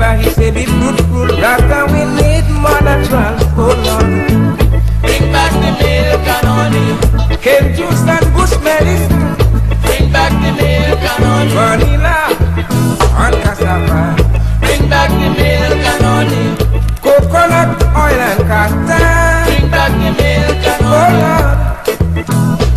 Remember he said be fruitful, Rasta we need more natural. Oh Lord, Bring back the milk and honey. cane juice and bush medicine, Bring back the milk and honey. vanilla and cassava, Bring back the milk and honey. coconut oil and castor. Bring back the milk and Oh honey. Lord.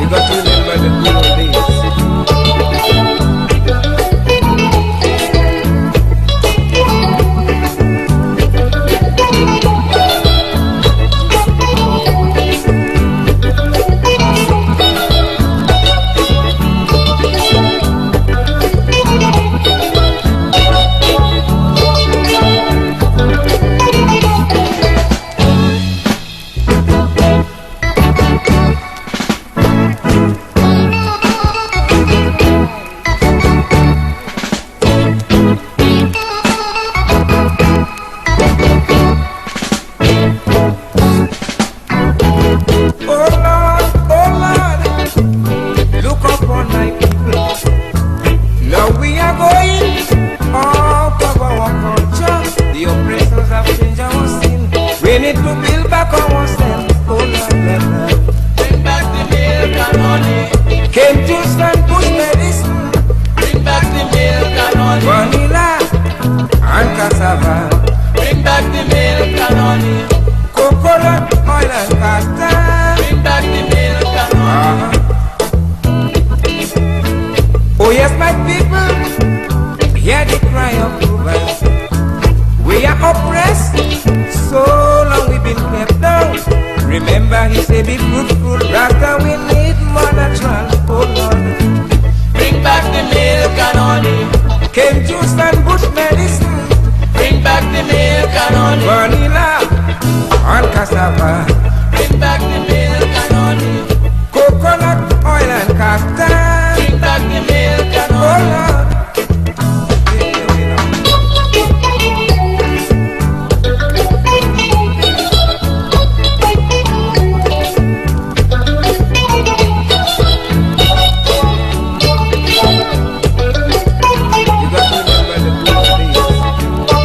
You got to remember the good old days. Oh Lord, look upon my people. Now we are going out of our culture. The oppressors have changed our sin. We need to build back ourselves. Oh Lord, Bring back the milk and honey. cane juice and bush medicine, Bring back the milk and honey. vanilla and cassava, Bring back the milk and honey. coconut oil and castor. Bring back the milk and honey. Oh yes, my people, hear the cry of rovers. We are oppressed, so long we've been kept down. Remember he said be fruitful, Rasta we need more natural. Oh Lord, Bring back the milk and honey. cane juice and bush medicine, Bring back the milk and honey. vanilla and cassava, Bring back the milk and honey. coconut oil and castor. Bring back the milk and Oh honey. Lord. You got to remember the good old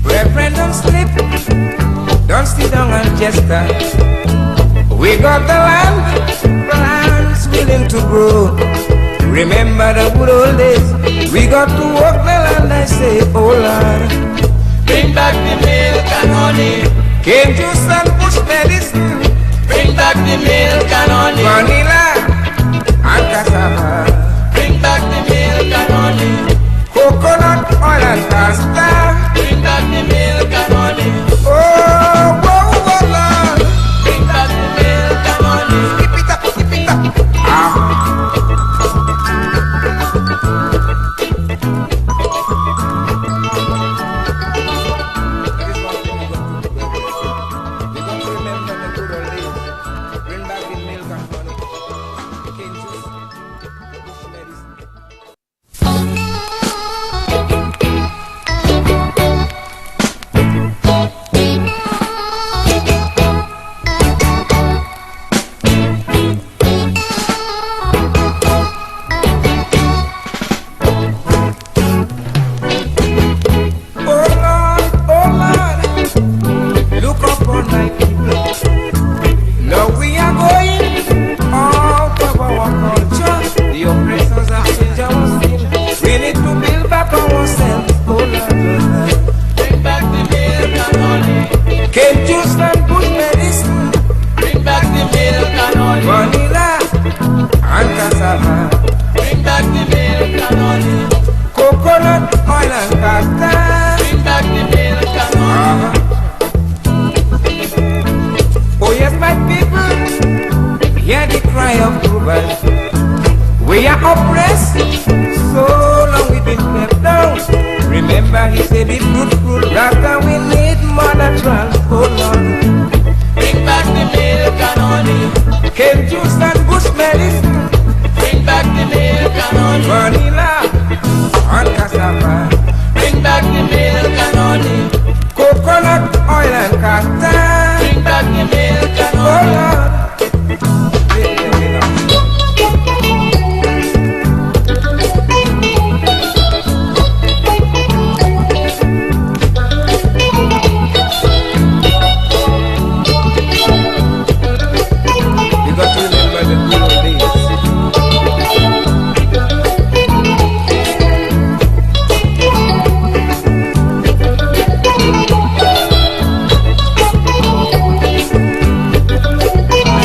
Reverend, don't sleep, don't sit down and just start. We got the land, plants willing to grow. Remember the good old days, we got to work the land, I say, oh Lord. Bring back the milk and honey. Cane juice and bush medicine, Bring back the milk and honey. vanilla and cassava, Bring back the milk and honey. coconut oil and castor. Bring back the milk and honey. Oh, whoa, whoa, Lord. Bring back the milk and honey. Keep it up, keep it up. That is one thing we got to remember the good old days. Bring back the my approval. We are oppressed, so long we've been kept down. Remember he said be fruitful, rather we need more natural. Oh Lord, Bring back the milk and honey. cane juice and bush medicine, Bring back the milk and honey. vanilla and cassava, Bring back the milk and honey. coconut oil and castor. Bring back the milk and Oh honey. Lord. You got to remember the good old days.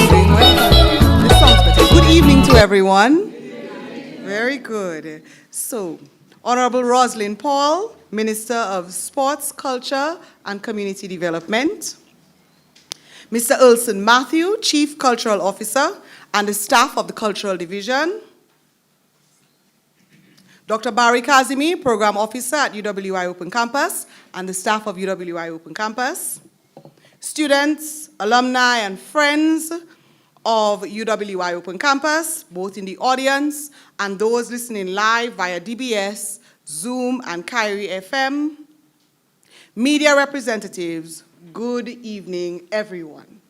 This sounds better. Good evening to everyone. Very good. So, Honorable Roslyn Paul, Minister of Sports, Culture, and Community Development. Mr. Ulson Matthew, Chief Cultural Officer, and the staff of the Cultural Division. Dr. Barry Kazimi, Program Officer at UWI Open Campus, and the staff of UWI Open Campus. Students, alumni, and friends of UWI Open Campus, both in the audience and those listening live via DBS, Zoom, and Kyrie FM. Media representatives, good evening, everyone.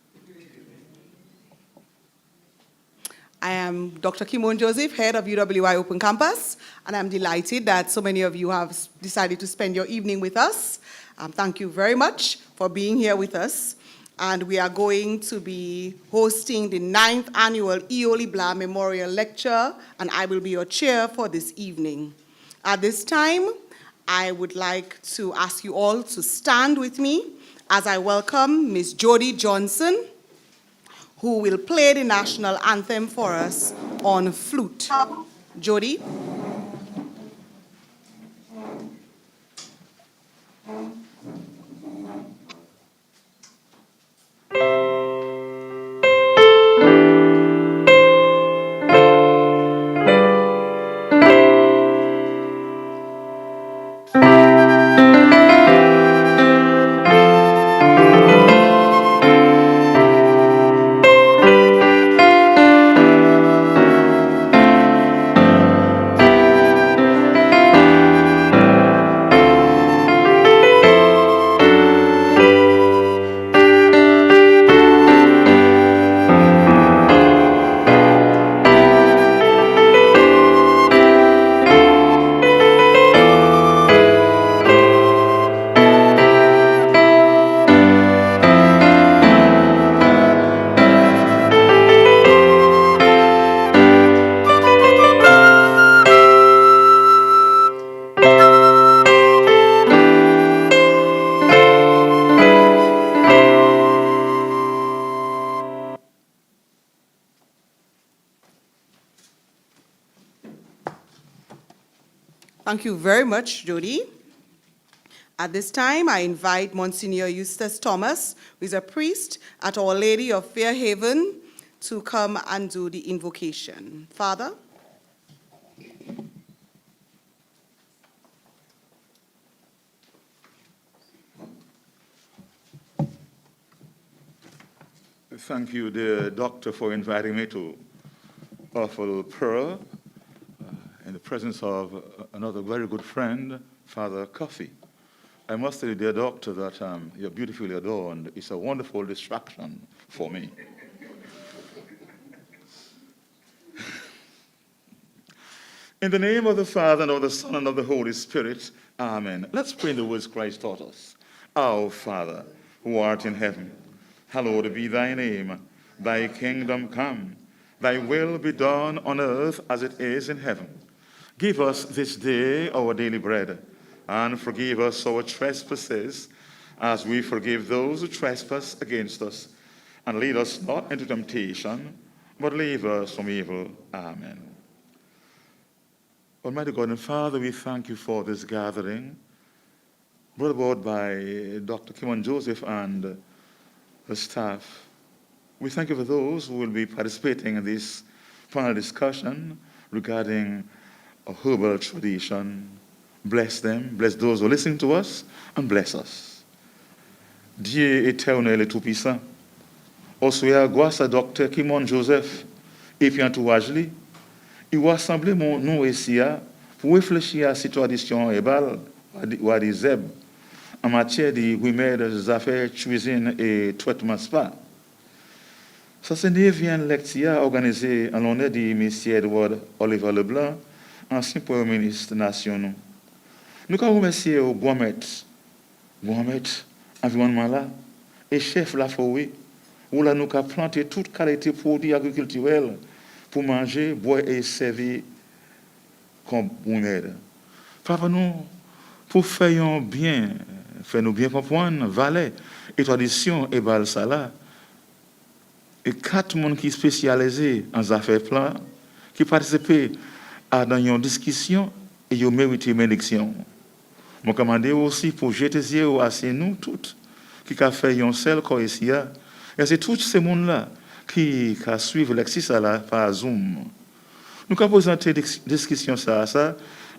I am Dr. Kimon Joseph, head of UWI Open Campus, and I'm delighted that so many of you have decided to spend your evening with us. Thank you very much for being here with us. And we are going to be hosting the 9th annual E.O. LeBlanc Memorial Lecture, and I will be your chair for this evening. At this time, I would like to ask you all to stand with me as I welcome Ms. Jody Johnson, who will play the national anthem for us on flute. Jody? Thank you very much, Jody. At this time, I invite Monsignor Eustace Thomas, who is a priest at Our Lady of Fairhaven, to come and do the invocation. Father? Thank you, dear doctor, for inviting me to offer prayer in the presence of another very good friend, Father Coffey. I must tell you, dear doctor, that you're beautifully adorned. It's a wonderful distraction for me. In the name of the Father, and of the Son, and of the Holy Spirit, amen. Let's pray in the words Christ taught us. Our Father, who art in heaven, hallowed be thy name. Thy kingdom come. Thy will be done on earth as it is in heaven. Give us this day our daily bread, and forgive us our trespasses, as we forgive those who trespass against us. And lead us not into temptation, but deliver us from evil. Amen. Almighty God and Father, we thank you for this gathering, brought about by Dr. Kimon Joseph and her staff. We thank you for those who will be participating in this panel discussion regarding a herbal tradition. Bless them, bless those who are listening to us, and bless us. Dieu éternel et tout-puissant, au soir grâce à Dr. Kimon Joseph et puis entourage lui, il va rassembler nous ici pour réfléchir à cette tradition herbale ou à des herbes en matière de remèdes, affaires, cuisine et traitement spa. Ça, c'est une 9e lecture organisée en l'honneur de M. Edward Oliver LeBlanc, ancien Premier ministre national. Nous avons remercié au Gourmet, environnement là, et chef la forêt, où là nous avons planté toute qualité de produits agriculturels pour manger, boire et servir comme remède. Papa, nous, pour faire nous bien comprendre, valeur et tradition et bal ça là, et 4 personnes qui sont spécialisés en affaires plans, qui participent à une discussion et qui méritent une bénédiction. Je commande aussi pour jeter les yeux à nous toutes, qui ont fait un seul corps ici. Et c'est tous ces gens-là qui suivent l'exercice par Zoom. Nous avons présenté des discussions ça,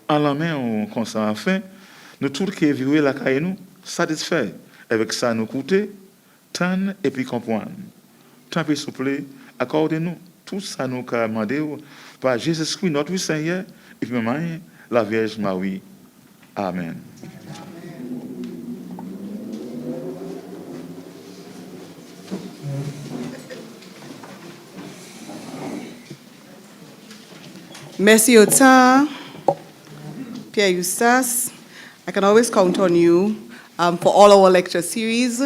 en la main, comme ça, enfin, nous tous qui vivons la caille, nous satisfaits avec ça, nous coûter, tant et puis comprendre. Tant pis, s'il vous plaît, accordez-nous tout ça, nous avons demandé par Jésus-Christ, notre Seigneur, et puis même la Vierge Marie. Amen. Merci autant, Pierre Eustace. I can always count on you for all our lecture series,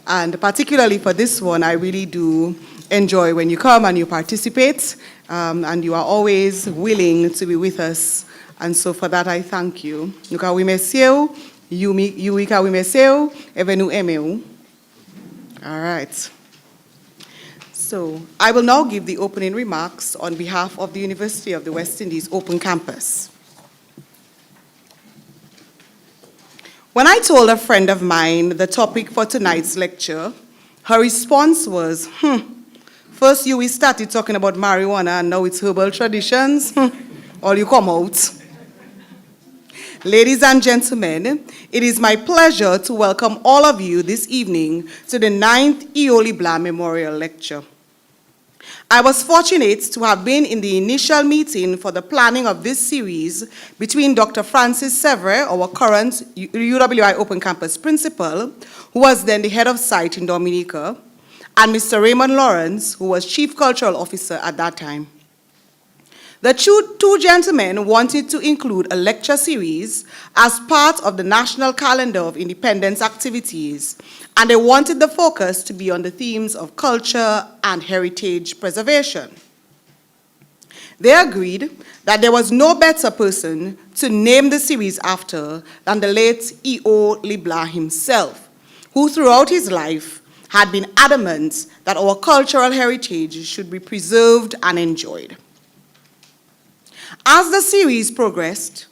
and particularly for this one, I really do enjoy when you come and you participate, and you are always willing to be with us. And so for that, I thank you. Nuka wimeseu, yuika wimeseu, evenu emeu. All right. So I will now give the opening remarks on behalf of the University of the West Indies Open Campus. When I told a friend of mine the topic for tonight's lecture, her response was, first we started talking about marijuana and now it's herbal traditions, or you come out. Ladies and gentlemen, it is my pleasure to welcome all of you this evening to the 9th E.O. LeBlanc Memorial Lecture. I was fortunate to have been in the initial meeting for the planning of this series between Dr. Francis Sevre, our current UWI Open Campus principal, who was then the head of site in Dominica, and Mr. Raymond Lawrence, who was chief cultural officer at that time. The two gentlemen wanted to include a lecture series as part of the National Calendar of Independence activities, and they wanted the focus to be on the themes of culture and heritage preservation. They agreed that there was no better person to name the series after than the late E.O. LeBlanc himself, who throughout his life had been adamant that our cultural heritage should be preserved and enjoyed. As the series progressed,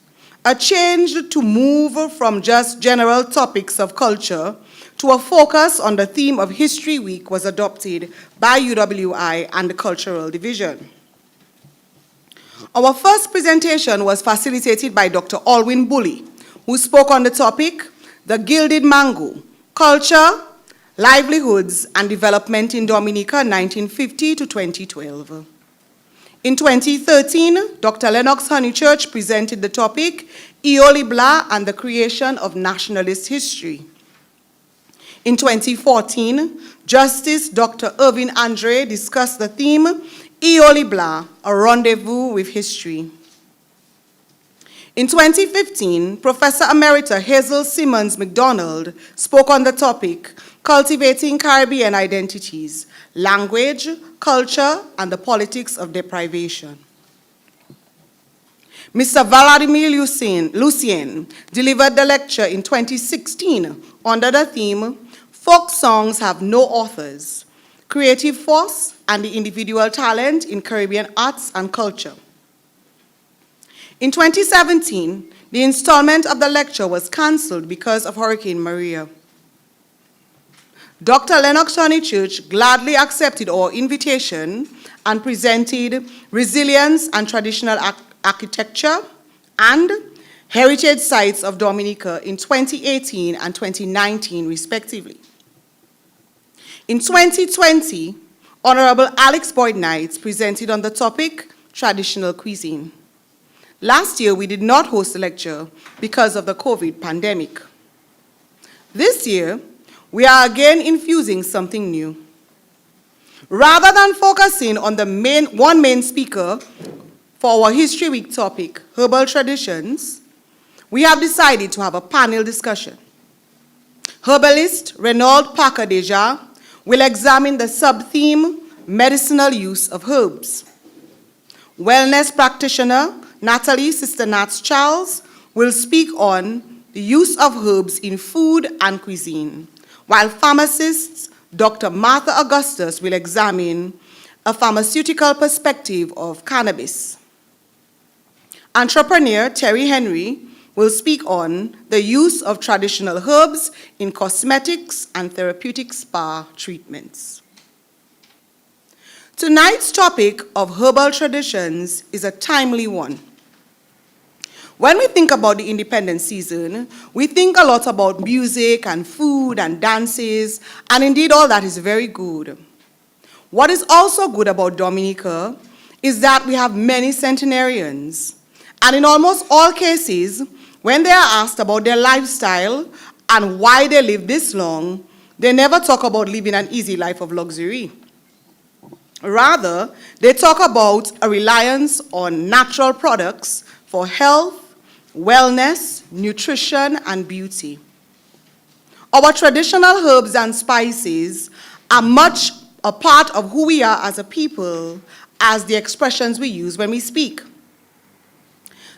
a change to move from just general topics of culture to a focus on the theme of History Week was adopted by UWI and the Cultural Division. Our first presentation was facilitated by Dr. Alwyn Bully, who spoke on the topic, The Gilded Mango, Culture, Livelihoods, and Development in Dominica, 1950 to 2012. In 2013, Dr. Lennox Honeychurch presented the topic, E.O. LeBlanc and the Creation of Nationalist History. In 2014, Justice Dr. Irvin Andre discussed the theme, E.O. LeBlanc, a rendezvous with history. In 2015, Professor Emerita Hazel Simmons McDonald spoke on the topic, Cultivating Caribbean Identities, Language, Culture, and the Politics of Deprivation. Mr. Vladimir Lucien delivered the lecture in 2016 under the theme, Folk Songs Have No Authors, Creative Force and the Individual Talent in Caribbean Arts and Culture. In 2017, the installment of the lecture was canceled because of Hurricane Maria. Dr. Lennox Honeychurch gladly accepted our invitation and presented Resilience and Traditional Architecture and Heritage Sites of Dominica in 2018 and 2019, respectively. In 2020, Honorable Alex Boyd Knight presented on the topic Traditional Cuisine. Last year, we did not host a lecture because of the COVID pandemic. This year, we are again infusing something new. Rather than focusing on the one main speaker for our History Week topic, herbal traditions, we have decided to have a panel discussion. Herbalist Renaud Parker-Deja will examine the sub-theme medicinal use of herbs. Wellness practitioner Natalie Sister Nats Charles will speak on the use of herbs in food and cuisine, while pharmacist Dr. Martha Augustus will examine a pharmaceutical perspective of cannabis. Entrepreneur Terry Henry will speak on the use of traditional herbs in cosmetics and therapeutic spa treatments. Tonight's topic of herbal traditions is a timely one. When we think about the independence season, we think a lot about music and food and dances, and indeed all that is very good. What is also good about Dominica is that we have many centenarians, and in almost all cases, when they are asked about their lifestyle and why they live this long, they never talk about living an easy life of luxury. Rather, they talk about a reliance on natural products for health, wellness, nutrition, and beauty. Our traditional herbs and spices are much a part of who we are as a people, as the expressions we use when we speak.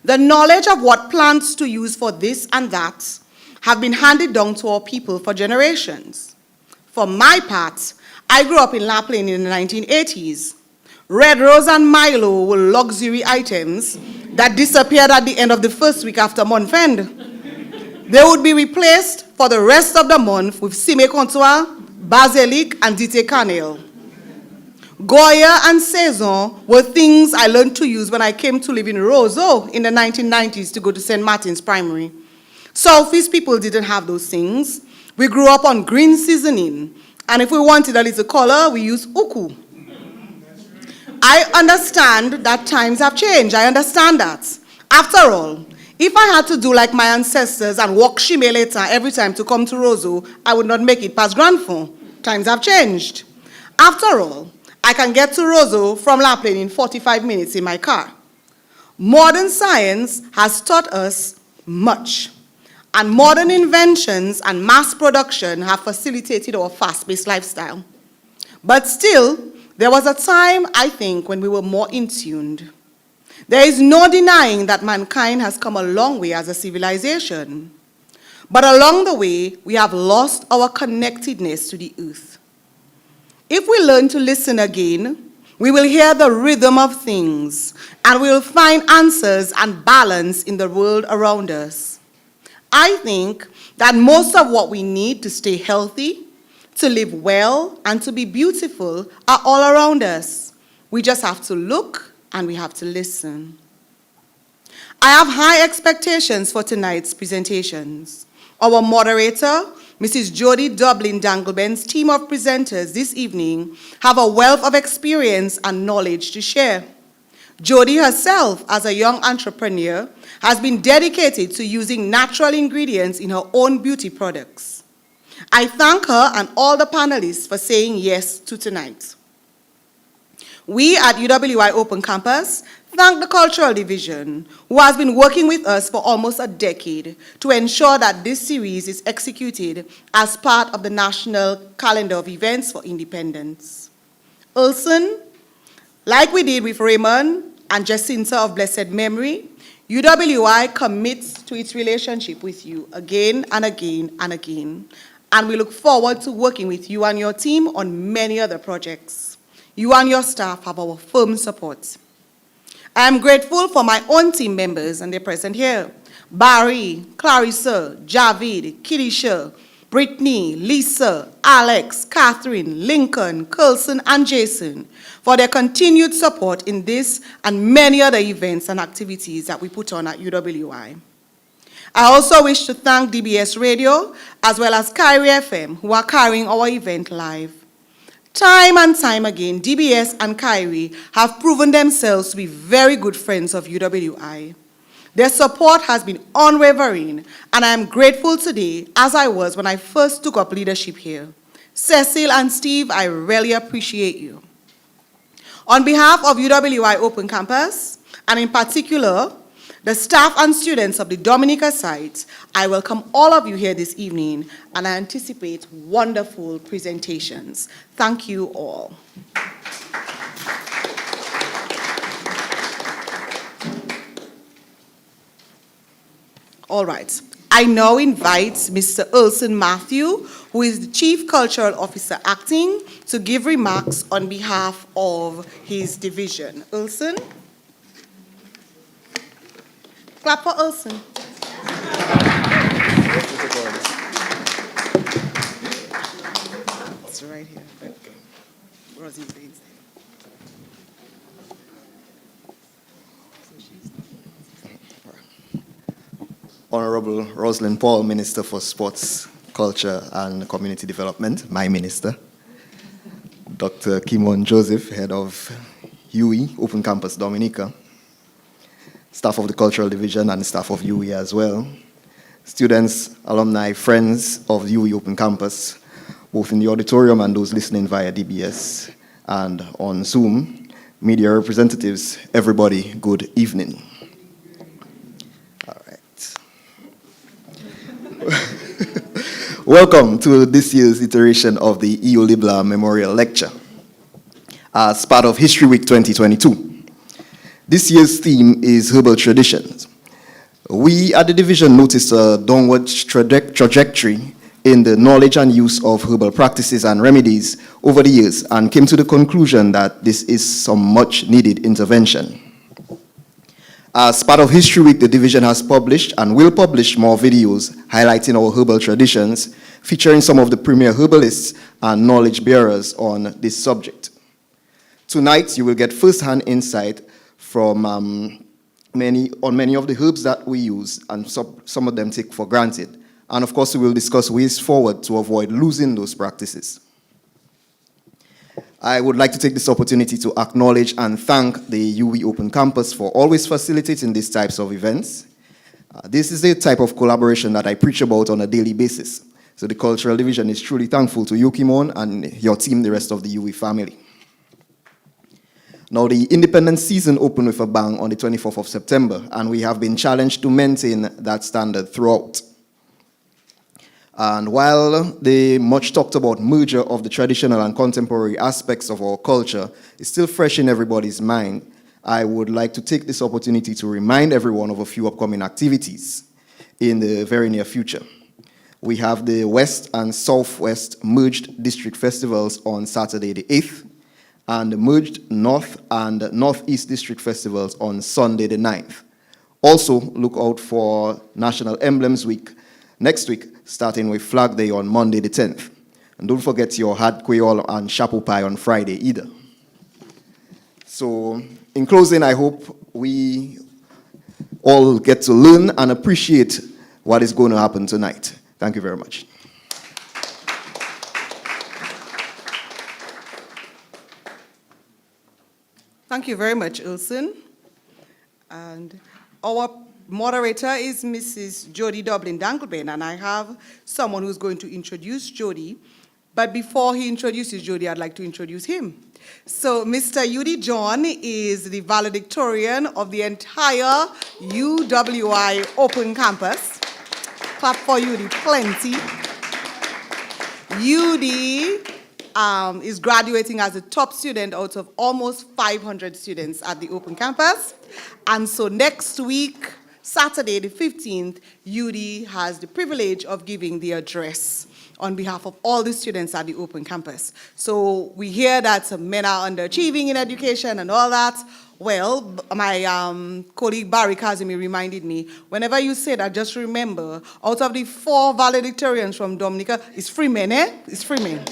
The knowledge of what plants to use for this and that have been handed down to our people for generations. For my part, I grew up in La Plaine in the 1980s. Red Rose and Milo were luxury items that disappeared at the end of the first week after month end. They would be replaced for the rest of the month with Cime Comptoir, Basilic, and Dite Cannelle. Goya and Saison were things I learned to use when I came to live in Roseau in the 1990s to go to St. Martin's Primary. Southeast people didn't have those things. We grew up on green seasoning, and if we wanted a little color, we used uku. I understand that times have changed. I understand that. After all, if I had to do like my ancestors and walk Shime later every time to come to Roseau, I would not make it past Grandfond. Times have changed. After all, I can get to Roseau from La Plaine in 45 minutes in my car. Modern science has taught us much, and modern inventions and mass production have facilitated our fast-paced lifestyle. But still, there was a time, I think, when we were more in tuned. There is no denying that mankind has come a long way as a civilization. But along the way, we have lost our connectedness to the earth. If we learn to listen again, we will hear the rhythm of things, and we will find answers and balance in the world around us. I think that most of what we need to stay healthy, to live well, and to be beautiful are all around us. We just have to look and we have to listen. I have high expectations for tonight's presentations. Our moderator, Mrs. Jody Dublin Dangleben's team of presenters this evening have a wealth of experience and knowledge to share. Jody herself, as a young entrepreneur, has been dedicated to using natural ingredients in her own beauty products. I thank her and all the panelists for saying yes to tonight. We at UWI Open Campus thank the Cultural Division, who has been working with us for almost a decade to ensure that this series is executed as part of the National Calendar of Events for Independence. Ulson, like we did with Raymond and Jacinta of blessed memory, UWI commits to its relationship with you again and again and again. And we look forward to working with you and your team on many other projects. You and your staff have our firm support. I am grateful for my own team members, and they're present here. Barry, Clarissa, Javid, Kirisha, Brittany, Lisa, Alex, Catherine, Lincoln, Coulson, and Jason for their continued support in this and many other events and activities that we put on at UWI. I also wish to thank DBS Radio as well as Kyrie FM who are carrying our event live. Time and time again, DBS and Kyrie have proven themselves to be very good friends of UWI. Their support has been unwavering, and I am grateful today as I was when I first took up leadership here. Cecil and Steve, I really appreciate you. On behalf of UWI Open Campus, and in particular, the staff and students of the Dominica site, I welcome all of you here this evening, and I anticipate wonderful presentations. Thank you all. All right. I now invite Mr. Ulson Matthew, who is the Chief Cultural Officer Acting, to give remarks on behalf of his division. Ulson? Clap for Ulson. It's right here. Rosie, please. Honorable Rosalind Paul, Minister for Sports, Culture and Community Development, my minister. Dr. Kimon Joseph, head of UE, Open Campus Dominica. Staff of the Cultural Division and staff of UE as well. Students, alumni, friends of UE Open Campus, both in the auditorium and those listening via DBS and on Zoom. Media representatives, everybody, good evening. Welcome to this year's iteration of the E.O. LeBlanc Memorial Lecture as part of History Week 2022. This year's theme is herbal traditions. We at the division noticed a downward trajectory in the knowledge and use of herbal practices and remedies over the years and came to the conclusion that this is some much needed intervention. As part of History Week, the division has published and will publish more videos highlighting our herbal traditions, featuring some of the premier herbalists and knowledge bearers on this subject. Tonight, you will get first-hand insight from many of the herbs that we use and some of them take for granted. And of course, we will discuss ways forward to avoid losing those practices. I would like to take this opportunity to acknowledge and thank the UE Open Campus for always facilitating these types of events. This is the type of collaboration that I preach about on a daily basis. So the Cultural Division is truly thankful to you, Kimon, and your team, the rest of the UE family. Now, the Independence season opened with a bang on the 24th of September, and we have been challenged to maintain that standard throughout. And while the much talked about merger of the traditional and contemporary aspects of our culture is still fresh in everybody's mind, I would like to take this opportunity to remind everyone of a few upcoming activities in the very near future. We have the West and Southwest Merged District Festivals on Saturday the 8th, and the Merged North and Northeast District Festivals on Sunday the 9th. Also, look out for National Emblems Week next week, starting with Flag Day on Monday the 10th. And don't forget your Had Creole and Chapeau Pie on Friday either. So, in closing, I hope we all get to learn and appreciate what is going to happen tonight. Thank you very much. Thank you very much, Ulson. And our moderator is Mrs. Jody Dublin Dangleben, and I have someone who's going to introduce Jody. But before he introduces Jody, I'd like to introduce him. So Mr. Udi John is the valedictorian of the entire UWI Open Campus. Clap for Udi, plenty. Udi is graduating as a top student out of almost 500 students at the Open Campus. And so next week, Saturday the 15th, UD has the privilege of giving the address on behalf of all the students at the Open Campus. So we hear that some men are underachieving in education and all that. Well, my colleague Barry Kazimi reminded me, whenever you say that, just remember, out of the 4 valedictorians from Dominica, it's Freeman, eh? It's Freeman.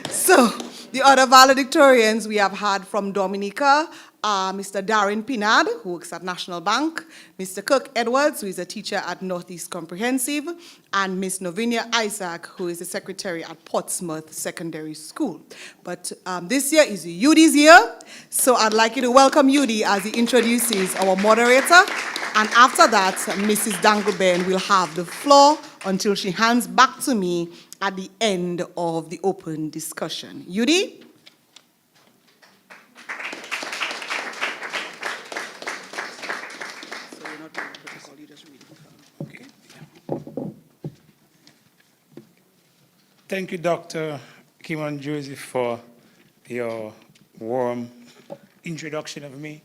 So, the other valedictorians we have had from Dominica are Mr. Darren Pinard, who works at National Bank, Mr. Kirk Edwards, who is a teacher at Northeast Comprehensive, and Miss Novinia Isaac, who is the secretary at Portsmouth Secondary School. But this year is Yudi's year, so I'd like you to welcome Yudi as he introduces our moderator, and after that, Mrs. Dangleben will have the floor until she hands back to me at the end of the open discussion. Yudi? Thank you, Dr. Kimon Joseph, for your warm introduction of me,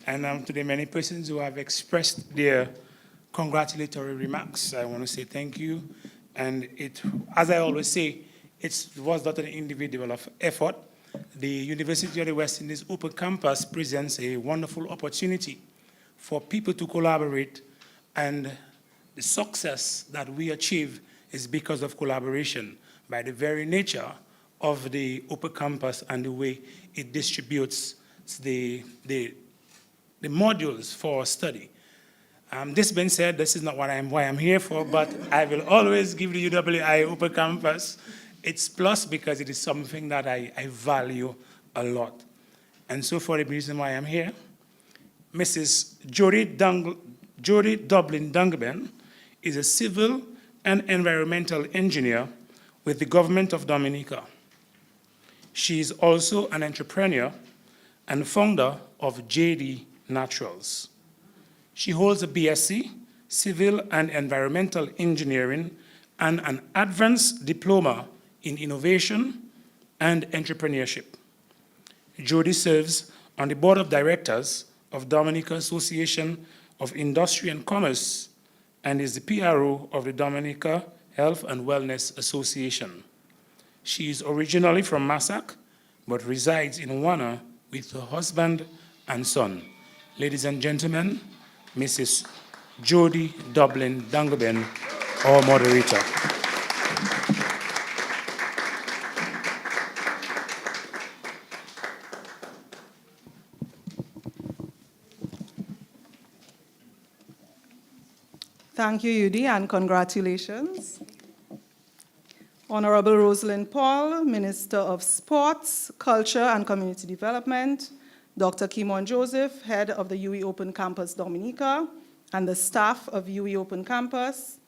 and to the many persons who have expressed their congratulatory remarks. I want to say thank you, and as I always say, it was not an individual effort. The University of the West Indies Open Campus presents a wonderful opportunity for people to collaborate, and the success that we achieve is because of collaboration, by the very nature of the Open Campus and the way it distributes the modules for study. This being said, this is not why I'm here for, but I will always give the UWI Open Campus its plus because it is something that I value a lot. And so for the reason why I'm here, Mrs. Jody Dublin Dungaben is a civil and environmental engineer with the government of Dominica. She is also an entrepreneur and founder of JD Naturals. She holds a BSc, Civil and Environmental Engineering, and an advanced diploma in innovation and entrepreneurship. Jody serves on the board of directors of Dominica Association of Industry and Commerce and is the PRO of the Dominica Health and Wellness Association. She is originally from Massac, but resides in Wana with her husband and son. Ladies and gentlemen, Mrs. Jody Dublin Dungaben, our moderator. Thank you, Yudi, and congratulations. Honorable Rosalind Paul, Minister of Sports, Culture and Community Development, Dr. Kimon Joseph, Head of the UE Open Campus Dominica, and the staff of UE Open Campus,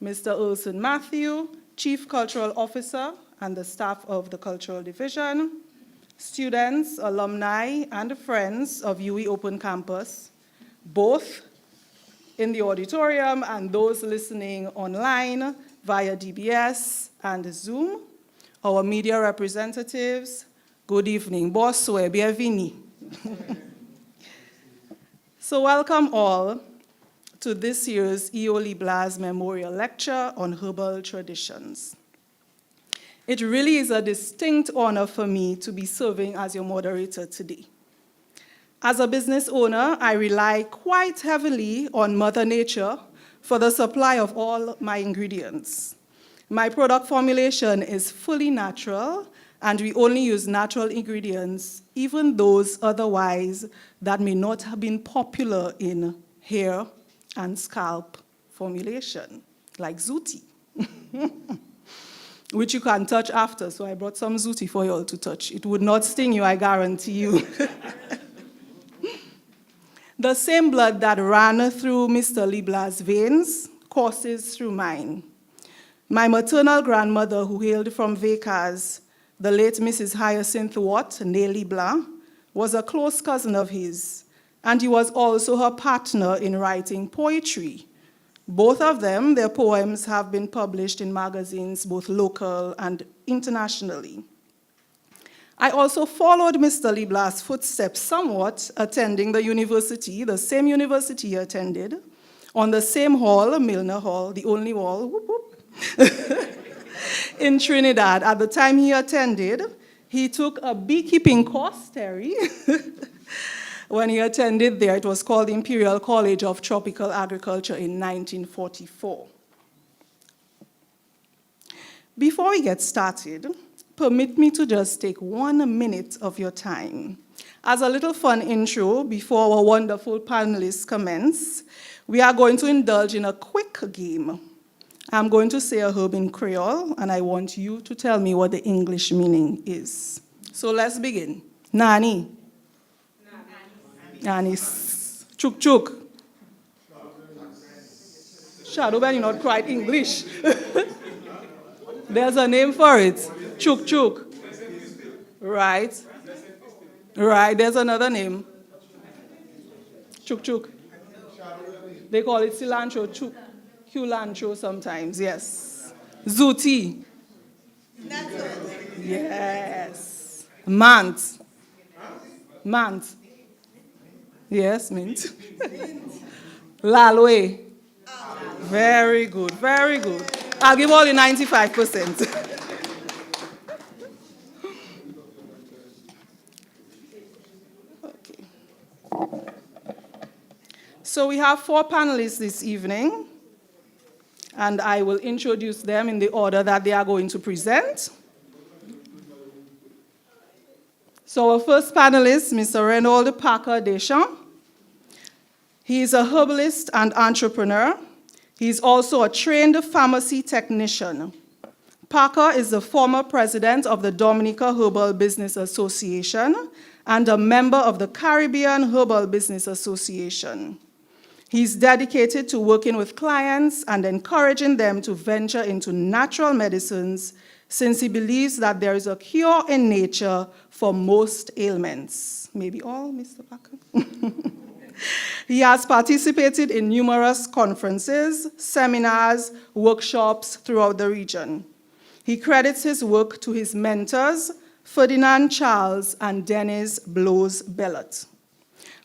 Mr. Ulson Matthew, Chief Cultural Officer, and the staff of the Cultural Division, students, alumni, and friends of UE Open Campus, both in the auditorium and those listening online via DBS and Zoom, our media representatives, good evening. Bonsoir, bienvenue. So welcome all to this year's E.O. LeBlanc Memorial Lecture on Herbal Traditions. It really is a distinct honor for me to be serving as your moderator today. As a business owner, I rely quite heavily on Mother Nature for the supply of all my ingredients. My product formulation is fully natural, and we only use natural ingredients, even those otherwise that may not have been popular in hair and scalp formulation, like Zuti, which you can touch after. So I brought some Zuti for you all to touch. It would not sting you, I guarantee you. The same blood that ran through Mr. LeBlanc's veins courses through mine. My maternal grandmother, who hailed from Vacas, the late Mrs. Hyacinth Watt, née LeBlanc, was a close cousin of his, and he was also her partner in writing poetry. Both of them, their poems have been published in magazines, both local and internationally. I also followed Mr. LeBlanc's footsteps somewhat, attending the university, the same university he attended, on the same hall, Milner Hall, the only hall, whoop, whoop, in Trinidad. At the time he attended, he took a beekeeping course, Terry, when he attended there. It was called the Imperial College of Tropical Agriculture in 1944. Before we get started, permit me to just take 1 minute of your time. As a little fun intro before our wonderful panelists commence, we are going to indulge in a quick game. I'm going to say a herb in Creole, and I want you to tell me what the English meaning is. So let's begin. Nani. Anis. Chuk chuk. Shadow Ben, you're not quite English. There's a name for it. Chuk chuk. Right. Right, there's another name. Chuk chuk. They call it cilantro, chuk, culantro sometimes, yes. Zuti. Yes. Mant. Mant. Yes, mint. Lalwe. Very good, very good. I'll give all the 95%. So we have 4 panelists this evening, and I will introduce them in the order that they are going to present. So our first panelist, Mr. Reynold Parker Deschamps. He is a herbalist and entrepreneur. He is also a trained pharmacy technician. Parker is the former president of the Dominica Herbal Business Association and a member of the Caribbean Herbal Business Association. He's dedicated to working with clients and encouraging them to venture into natural medicines since he believes that there is a cure in nature for most ailments. Maybe all, Mr. Parker? He has participated in numerous conferences, seminars, workshops throughout the region. He credits his work to his mentors, Ferdinand Charles and Dennis Blows Bellot.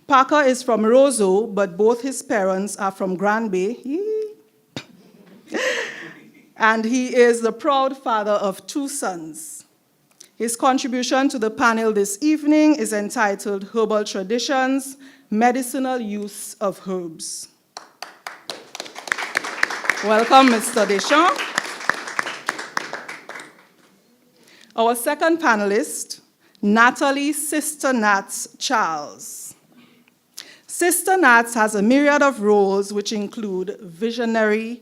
Parker is from Roseau, but both his parents are from Grand Bay. And he is the proud father of 2 sons. His contribution to the panel this evening is entitled Herbal Traditions, Medicinal Use of Herbs. Welcome, Mr. Deschamps. Our second panelist, Natalie Sister Nats Charles. Sister Nats has a myriad of roles which include visionary,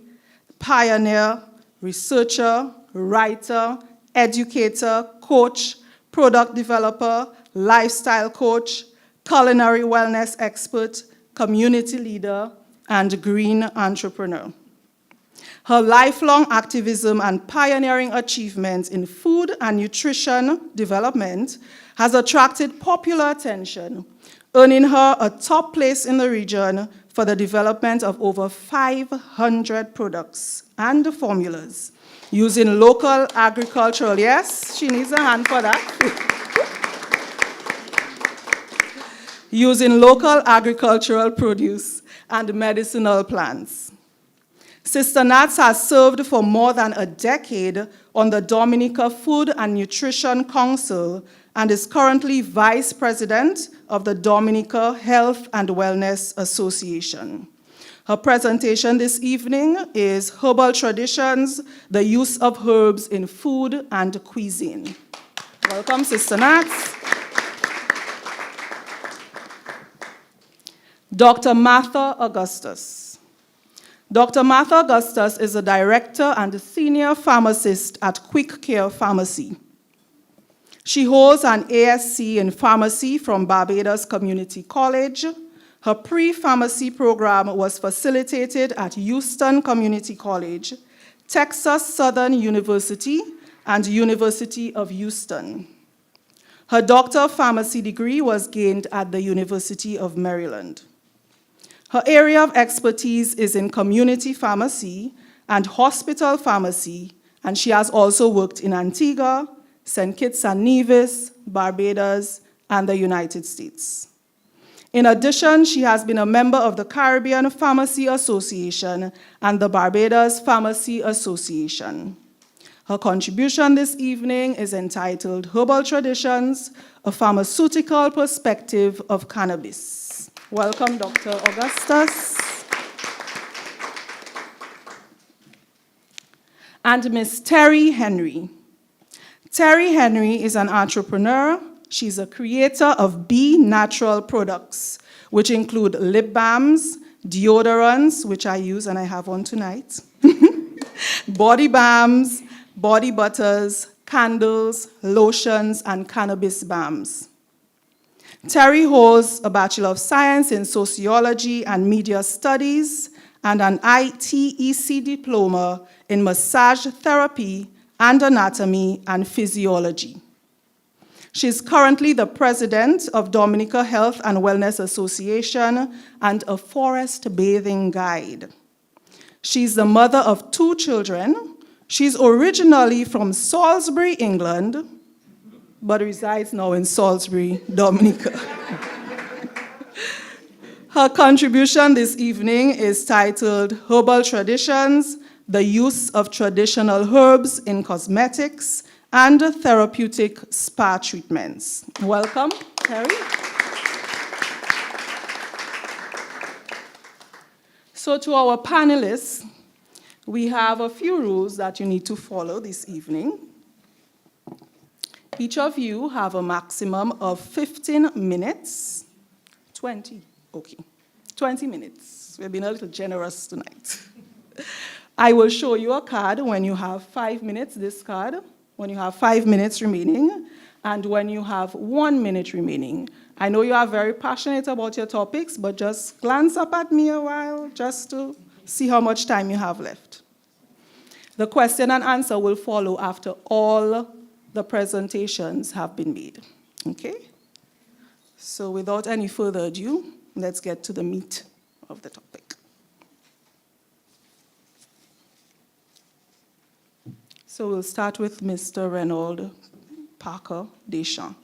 pioneer, researcher, writer, educator, coach, product developer, lifestyle coach, culinary wellness expert, community leader, and green entrepreneur. Her lifelong activism and pioneering achievements in food and nutrition development has attracted popular attention, earning her a top place in the region for the development of over 500 products and formulas using local agricultural, yes, she needs a hand for that. Using local agricultural produce and medicinal plants. Sister Nats has served for more than a decade on the Dominica Food and Nutrition Council and is currently Vice President of the Dominica Health and Wellness Association. Her presentation this evening is Herbal Traditions, the Use of Herbs in Food and Cuisine. Welcome, Sister Nats. Dr. Martha Augustus. Dr. Martha Augustus is a director and a senior pharmacist at Quick Care Pharmacy. She holds an ASC in pharmacy from Barbados Community College. Her pre-pharmacy program was facilitated at Houston Community College, Texas Southern University, and University of Houston. Her Doctor of Pharmacy degree was gained at the University of Maryland. Her area of expertise is in community pharmacy and hospital pharmacy, and she has also worked in Antigua, St. Kitts and Nevis, Barbados, and the United States. In addition, she has been a member of the Caribbean Pharmacy Association and the Barbados Pharmacy Association. Her contribution this evening is entitled Herbal Traditions, a Pharmaceutical Perspective of Cannabis. Welcome, Dr. Augustus. And Ms. Terry Henry. Terry Henry is an entrepreneur. She's a creator of Be Natural products, which include lip balms, deodorants, which I use and I have on tonight, body balms, body butters, candles, lotions, and cannabis balms. Terry holds a Bachelor of Science in Sociology and Media Studies and an ITEC diploma in massage therapy and anatomy and physiology. She's currently the president of Dominica Health and Wellness Association and a forest bathing guide. She's the mother of 2 children. She's originally from Salisbury, England, but resides now in Salisbury, Dominica. Her contribution this evening is titled Herbal Traditions, the Use of Traditional Herbs in Cosmetics and Therapeutic Spa Treatments. Welcome, Terry. So to our panelists, we have a few rules that you need to follow this evening. Each of you have a maximum of 15 minutes. 20, okay. 20 minutes. We've been a little generous tonight. I will show you a card when you have 5 minutes, this card, when you have 5 minutes remaining, and when you have 1 minute remaining. I know you are very passionate about your topics, but just glance up at me a while just to see how much time you have left. The question and answer will follow after all the presentations have been made. Okay? So without any further ado, let's get to the meat of the topic. So we'll start with Mr. Reynold Parker Deschamps.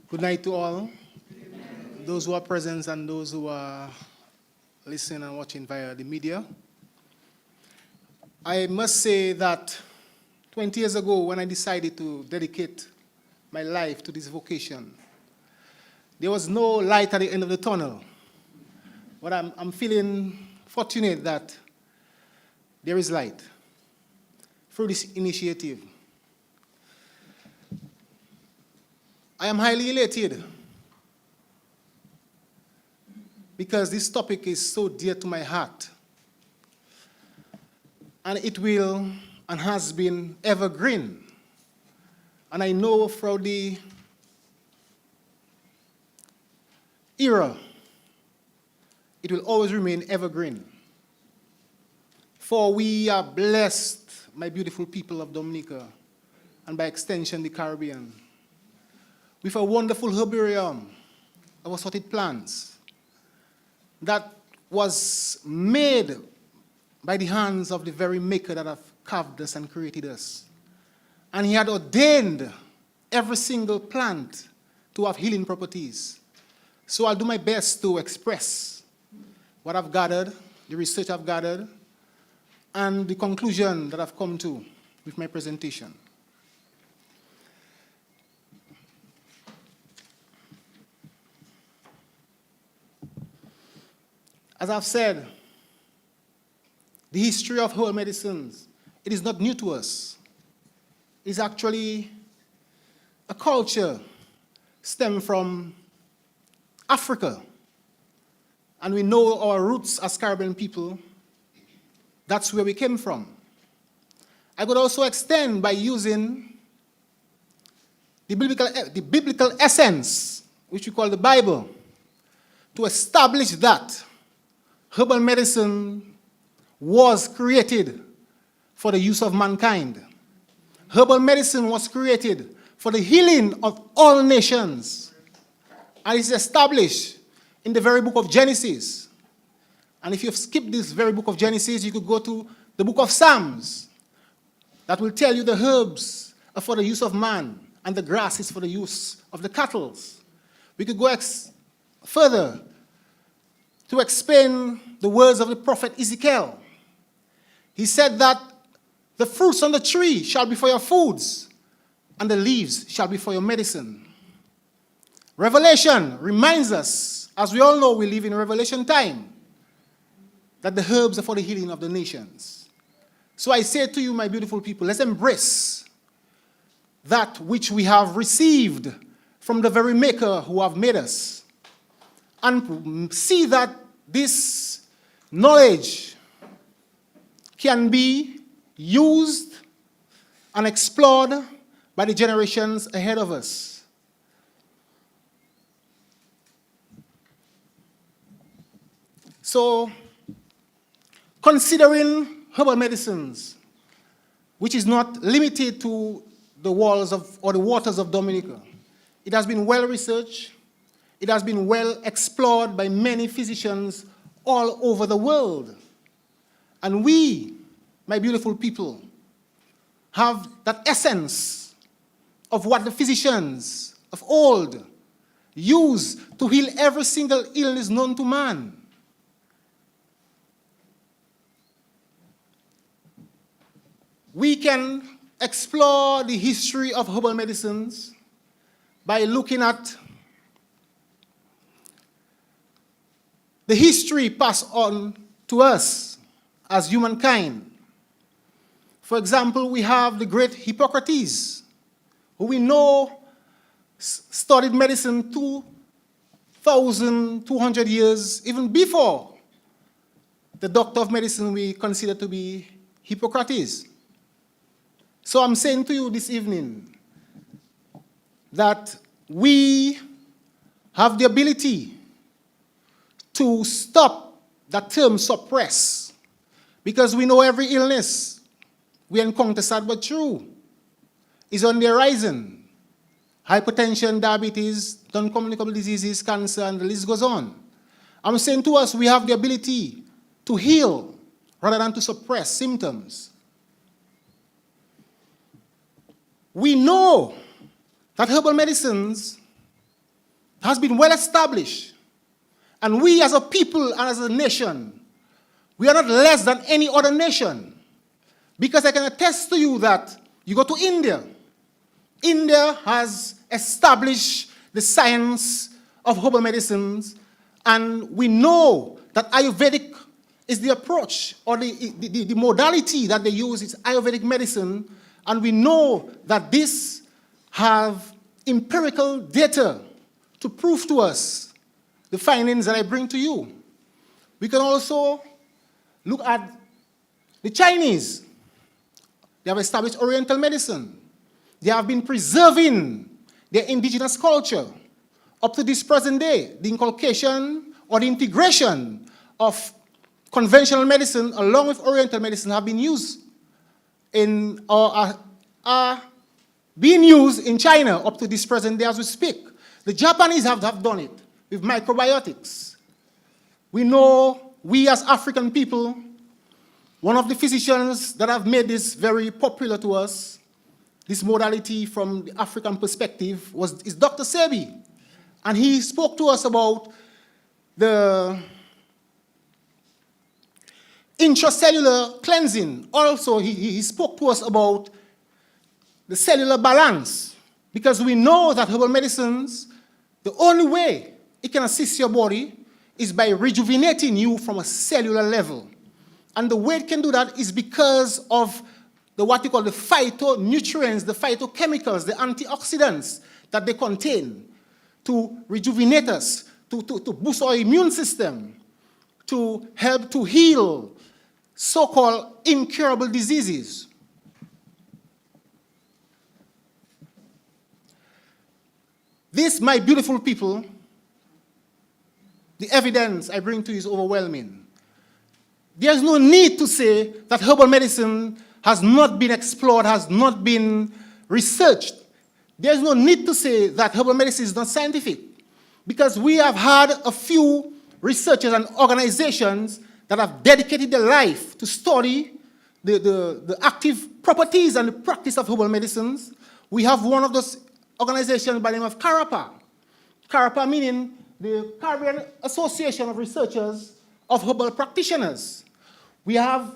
Good night to all, those who are present and those who are listening and watching via the media. I must say that 20 years ago, when I decided to dedicate my life to this vocation, there was no light at the end of the tunnel. But I'm feeling fortunate that there is light through this initiative. I am highly elated because this topic is so dear to my heart. And it will and has been evergreen. And I know throughout the era, it will always remain evergreen. For we are blessed, my beautiful people of Dominica, and by extension the Caribbean, with a wonderful herbarium of assorted plants that was made by the hands of the very maker that have carved us and created us. And he had ordained every single plant to have healing properties. So I'll do my best to express what I've gathered, the research I've gathered, and the conclusion that I've come to with my presentation. As I've said, the history of herbal medicines, it is not new to us. It's actually a culture stemmed from Africa. And we know our roots as Caribbean people. That's where we came from. I could also extend by using the biblical essence, which we call the Bible, to establish that herbal medicine was created for the use of mankind. Herbal medicine was created for the healing of all nations. And it's established in the very book of Genesis, And if you've skipped this very book of Genesis, you could go to the book of Psalms that will tell you the herbs are for the use of man and the grass is for the use of the cattle. We could go further to explain the words of the prophet Ezekiel. He said that the fruits on the tree shall be for your foods, and the leaves shall be for your medicine. Revelation reminds us, as we all know, we live in Revelation time, that the herbs are for the healing of the nations. So I say to you, my beautiful people, let's embrace that which we have received from the very Maker who have made us, and see that this knowledge can be used and explored by the generations ahead of us. So, considering herbal medicines, which is not limited to the walls of or the waters of Dominica, it has been well researched, it has been well explored by many physicians all over the world. And we, my beautiful people, have that essence of what the physicians of old used to heal every single illness known to man. We can explore the history of herbal medicines by looking at the history passed on to us as humankind. For example, we have the great Hippocrates, who we know studied medicine 2,200 years, even before the doctor of medicine we consider to be Hippocrates. So I'm saying to you this evening that we have the ability to stop that term suppress, because we know every illness we encounter, sad but true, is on the horizon. Hypertension, diabetes, non-communicable diseases, cancer, and the list goes on. I'm saying to us, we have the ability to heal rather than to suppress symptoms. We know that herbal medicines has been well established, and we as a people and as a nation, we are not less than any other nation. Because I can attest to you that you go to India. India has established the science of herbal medicines, and we know that Ayurvedic is the approach, or the modality that they use is Ayurvedic medicine, and we know that this have empirical data to prove to us the findings that I bring to you. We can also look at the Chinese. They have established Oriental medicine. They have been preserving their indigenous culture up to this present day. The inculcation or the integration of conventional medicine along with Oriental medicine have been used in or are being used in China up to this present day as we speak. The Japanese have done it with microbiotics. We know, we as African people, one of the physicians that have made this very popular to us, this modality from the African perspective, is Dr. Sebi. And he spoke to us about the intracellular cleansing. Also, he spoke to us about the cellular balance, because we know that herbal medicines, the only way it can assist your body is by rejuvenating you from a cellular level. And the way it can do that is because of what you call the phytonutrients, the phytochemicals, the antioxidants that they contain to rejuvenate us, to boost our immune system, to help to heal so-called incurable diseases. This, my beautiful people, the evidence I bring to you is overwhelming. There's no need to say that herbal medicine has not been explored, has not been researched. There's no need to say that herbal medicine is not scientific, because we have had a few researchers and organizations that have dedicated their life to study the active properties and the practice of herbal medicines. We have one of those organizations by the name of CARAPA. CARAPA meaning the Caribbean Association of Researchers of Herbal Practitioners. We have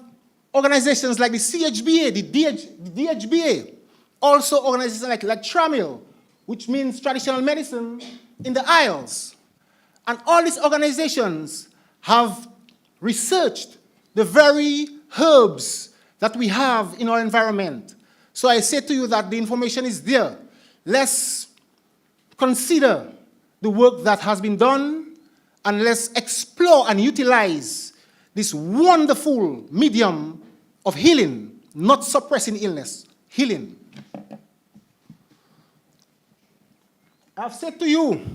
organizations like the CHBA, the DHBA, also organizations like TRAMIL, which means Traditional Medicine in the Isles. And all these organizations have researched the very herbs that we have in our environment. So I say to you that the information is there. Let's consider the work that has been done, and let's explore and utilize this wonderful medium of healing, not suppressing illness, healing. I've said to you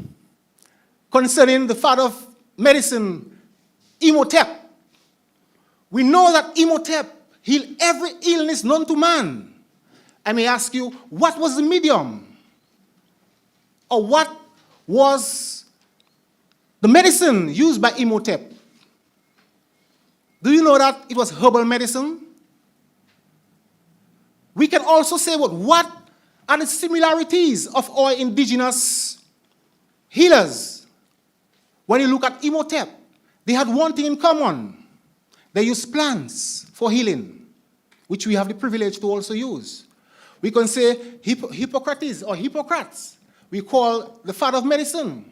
concerning the father of medicine, Imhotep. We know that Imhotep healed every illness known to man. I may ask you, what was the medium? Or what was the medicine used by Imhotep? Do you know that it was herbal medicine? We can also say what are the similarities of our indigenous healers? When you look at Imhotep, they had one thing in common. They used plants for healing, which we have the privilege to also use. We can say Hippocrates or Hippocrates. We call the father of medicine.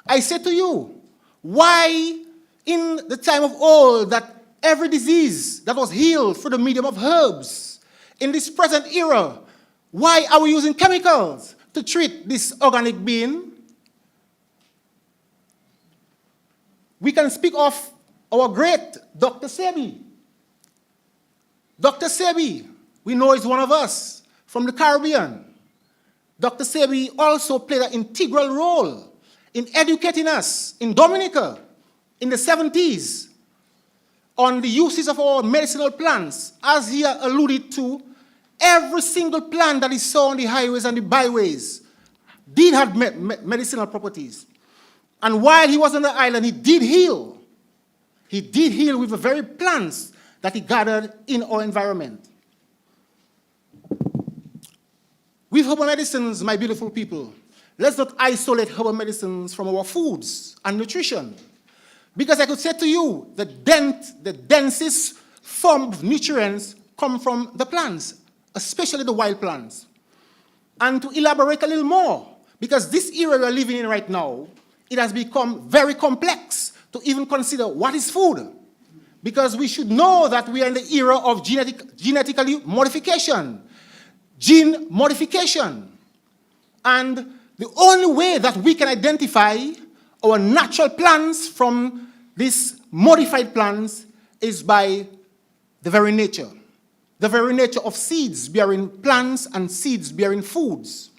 I say to you, why in the time of old that every disease that was healed through the medium of herbs, in this present era, why are we using chemicals to treat this organic being? We can speak of our great Dr. Sebi. Dr. Sebi, we know is one of us from the Caribbean. Dr. Sebi also played an integral role in educating us in Dominica in the 70s on the uses of our medicinal plants. As he alluded to, every single plant that he saw on the highways and the byways did have medicinal properties. And while he was on the island, he did heal. He did heal with the very plants that he gathered in our environment. With herbal medicines, my beautiful people, let's not isolate herbal medicines from our foods and nutrition. Because I could say to you, the densest form of nutrients come from the plants, especially the wild plants. And to elaborate a little more, because this era we are living in right now, it has become very complex to even consider what is food. Because we should know that we are in the era of genetically modification, gene modification. And the only way that we can identify our natural plants from these modified plants is by the very nature of seeds bearing plants and seeds bearing foods.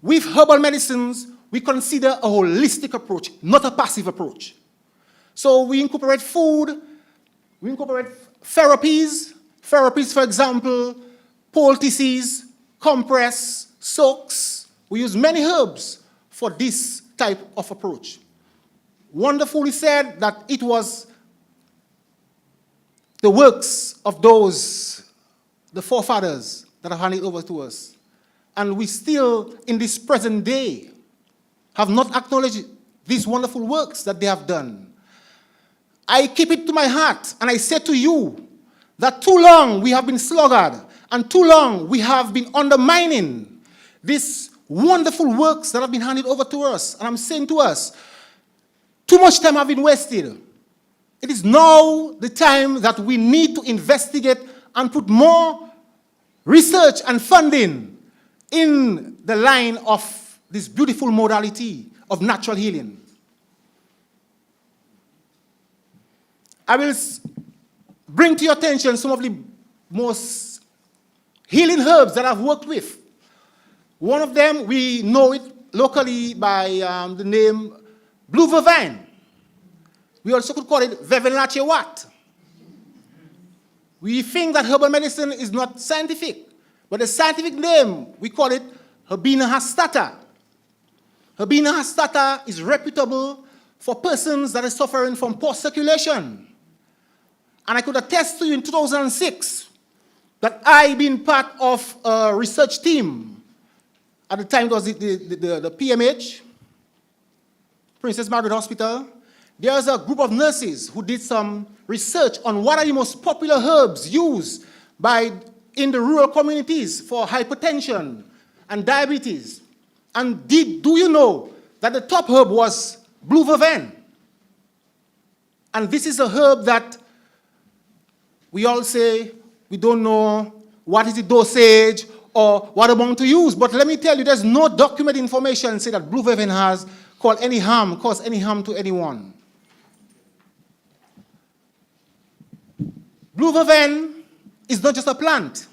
With herbal medicines, we consider a holistic approach, not a passive approach. So we incorporate food, we incorporate therapies, for example, poultices, compress, soaks. We use many herbs for this type of approach. Wonderfully said that it was the works of those, the forefathers, that have handed over to us. And we still, in this present day, have not acknowledged these wonderful works that they have done. I keep it to my heart, and I say to you that too long we have been sluggard, and too long we have been undermining these wonderful works that have been handed over to us. And I'm saying to us, too much time has been wasted. It is now the time that we need to investigate and put more research and funding in the line of this beautiful modality of natural healing. I will bring to your attention some of the most healing herbs that I've worked with. One of them, we know it locally by the name blue vervain. We also could call it vevelachewat. We think that herbal medicine is not scientific, but the scientific name, we call it Herbina hastata. Herbina hastata is reputable for persons that are suffering from poor circulation. And I could attest to you in 2006 that I, being part of a research team, at the time it was the PMH, Princess Margaret Hospital, there was a group of nurses who did some research on what are the most popular herbs used in the rural communities for hypertension and diabetes. And do you know that the top herb was blue vervain? And this is a herb that we all say we don't know what is the dosage or what amount to use. But let me tell you, there's no documented information say that blue vervain has caused any harm to anyone. Blue vervain is not just a plant,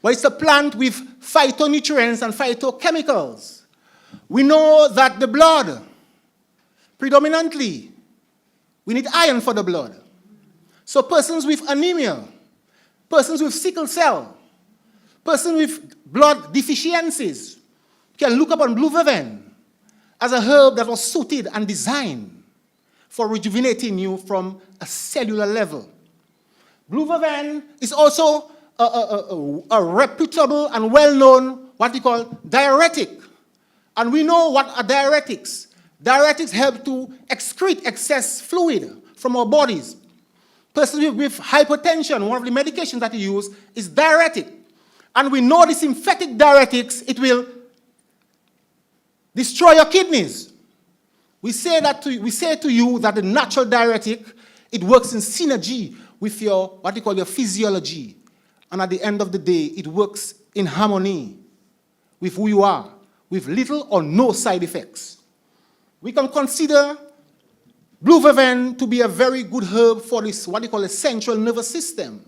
but it's a plant with phytonutrients and phytochemicals. We know that the blood, predominantly, we need iron for the blood. So persons with anemia, persons with sickle cell, persons with blood deficiencies can look upon blue vervain as a herb that was suited and designed for rejuvenating you from a cellular level. Blue vervain is also a reputable and well-known what we call diuretic. And we know what are diuretics. Diuretics help to excrete excess fluid from our bodies. Persons with hypertension, one of the medications that you use is diuretic. And we know the synthetic diuretics, it will destroy your kidneys. We say to you that the natural diuretic, it works in synergy with your, what you call your physiology. And at the end of the day, it works in harmony with who you are, with little or no side effects. We can consider blue vervain to be a very good herb for this, what you call a central nervous system.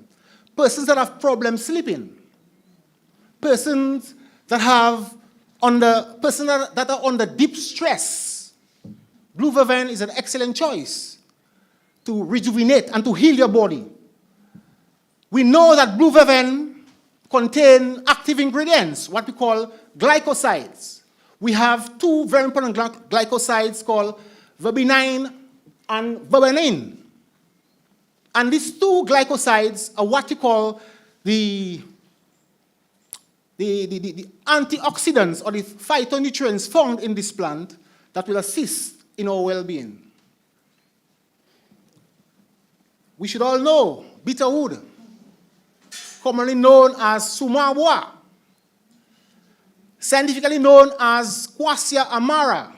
Persons that have problems sleeping. Persons that are under deep stress. Blue vervain is an excellent choice to rejuvenate and to heal your body. We know that blue vervain contains active ingredients, what we call glycosides. We have two very important glycosides called verbenine and verbenine. And these two glycosides are what you call the antioxidants or the phytonutrients found in this plant that will assist in our well-being. We should all know bitterwood, commonly known as sumabwa, scientifically known as Quassia amara.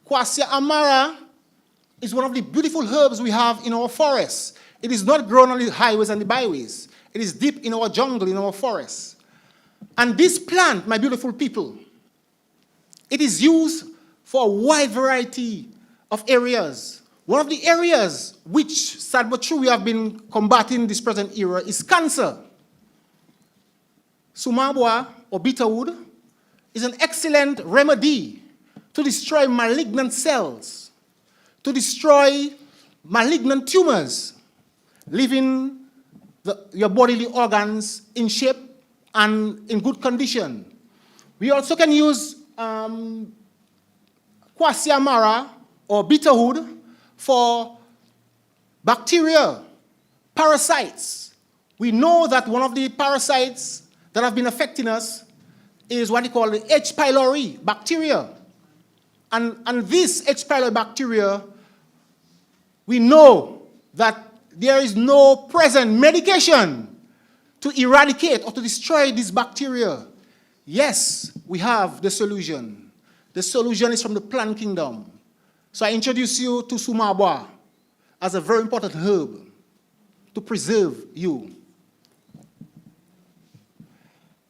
Quassia amara is one of the beautiful herbs we have in our forests. It is not grown on the highways and the byways. It is deep in our jungle, in our forests. And this plant, my beautiful people, it is used for a wide variety of areas. One of the areas which, sad but true, we have been combating this present era is cancer. Sumabwa, or bitterwood, is an excellent remedy to destroy malignant cells, to destroy malignant tumors, leaving your bodily organs in shape and in good condition. We also can use Quassia amara, or bitterwood, for bacteria, parasites. We know that one of the parasites that have been affecting us is what we call the H. pylori bacteria. And this H. pylori bacteria, we know that there is no present medication to eradicate or to destroy this bacteria. Yes, we have the solution. The solution is from the plant kingdom. So I introduce you to sumabwa as a very important herb to preserve you.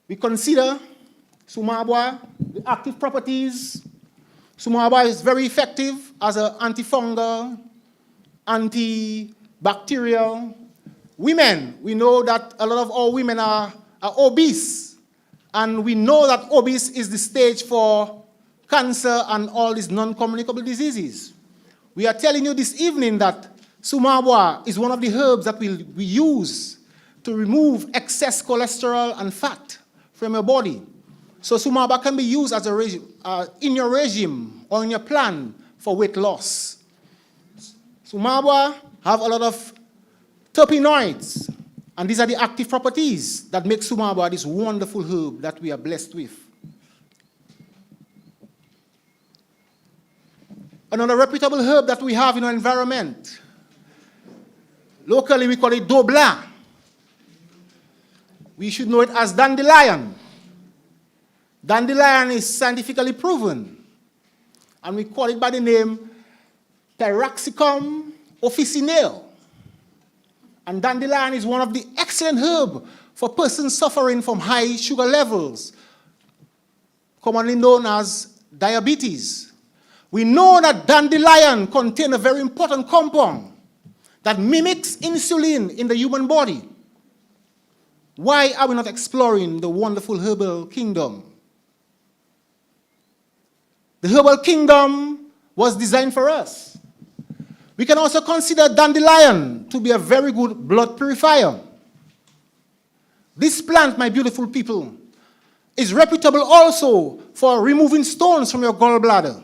We consider sumabwa, the active properties. Sumabwa is very effective as an antifungal, antibacterial. Women, we know that a lot of our women are obese. And we know that obese is the stage for cancer and all these non-communicable diseases. We are telling you this evening that sumabwa is one of the herbs that we use to remove excess cholesterol and fat from your body. So sumabwa can be used as a in your regime or in your plan for weight loss. Sumabwa have a lot of terpenoids. And these are the active properties that make Sumaba this wonderful herb that we are blessed with. Another reputable herb that we have in our environment, locally we call it LeBlanc. We should know it as dandelion. Dandelion is scientifically proven, and we call it by the name Pyraxicum officinale. And dandelion is one of the excellent herbs for persons suffering from high sugar levels, commonly known as diabetes. We know that dandelion contains a very important compound that mimics insulin in the human body. Why are we not exploring the wonderful herbal kingdom? The herbal kingdom was designed for us. We can also consider dandelion to be a very good blood purifier. This plant, my beautiful people, is reputable also for removing stones from your gallbladder.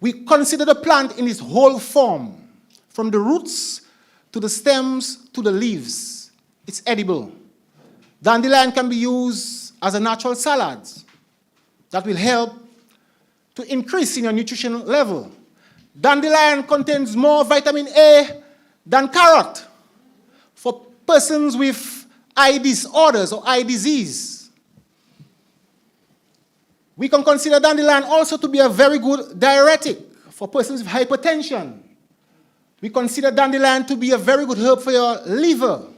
We consider the plant in its whole form, from the roots to the stems to the leaves. It's edible. Dandelion can be used as a natural salad that will help to increase in your nutrition level. Dandelion contains more vitamin A than carrot for persons with eye disorders or eye disease. We can consider dandelion also to be a very good diuretic for persons with hypertension. We consider dandelion to be a very good herb for your liver.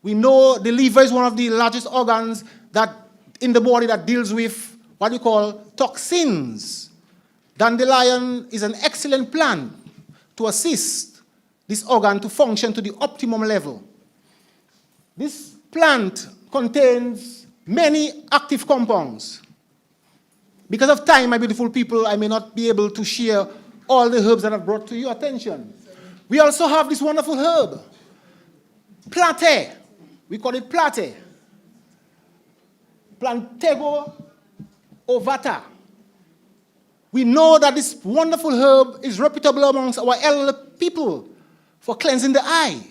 We know the liver is one of the largest organs that in the body that deals with what we call toxins. Dandelion is an excellent plant to assist this organ to function to the optimum level. This plant contains many active compounds. Because of time, my beautiful people, I may not be able to share all the herbs that I've brought to your attention. We also have this wonderful herb, plate. We call it plate. Plantego ovata. We know that this wonderful herb is reputable amongst our elderly people for cleansing the eye,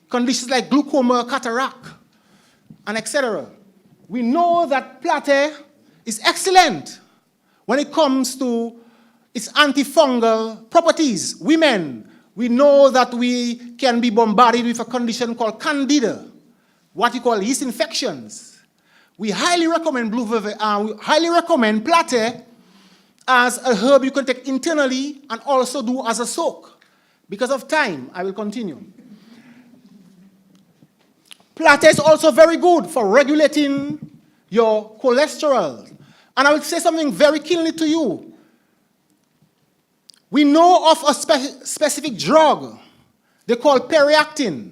conditions like glaucoma, cataract, and etc. We know that plate is excellent when it comes to its antifungal properties. Women, we know that we can be bombarded with a condition called candida, what you call yeast infections. We highly recommend plate as a herb you can take internally and also do as a soak. Because of time, I will continue. Plate is also very good for regulating your cholesterol. And I will say something very keenly to you. We know of a specific drug they call periactin.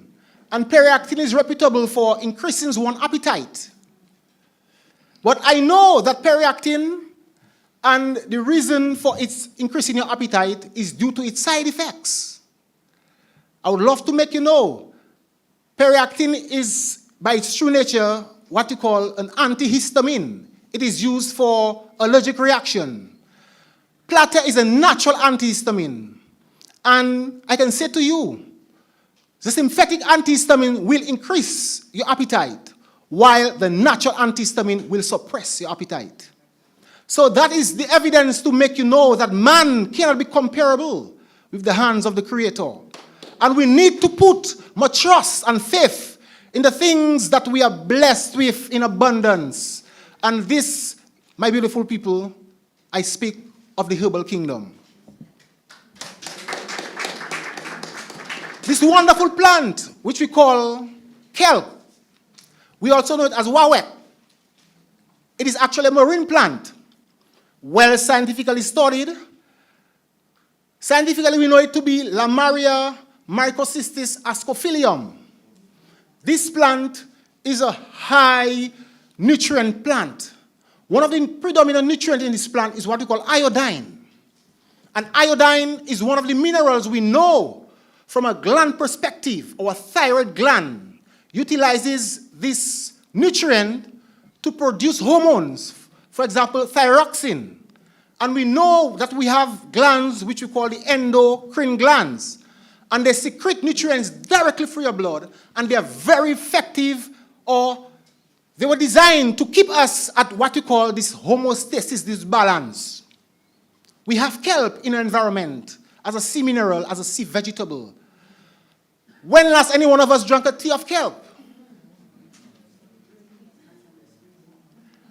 And periactin is reputable for increasing one's appetite. But I know that periactin, and the reason for its increasing your appetite is due to its side effects. I would love to make you know, periactin is, by its true nature, what you call an antihistamine. It is used for allergic reaction. Plate is a natural antihistamine. And I can say to you, the synthetic antihistamine will increase your appetite, while the natural antihistamine will suppress your appetite. So that is the evidence to make you know that man cannot be comparable with the hands of the Creator. And we need to put more trust and faith in the things that we are blessed with in abundance. And this, my beautiful people, I speak of the herbal kingdom. This wonderful plant, which we call kelp, we also know it as wawek. It is actually a marine plant, well scientifically studied. Scientifically, we know it to be Lamaria microcystis ascophilium. This plant is a high nutrient plant. One of the predominant nutrients in this plant is what we call iodine. And iodine is one of the minerals we know from a gland perspective. Our thyroid gland utilizes this nutrient to produce hormones, for example, thyroxine. And we know that we have glands which we call the endocrine glands. and they secrete nutrients directly through your blood, and they are very effective, or they were designed to keep us at what we call this homeostasis, this balance. We have kelp in our environment as a sea mineral, as a sea vegetable. When last any one of us drank a tea of kelp?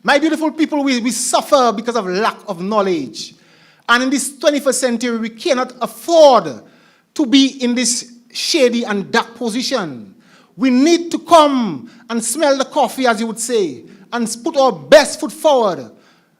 My beautiful people, we suffer because of lack of knowledge. And in this 21st century, we cannot afford to be in this shady and dark position. We need to come and smell the coffee, as you would say, and put our best foot forward.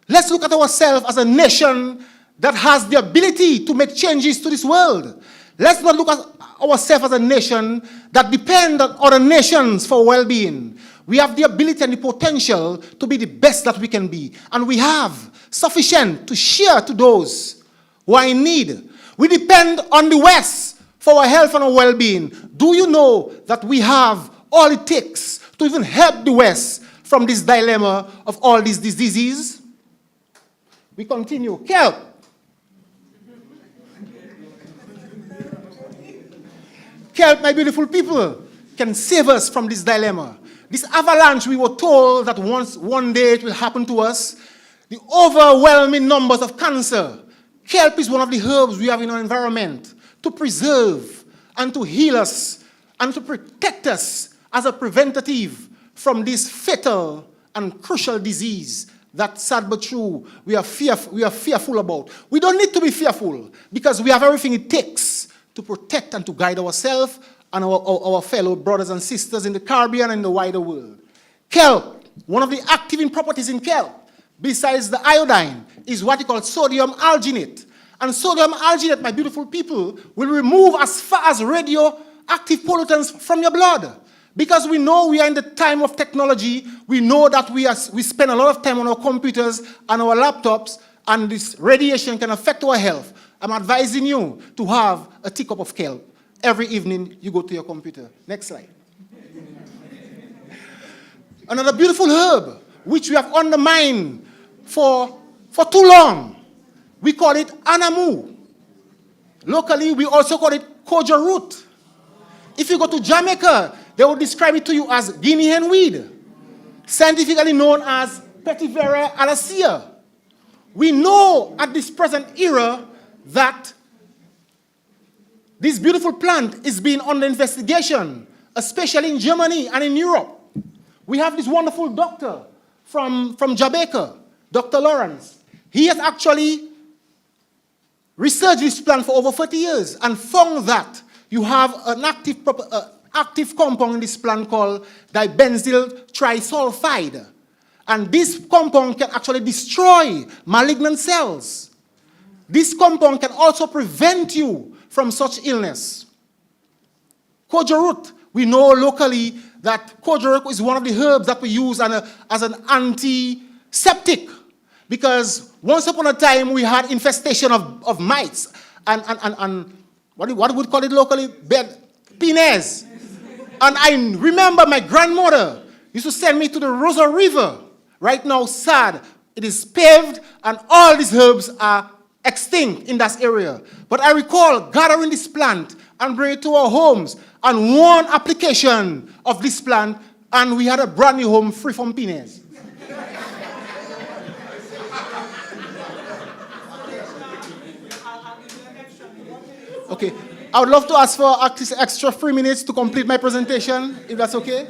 Let's look at ourselves as a nation that has the ability to make changes to this world. Let's not look at ourselves as a nation that depends on other nations for well-being. We have the ability and the potential to be the best that we can be. And we have sufficient to share to those who are in need. We depend on the West for our health and our well-being. Do you know that we have all it takes to even help the West from this dilemma of all these diseases? We continue. Kelp. Kelp, my beautiful people, can save us from this dilemma. This avalanche, we were told that one day it will happen to us. The overwhelming numbers of cancer. Kelp is one of the herbs we have in our environment to preserve and to heal us and to protect us as a preventative from this fatal and crucial disease that, sad but true, we are fearful about. We don't need to be fearful because we have everything it takes to protect and to guide ourselves and our fellow brothers and sisters in the Caribbean and the wider world. Kelp, one of the active properties in kelp, besides the iodine, is what we call sodium alginate. And sodium alginate, my beautiful people, will remove as far as radioactive pollutants from your blood. Because we know we are in the time of technology, we know that we spend a lot of time on our computers and our laptops, and this radiation can affect our health. I'm advising you to have a teacup of kelp every evening you go to your computer. Next slide. Another beautiful herb, which we have undermined for too long. We call it anamu. Locally, we also call it koja root. If you go to Jamaica, they will describe it to you as guinea hen weed, scientifically known as Petiveria alacea. We know at this present era that this beautiful plant is being under investigation, especially in Germany and in Europe. We have this wonderful doctor from Jamaica, Dr. Lawrence. He has actually researched this plant for over 30 years and found that you have an active compound in this plant called dibenzyl trisulfide. And this compound can actually destroy malignant cells. This compound can also prevent you from such illness. Koja root, we know locally that koja root is one of the herbs that we use as an antiseptic, because once upon a time we had infestation of mites and what would we call it locally? Penis. And I remember my grandmother used to send me to the Rosa River. Right now, sad, it is paved and all these herbs are extinct in that area. But I recall gathering this plant and bringing it to our homes, and one application of this plant, and we had a brand new home free from penis. Okay, I would love to ask for extra 3 minutes to complete my presentation, if that's okay.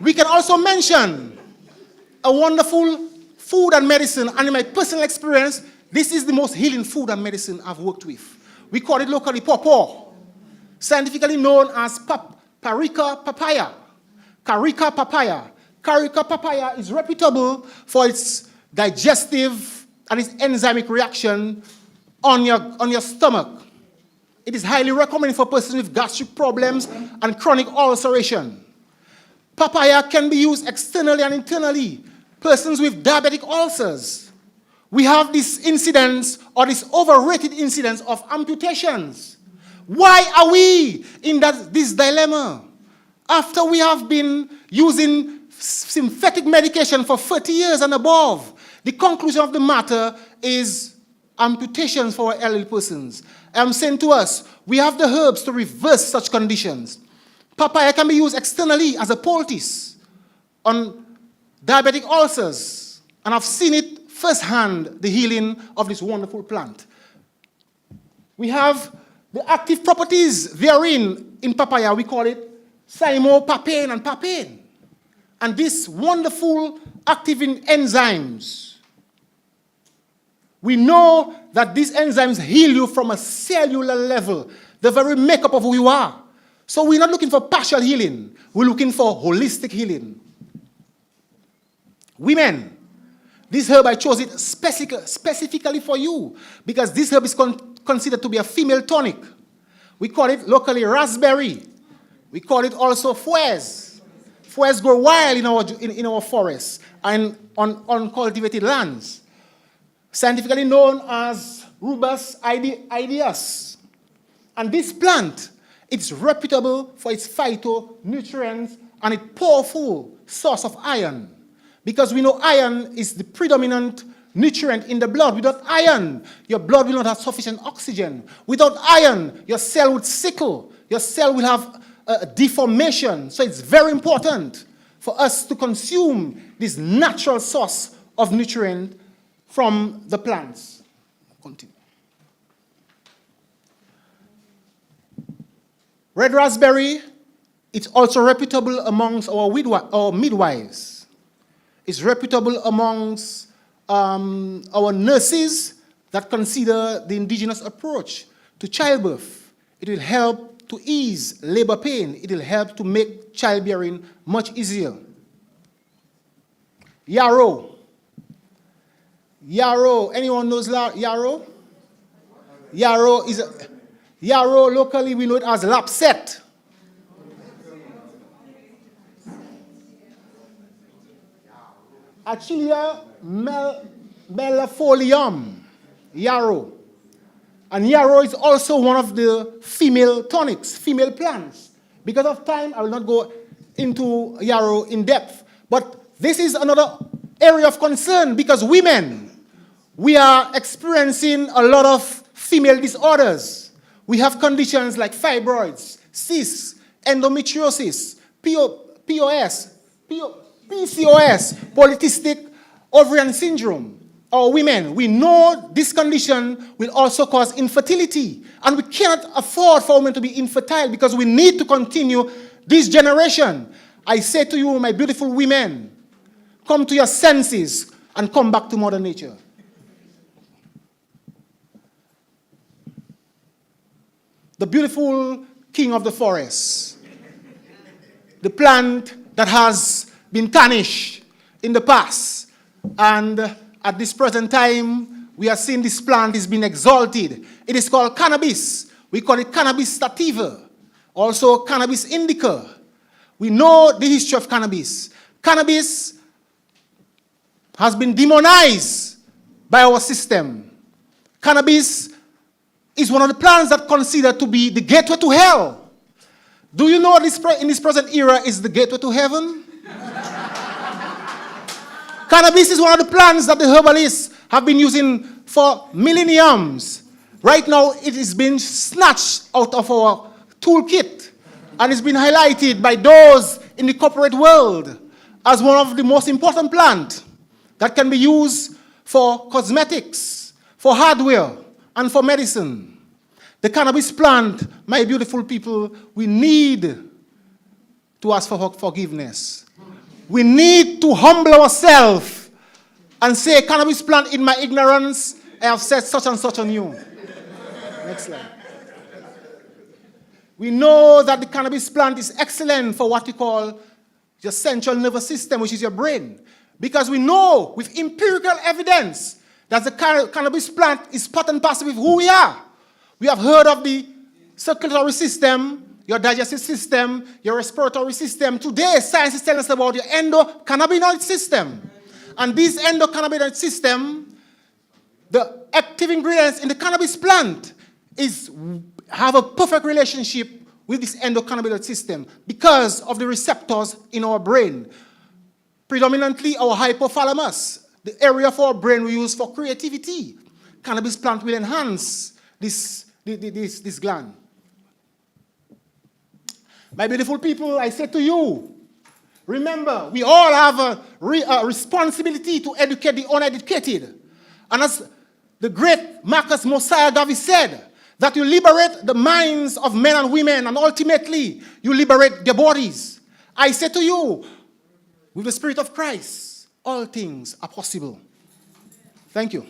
We can also mention a wonderful food and medicine, and in my personal experience, this is the most healing food and medicine I've worked with. We call it locally pawpaw, scientifically known as Carica papaya. Carica papaya. Carica papaya is reputable for its digestive and its enzymic reaction on your stomach. It is highly recommended for persons with gastric problems and chronic ulceration. Papaya can be used externally and internally. Persons with diabetic ulcers. We have this incidence, or this overrated incidence of amputations. Why are we in this dilemma? After we have been using synthetic medication for 30 years and above, the conclusion of the matter is amputations for our elderly persons. I'm saying to us, we have the herbs to reverse such conditions. Papaya can be used externally as a poultice on diabetic ulcers, and I've seen it firsthand, the healing of this wonderful plant. We have the active properties therein in papaya. We call it cymopapain and papain. And these wonderful active enzymes, we know that these enzymes heal you from a cellular level, the very makeup of who you are. So we're not looking for partial healing. We're looking for holistic healing. Women, this herb, I chose it specifically for you because this herb is considered to be a female tonic. We call it locally raspberry. We call it also fouez. Fouez grow wild in our forests and on uncultivated lands. Scientifically known as Rubus ideus. And this plant, it's reputable for its phytonutrients and its powerful source of iron. Because we know iron is the predominant nutrient in the blood. Without iron, your blood will not have sufficient oxygen. Without iron, your cell would sickle. Your cell will have deformation. So it's very important for us to consume this natural source of nutrient from the plants. Continue. Red raspberry, it's also reputable amongst our midwives. It's reputable amongst our nurses that consider the indigenous approach to childbirth. It will help to ease labor pain. It will help to make childbearing much easier. Yarrow. Yarrow, anyone knows yarrow? Yarrow, locally we know it as lapset. Achillea mellifolium, yarrow. And yarrow is also one of the female tonics, female plants. Because of time, I will not go into yarrow in depth. But this is another area of concern because women, we are experiencing a lot of female disorders. We have conditions like fibroids, cysts, endometriosis, PCOS, polycystic ovarian syndrome. Our women, we know this condition will also cause infertility. And we cannot afford for women to be infertile because we need to continue this generation. I say to you, my beautiful women, come to your senses and come back to Mother Nature. The beautiful king of the forest, the plant that has been tarnished in the past, and at this present time, we are seeing this plant is being exalted. It is called cannabis. We call it cannabis sativa, also cannabis indica. We know the history of cannabis. Cannabis has been demonized by our system. Cannabis is one of the plants that considered to be the gateway to hell. Do you know in this present era is the gateway to heaven? Cannabis is one of the plants that the herbalists have been using for millenniums. Right now, it is being snatched out of our toolkit, and it's been highlighted by those in the corporate world as one of the most important plants that can be used for cosmetics, for hardware, and for medicine. The cannabis plant, my beautiful people, we need to ask for forgiveness. We need to humble ourselves and say, cannabis plant, in my ignorance, I have said such and such on you. Next slide. We know that the cannabis plant is excellent for what we call your central nervous system, which is your brain. Because we know with empirical evidence that the cannabis plant is part and parcel with who we are. We have heard of the circulatory system, your digestive system, your respiratory system. Today, science is telling us about your endocannabinoid system. And this endocannabinoid system, the active ingredients in the cannabis plant have a perfect relationship with this endocannabinoid system because of the receptors in our brain. Predominantly our hypothalamus, the area of our brain we use for creativity. cannabis plant will enhance this gland. My beautiful people, I say to you, remember, we all have a responsibility to educate the uneducated. And as the great Marcus Mosiah Garvey said, that you liberate the minds of men and women, and ultimately, you liberate their bodies. I say to you, with the Spirit of Christ, all things are possible. Thank you.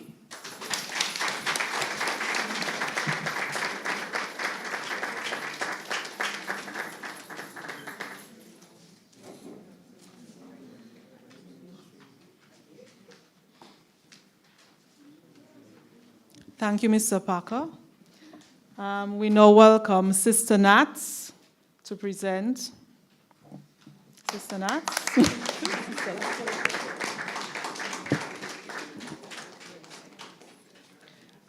Thank you, Mr. Parker. We now welcome Sister Nats to present. Sister Nats.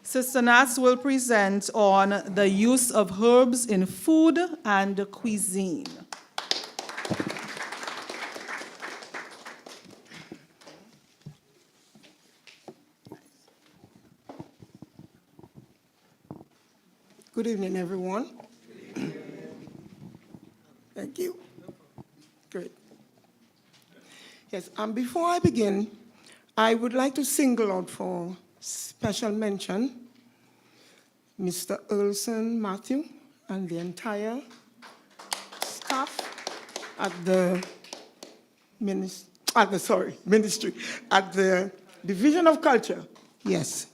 Sister Nats will present on the use of herbs in food and cuisine. Good evening, everyone. Thank you. Great. Yes, before I begin, I would like to single out for special mention Mr. Earlson Matthew and the entire staff at the ministry, at the Division of Culture, yes,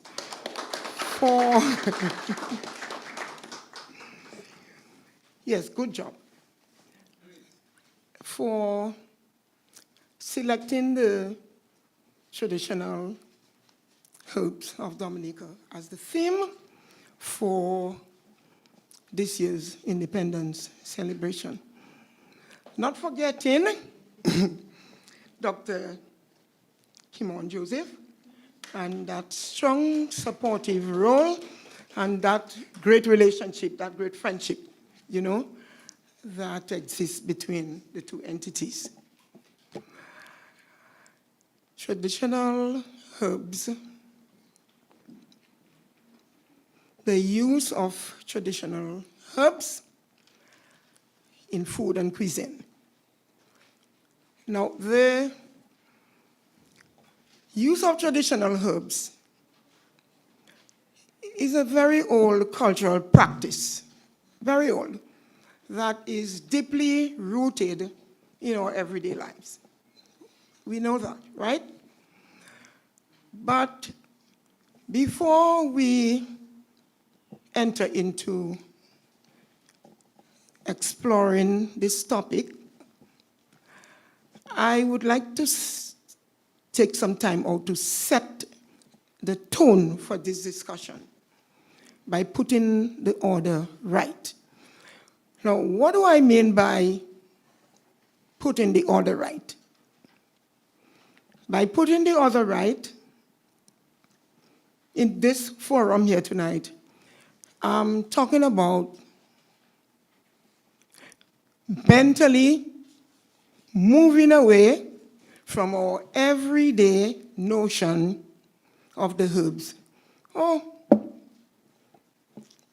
for yes, good job. For selecting the traditional herbs of Dominica as the theme for this year's independence celebration. Not forgetting Dr. Kimon Joseph and that strong supportive role and that great relationship, that great friendship, you know, that exists between the two entities. Traditional herbs, the use of traditional herbs in food and cuisine. Now, the use of traditional herbs is a very old cultural practice, very old, that is deeply rooted in our everyday lives. We know that, right? But before we enter into exploring this topic, I would like to take some time out to set the tone for this discussion by putting the order right. Now, what do I mean by putting the order right? By putting the order right, in this forum here tonight, I'm talking about mentally moving away from our everyday notion of the herbs. Oh,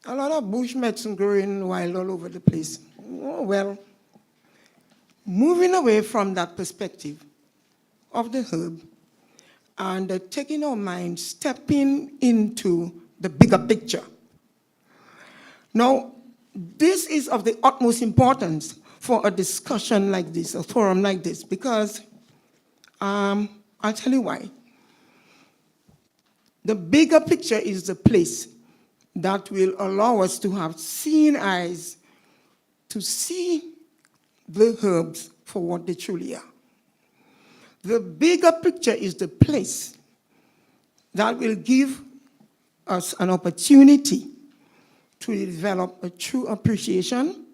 a lot of bush medicine growing wild all over the place. Oh, well, moving away from that perspective of the herb and taking our mind, stepping into the bigger picture. Now, this is of the utmost importance for a discussion like this, a forum like this, because I'll tell you why. The bigger picture is the place that will allow us to have seeing eyes to see the herbs for what they truly are. The bigger picture is the place that will give us an opportunity to develop a true appreciation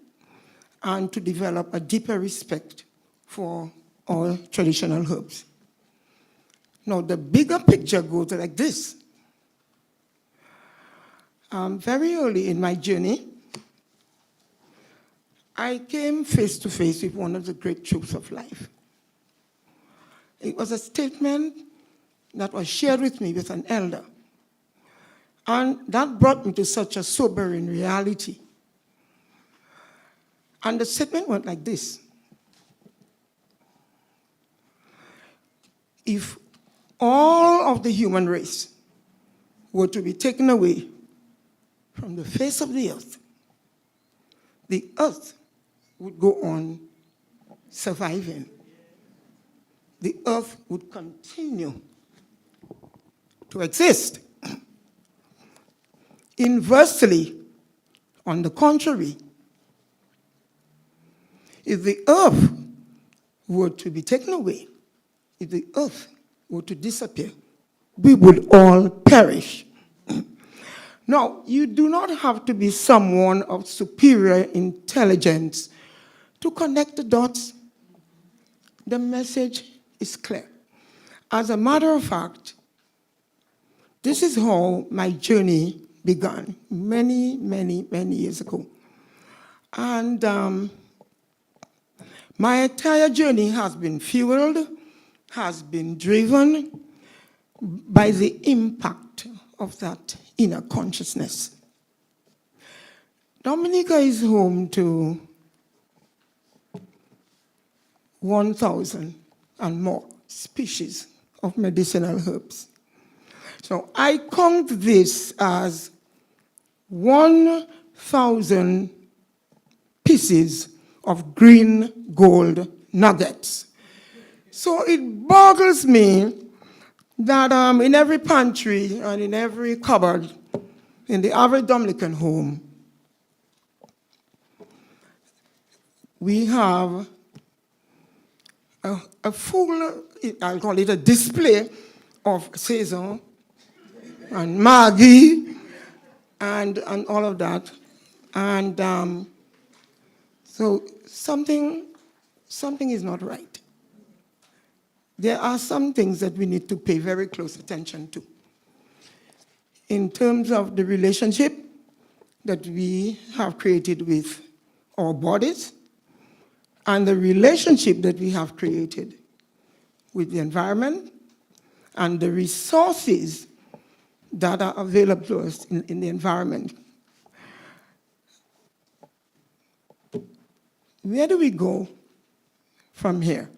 and to develop a deeper respect for all traditional herbs. Now, the bigger picture goes like this. Very early in my journey, I came face to face with one of the great truths of life. It was a statement that was shared with me with an elder. And that brought me to such a sobering reality. And the statement went like this: if all of the human race were to be taken away from the face of the earth would go on surviving. The earth would continue to exist. Inversely, on the contrary, if the earth were to be taken away, if the earth were to disappear, we would all perish. Now, you do not have to be someone of superior intelligence to connect the dots. The message is clear. As a matter of fact, this is how my journey began many, many, many years ago. And my entire journey has been fueled, has been driven by the impact of that inner consciousness. Dominica is home to 1,000 and more species of medicinal herbs. So I count this as 1,000 pieces of green gold nuggets. So it boggles me that in every pantry and in every cupboard in the average Dominican home, we have a full, I'll call it a display of Saison and Maggi and all of that. And so something is not right. There are some things that we need to pay very close attention to in terms of the relationship that we have created with our bodies and the relationship that we have created with the environment and the resources that are available to us in the environment. Where do we go from here?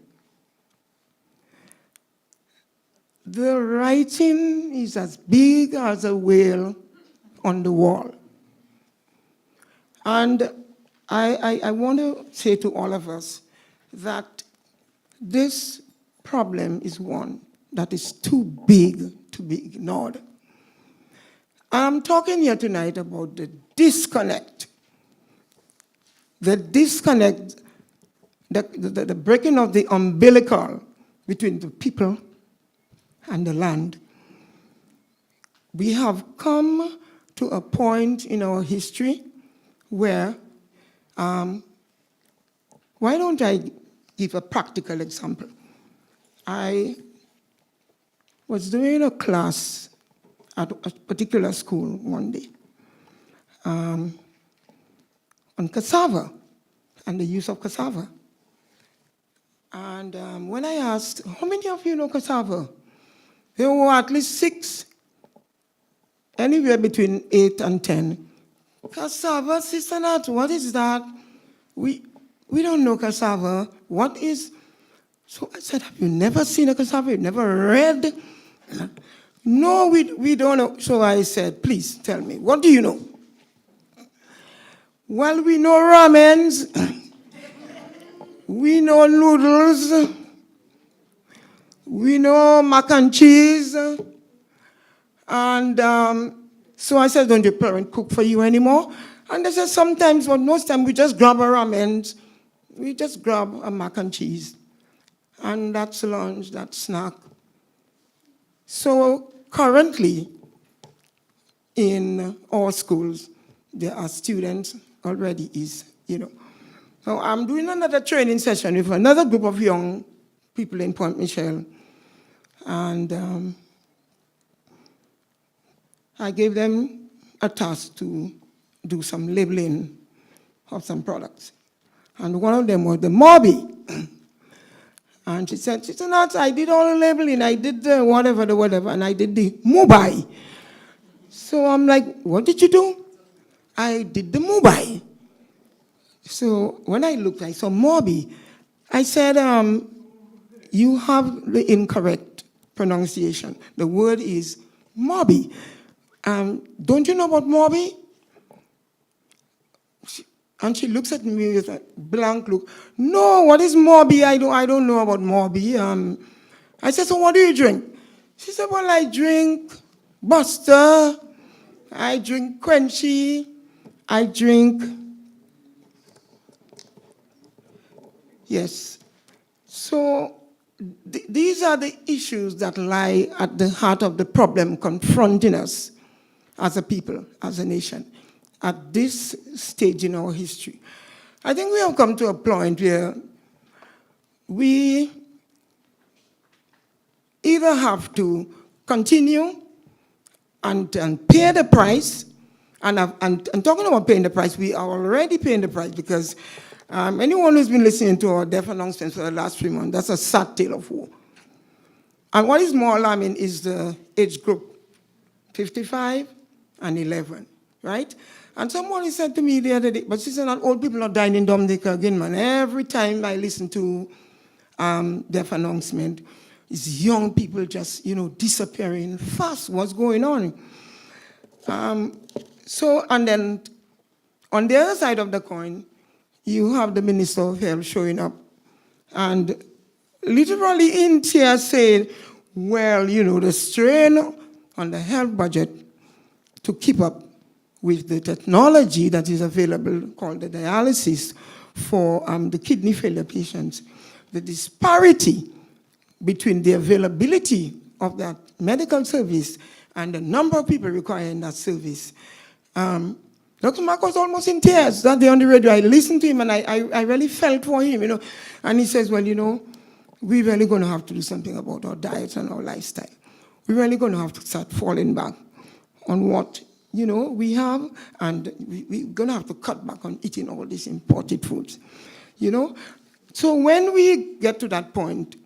The writing is as big as a whale on the wall. And I want to say to all of us that this problem is one that is too big to be ignored. I'm talking here tonight about the disconnect. The disconnect, the breaking of the umbilical between the people and the land. We have come to a point in our history where, why don't I give a practical example? I was doing a class at a particular school one day on cassava and the use of cassava. And when I asked, how many of you know cassava? There were at least 6, anywhere between 8 and 10. Cassava, Sister Nat, what is that? We don't know cassava. What is? So I said, have you never seen a cassava? You've never read? No, we don't know. So I said, please tell me, what do you know? Well, we know ramens. We know noodles. We know mac and cheese. And so I said, don't your parents cook for you anymore? And they said, sometimes, but most time we just grab a ramen, we just grab a mac and cheese. And that's lunch, that's snack. So currently, in our schools, there are students already So I'm doing another training session with another group of young people in Point Michel. And I gave them a task to do some labeling of some products. And one of them was the Mobi. And she said, I did all the labeling, I did the whatever, and I did the Mobi. So I'm like, what did you do? I did the mobile. So when I looked, I saw Mobi. I said, you have the incorrect pronunciation. The word is Mobi. Don't you know about Mobi? And she looks at me with a blank look. No, what is Mobi? I don't know about Mobi. I said, so what do you drink? She said, well, I drink Buster. I drink Quenchy. I drink, yes. So these are the issues that lie at the heart of the problem confronting us as a people, as a nation, at this stage in our history. I think we have come to a point where we either have to continue and pay the price, and talking about paying the price, we are already paying the price, because anyone who's been listening to our death announcements for the last 3 months, that's a sad tale of woe. And what is more alarming is the age group, 55 and 11, right? And somebody said to me the other day, but she said, not old people are dying in Dominica again, man. Every time I listen to death announcement, it's young people just, disappearing fast. What's going on? And then on the other side of the coin, you have the Minister of Health showing up and literally in tears saying, well, the strain on the health budget to keep up with the technology that is available called the dialysis for the kidney failure patients, the disparity between the availability of that medical service and the number of people requiring that service. Dr. Mark was almost in tears that day on the radio. I listened to him and I really felt for him, And he says, well, we're really going to have to do something about our diet and our lifestyle. We're really going to have to start falling back on what, we have, and we're going to have to cut back on eating all these imported foods, So when we get to that point,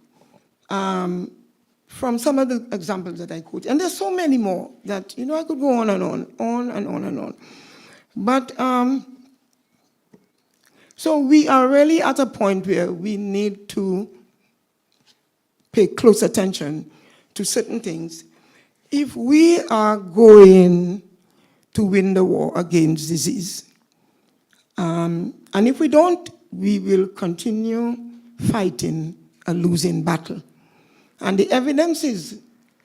from some of the examples that I quote, and there's so many more that, I could go on and on. But, so we are really at a point where we need to pay close attention to certain things if we are going to win the war against disease. And if we don't, we will continue fighting a losing battle. And the evidence is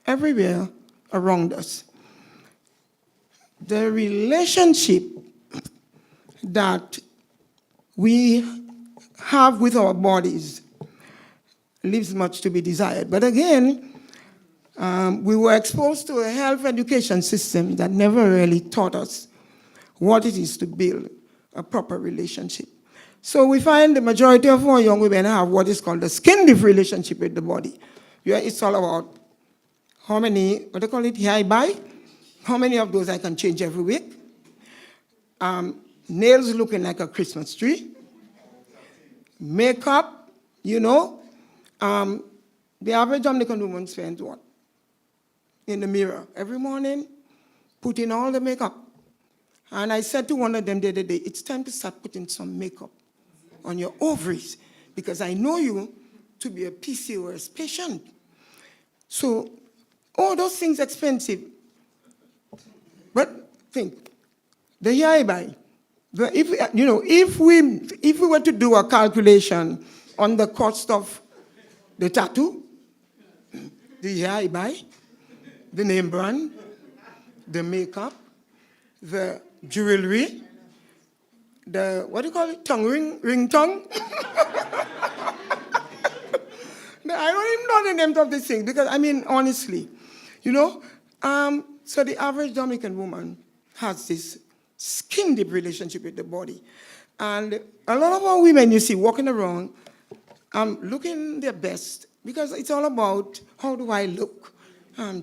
everywhere around us. The relationship that we have with our bodies leaves much to be desired. But again, we were exposed to a health education system that never really taught us what it is to build a proper relationship. So we find the majority of our young women have what is called a skin-deep relationship with the body. It's all about how many, what do you call it, hair I buy, how many of those I can change every week, nails looking like a Christmas tree, makeup, the average Dominican woman spends what? In the mirror every morning, putting all the makeup. And I said to one of them the other day, it's time to start putting some makeup on your ovaries, because I know you to be a PCOS patient. So, all those things expensive. But think, the hair I buy, if we were to do a calculation on the cost of the tattoo, the hair I buy, the name brand, the makeup, the jewelry, the, what do you call it, ring tongue? I don't even know the names of these things, because, honestly, so the average Dominican woman has this skin-deep relationship with the body. And a lot of our women, you see, walking around, looking their best, because it's all about how do I look,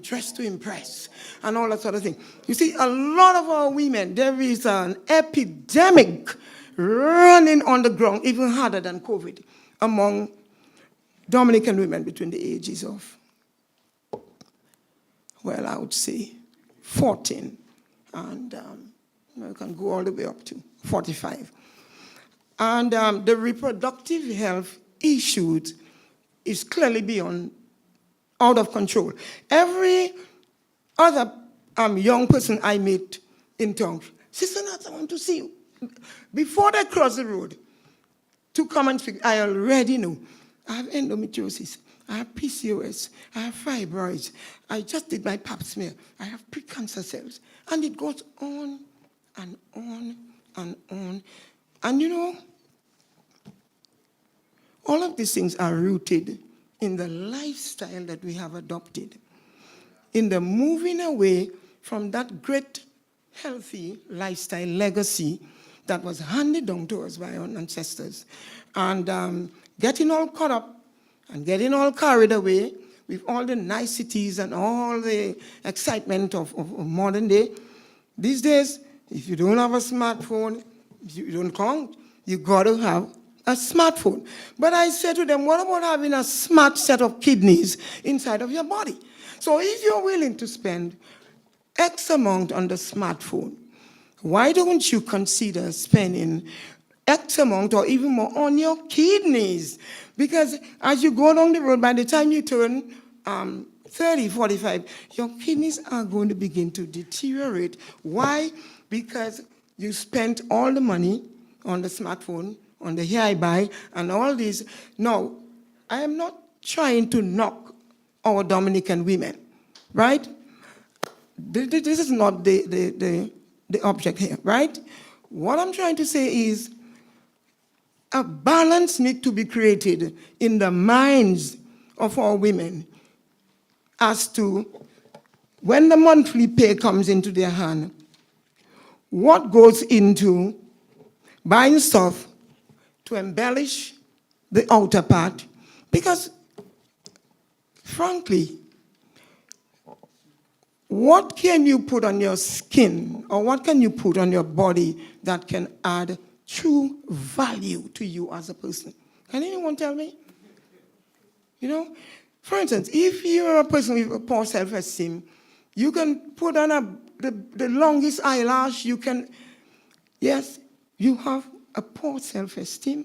dressed to impress, and all that sort of thing. You see, a lot of our women, there is an epidemic running on the ground, even harder than COVID, among Dominican women between the ages of, well, I would say 14 and you can go all the way up to 45. And the reproductive health issues is clearly beyond, out of control. Every other young person I meet in town, Sister Nat, I want to see you. Before they cross the road to come and speak, I already know. I have endometriosis, I have PCOS, I have fibroids, I just did my pap smear, I have precancer cells. And it goes on and on and on. And you know, all of these things are rooted in the lifestyle that we have adopted, in the moving away from that great, healthy lifestyle legacy that was handed down to us by our ancestors. And getting all caught up and getting all carried away with all the niceties and all the excitement of modern day. These days, if you don't have a smartphone, you don't count, you got to have a smartphone. But I said to them, what about having a smart set of kidneys inside of your body? So if you're willing to spend X amount on the smartphone, why don't you consider spending X amount or even more on your kidneys? Because as you go along the road, by the time you turn 30, 45, your kidneys are going to begin to deteriorate. Why? Because you spent all the money on the smartphone, on the hair I buy, and all these. Now, I am not trying to knock our Dominican women, right? This is not the object here, right? What I'm trying to say is a balance needs to be created in the minds of our women as to when the monthly pay comes into their hand, what goes into buying stuff to embellish the outer part. Because, frankly, what can you put on your skin or what can you put on your body that can add true value to you as a person? Can anyone tell me? You know, for instance, if you're a person with a poor self-esteem, you can put on the longest eyelash, you can, yes, you have a poor self-esteem,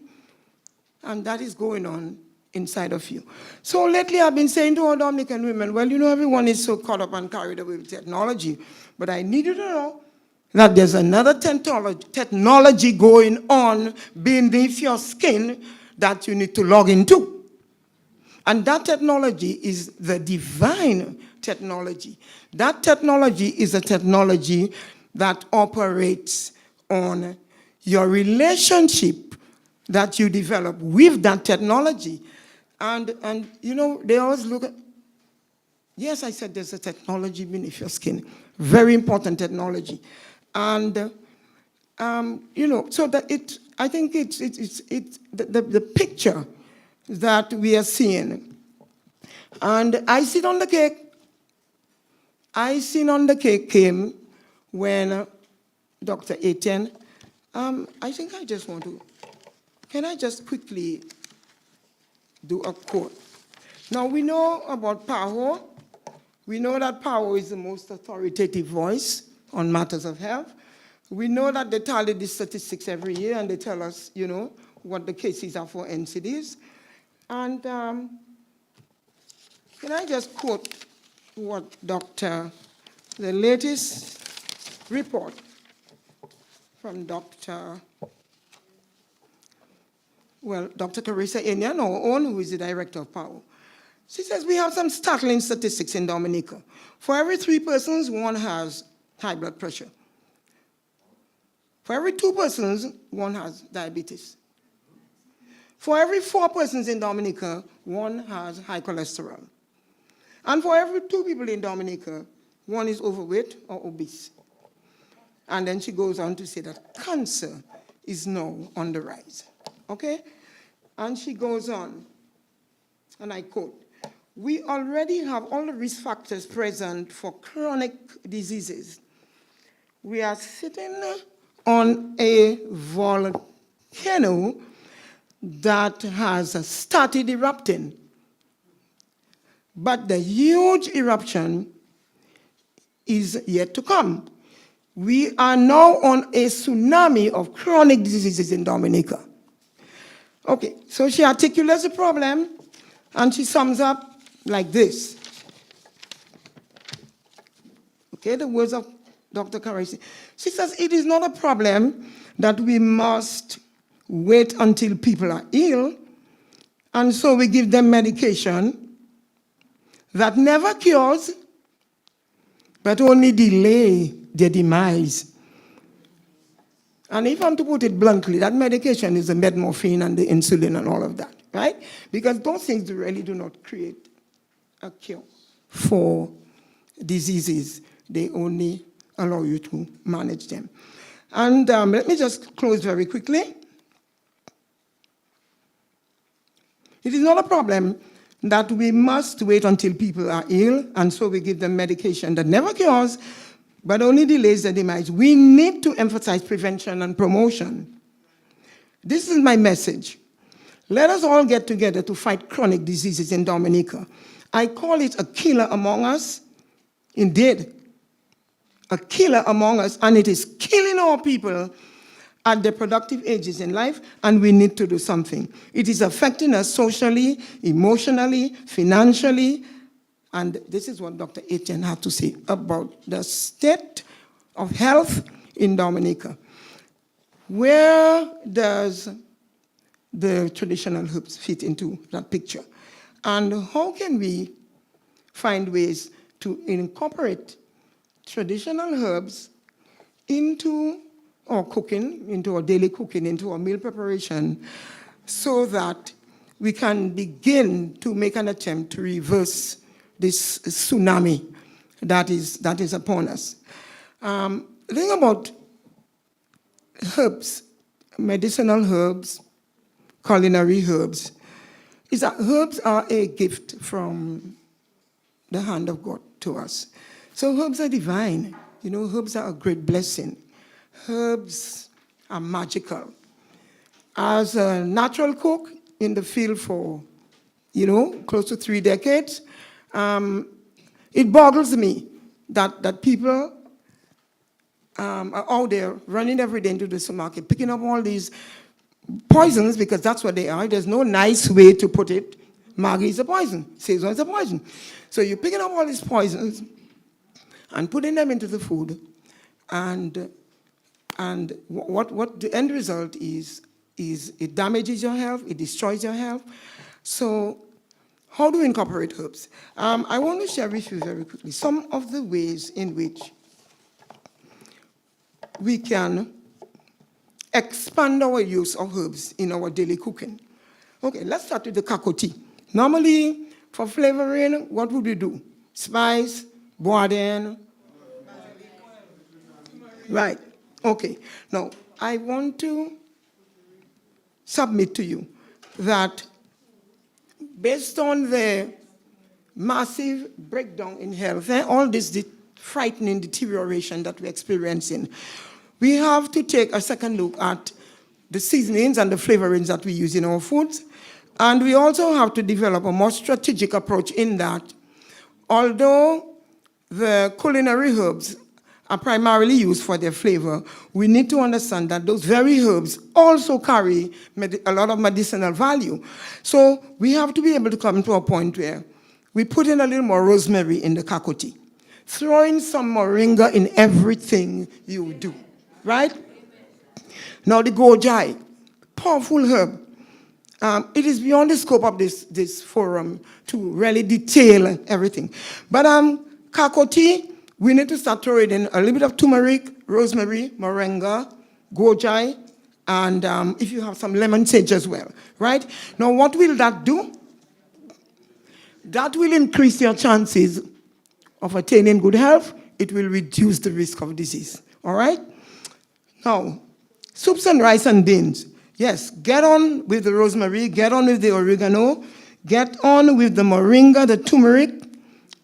and that is going on inside of you. So lately I've been saying to our Dominican women, well, you know, everyone is so caught up and carried away with technology, but I need you to know that there's another technology going on beneath your skin that you need to log into. And that technology is the divine technology. That technology is a technology that operates on your relationship that you develop with that technology. And you know, they always look at, yes, I said there's a technology beneath your skin. Very important technology. And, you know, so that I think it's the picture that we are seeing. And icing on the cake came when Dr. Etienne, I think I just want to, can I just quickly do a quote? Now, we know about PAHO. We know that PAHO is the most authoritative voice on matters of health. We know that they tally the statistics every year and they tell us, you know, what the cases are for NCDs. And can I just quote what the latest report from Dr. Carissa Enian, our own, who is the director of PAHO. She says we have some startling statistics in Dominica. For every 3 persons, 1 has high blood pressure. For every 2 persons, 1 has diabetes. For every 4 persons in Dominica, 1 has high cholesterol. And for every 2 people in Dominica, 1 is overweight or obese. And then she goes on to say that cancer is now on the rise. Okay? And she goes on, and I quote, we already have all the risk factors present for chronic diseases. We are sitting on a volcano that has started erupting. But the huge eruption is yet to come. We are now on a tsunami of chronic diseases in Dominica. Okay, so she articulates the problem and she sums up like this. Okay, the words of Dr. Carisi. She says, it is not a problem that we must wait until people are ill, and so we give them medication that never cures, but only delay their demise. And if I'm to put it bluntly, that medication is the metmorphine and the insulin and all of that, right? Because those things really do not create a cure for diseases. They only allow you to manage them. And let me just close very quickly. It is not a problem that we must wait until people are ill, and so we give them medication that never cures, but only delays their demise. We need to emphasize prevention and promotion. This is my message. Let us all get together to fight chronic diseases in Dominica. I call it a killer among us. Indeed, a killer among us, and it is killing our people at their productive ages in life, and we need to do something. It is affecting us socially, emotionally, financially, and this is what Dr. Etienne had to say about the state of health in Dominica. Where does the traditional herbs fit into that picture? And how can we find ways to incorporate traditional herbs into our cooking, into our daily cooking, into our meal preparation, so that we can begin to make an attempt to reverse this tsunami that is upon us. The thing about herbs, medicinal herbs, culinary herbs, is that herbs are a gift from the hand of God to us. So herbs are divine. You know, herbs are a great blessing. Herbs are magical. As a natural cook in the field for, close to 3 decades, it boggles me that people are out there running every day into the supermarket, picking up all these poisons, because that's what they are. There's no nice way to put it. Maggi is a poison. Szechuan is a poison. So you're picking up all these poisons and putting them into the food, and what the end result is it damages your health, it destroys your health. So how do we incorporate herbs? I want to share with you very quickly some of the ways in which we can expand our use of herbs in our daily cooking. Okay, let's start with the kakoti. Normally, for flavoring, what would we do? Spice, bourdain. Right, okay. Now, I want to submit to you that based on the massive breakdown in health, all this frightening deterioration that we're experiencing, we have to take a second look at the seasonings and the flavorings that we use in our foods. And we also have to develop a more strategic approach in that, although the culinary herbs are primarily used for their flavor, we need to understand that those very herbs also carry a lot of medicinal value. So we have to be able to come to a point where we put in a little more rosemary in the kakoti, throw in some moringa in everything you do, right? Now the gojai, powerful herb. It is beyond the scope of this forum to really detail everything. But kakoti, we need to start throwing in a little bit of turmeric, rosemary, moringa, gojai, and if you have some lemon sage as well, right? Now, what will that do? That will increase your chances of attaining good health. It will reduce the risk of disease, all right? Now, soups and rice and beans. Yes, get on with the rosemary, get on with the oregano, get on with the moringa, the turmeric,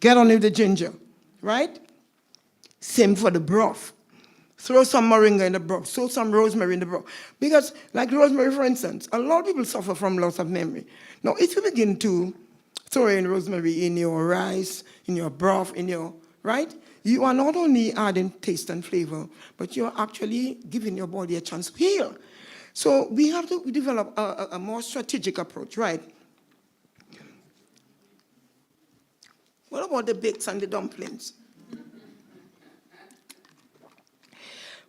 get on with the ginger, right? Same for the broth. Throw some moringa in the broth, throw some rosemary in the broth. Because, like rosemary, for instance, a lot of people suffer from loss of memory. Now, if you begin to throw in rosemary in your rice, in your broth, right? you are not only adding taste and flavor, but you're actually giving your body a chance to heal. So we have to develop a more strategic approach, right? What about the bakes and the dumplings?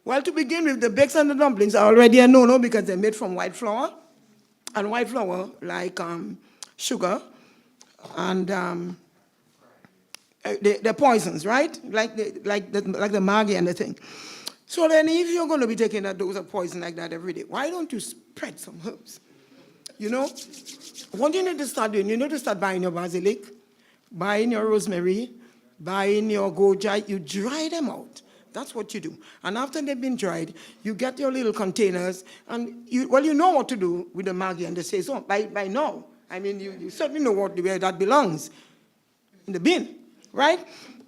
Well, to begin with, the bakes and the dumplings are already a no-no because they're made from white flour. And white flour, like sugar, and they're poisons, right? Like the Maggie and the thing. So then if you're going to be taking a dose of poison like that every day, why don't you spread some herbs? You know, what you need to start doing, you need to start buying your basilic, buying your rosemary, buying your goji. You dry them out. That's what you do. And after they've been dried, you get your little containers, and you know what to do with the Maggi and the Saison. By now, I mean, you certainly know where that belongs, in the bin, right?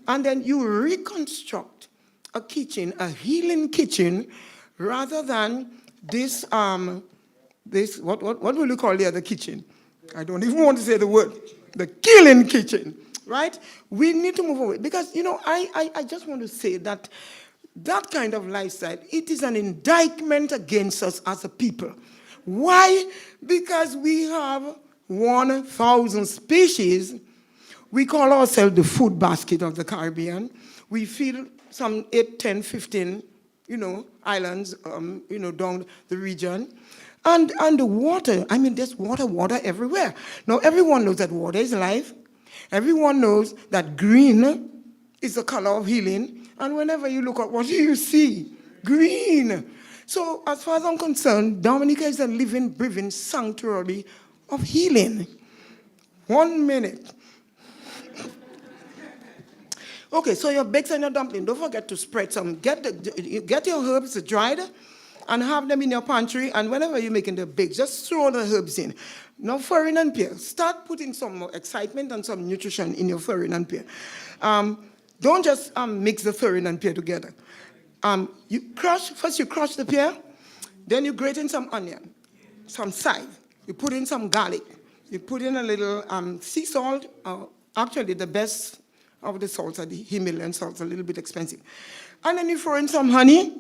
And then you reconstruct a kitchen, a healing kitchen, rather than this, what will you call the other kitchen? I don't even want to say the word. The killing kitchen, right? We need to move away. Because, you know, I just want to say that that kind of lifestyle, it is an indictment against us as a people. Why? Because we have 1,000 species. We call ourselves the food basket of the Caribbean. We feed some 8, 10, 15, islands, down the region. And the water, I mean, there's water everywhere. Now, everyone knows that water is life. Everyone knows that green is the color of healing. And whenever you look at what do you see? Green. So as far as I'm concerned, Dominica is a living, breathing sanctuary of healing. 1 minute. Okay, so your bakes and your dumpling, don't forget to spread some. Get your herbs dried and have them in your pantry. And whenever you're making the bakes, just throw the herbs in. Now, farin and pear. Start putting some more excitement and some nutrition in your farin and pear. Don't just mix the farin and pear together. First you crush the pear, then you grate in some onion, some sage. You put in some garlic. You put in a little sea salt. Actually, the best of the salts are the Himalayan salts, a little bit expensive. And then you throw in some honey,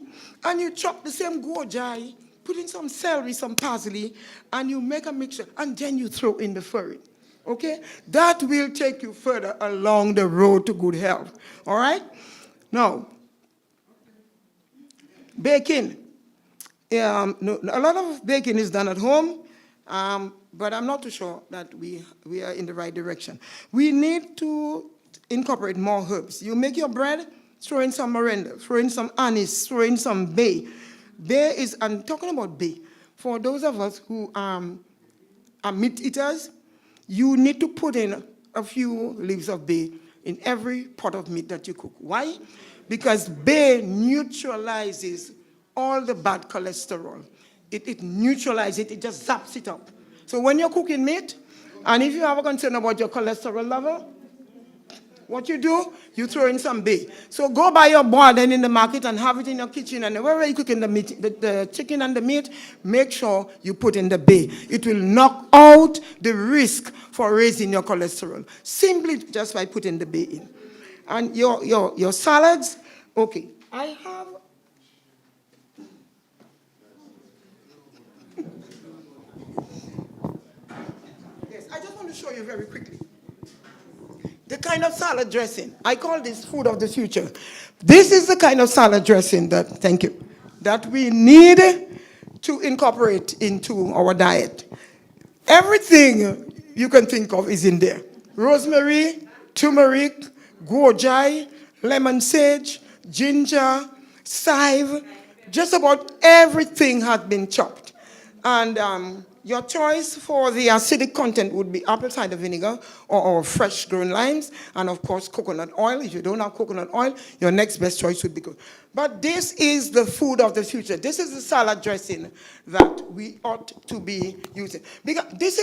and you chop the same goji, put in some celery, some parsley, and you make a mixture, and then you throw in the farin. Okay? That will take you further along the road to good health. All right? Now, baking. A lot of baking is done at home, but I'm not too sure that we are in the right direction. We need to incorporate more herbs. You make your bread, throw in some morinda, throw in some anise, throw in some bay. Bay is, I'm talking about bay. For those of us who are meat eaters, you need to put in a few leaves of bay in every pot of meat that you cook. Why? Because bay neutralizes all the bad cholesterol. It neutralizes it, it just zaps it up. So when you're cooking meat, and if you have a concern about your cholesterol level, what you do, you throw in some bay. So go buy your boiled in the market and have it in your kitchen, and wherever you're cooking the meat, the chicken and the meat, make sure you put in the bay. It will knock out the risk for raising your cholesterol, simply just by putting the bay in. And your salads, okay, I have... Yes, I just want to show you very quickly. The kind of salad dressing, I call this food of the future. This is the kind of salad dressing that we need to incorporate into our diet. Everything you can think of is in there. Rosemary, turmeric, goji, lemon sage, ginger, chive, just about everything has been chopped. And your choice for the acidic content would be apple cider vinegar or fresh grown limes, and of course coconut oil. If you don't have coconut oil, your next best choice would be good. But this is the food of the future. This is the salad dressing that we ought to be using. Because this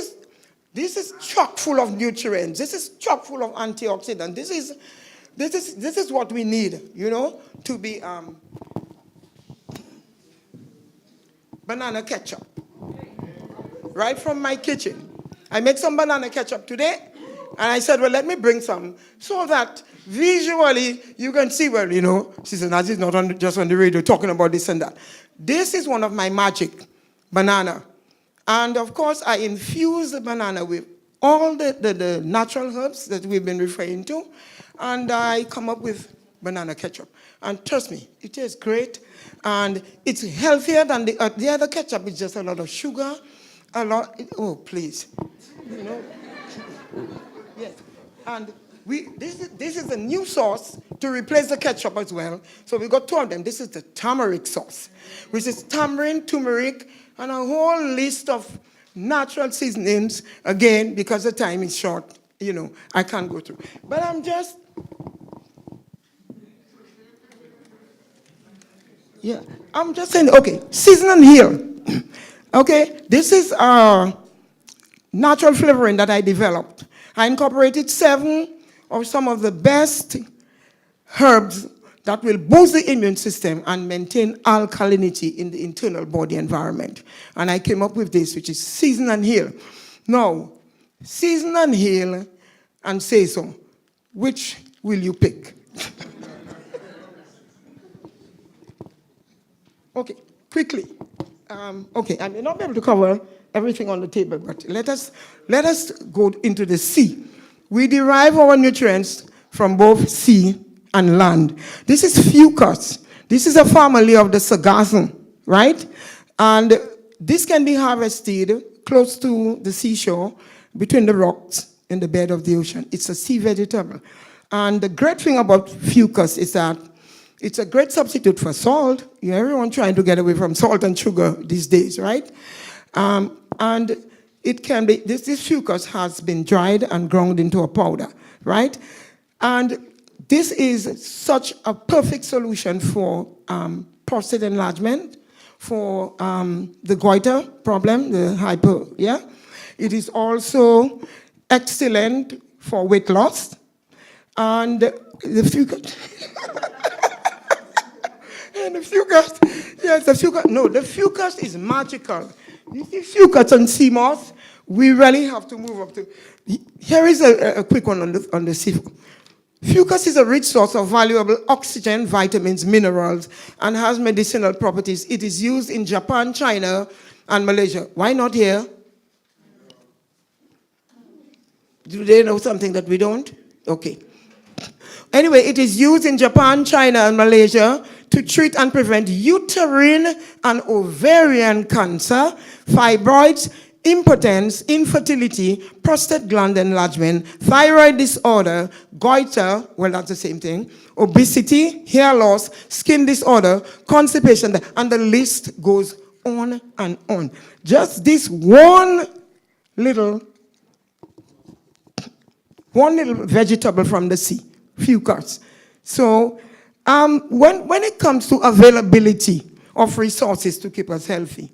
is chock full of nutrients. This is chock full of antioxidants. This is what we need, to be banana ketchup. Right from my kitchen. I make some banana ketchup today, And I said, well, let me bring some so that visually you can see, well, you know, Sister Nazi is not just on the radio talking about this and that. This is one of my magic, banana. And of course, I infuse the banana with all the natural herbs that we've been referring to. And I come up with banana ketchup. And trust me, it tastes great. And it's healthier than the other ketchup. It's just a lot of sugar, oh, please. You know? Yes. And this is a new sauce to replace the ketchup as well. So we got two of them. This is the turmeric sauce, which is tamarind, turmeric, and a whole list of natural seasonings. Again, because the time is short, you know, I can't go through. But I'm just, I'm just saying, okay, season and heal. Okay, this is natural flavoring that I developed. I incorporated 7 of some of the best herbs that will boost the immune system and maintain alkalinity in the internal body environment. And I came up with this, which is season and heal. Now, season and heal and say so. Which will you pick? Okay, quickly. Okay, I may not be able to cover everything on the table, but let us go into the sea. We derive our nutrients from both sea and land. This is fucus. This is a family of the sargassum, right? And this can be harvested close to the seashore, between the rocks in the bed of the ocean. It's a sea vegetable. And the great thing about fucus is that it's a great substitute for salt. You know, everyone trying to get away from salt and sugar these days, right? And it can be, this fucus has been dried and ground into a powder, right? And this is such a perfect solution for prostate enlargement, for the goiter problem, the hyper, yeah? It is also excellent for weight loss. And the fucus, and the fucus, yes, the fucus, no, the fucus is magical. You see fucus and sea moss, we really have to move up to. Here is a quick one on the seafood. Fucus is a rich source of valuable oxygen, vitamins, minerals, and has medicinal properties. It is used in Japan, China, and Malaysia. Why not here? Do they know something that we don't? Okay. Anyway, it is used in Japan, China, and Malaysia to treat and prevent uterine and ovarian cancer, fibroids, impotence, infertility, prostate gland enlargement, thyroid disorder, goiter, well, that's the same thing, obesity, hair loss, skin disorder, constipation, and the list goes on and on. Just this one little vegetable from the sea, fucus. So when it comes to availability of resources to keep us healthy,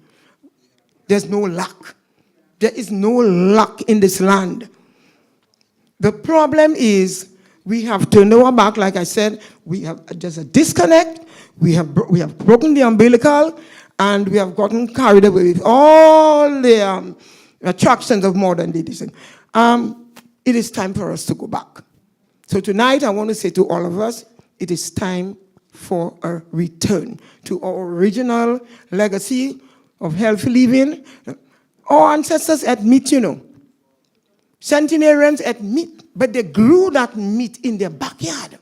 there's no lack. There is no lack in this land. The problem is we have turned our back, like I said, there's a disconnect, we have broken the umbilical, and we have gotten carried away with all the attractions of modern medicine. It is time for us to go back. So tonight I want to say to all of us, it is time for a return to our original legacy of healthy living. Our ancestors ate meat, you know. Centenarians ate meat, but they grew that meat in their backyard.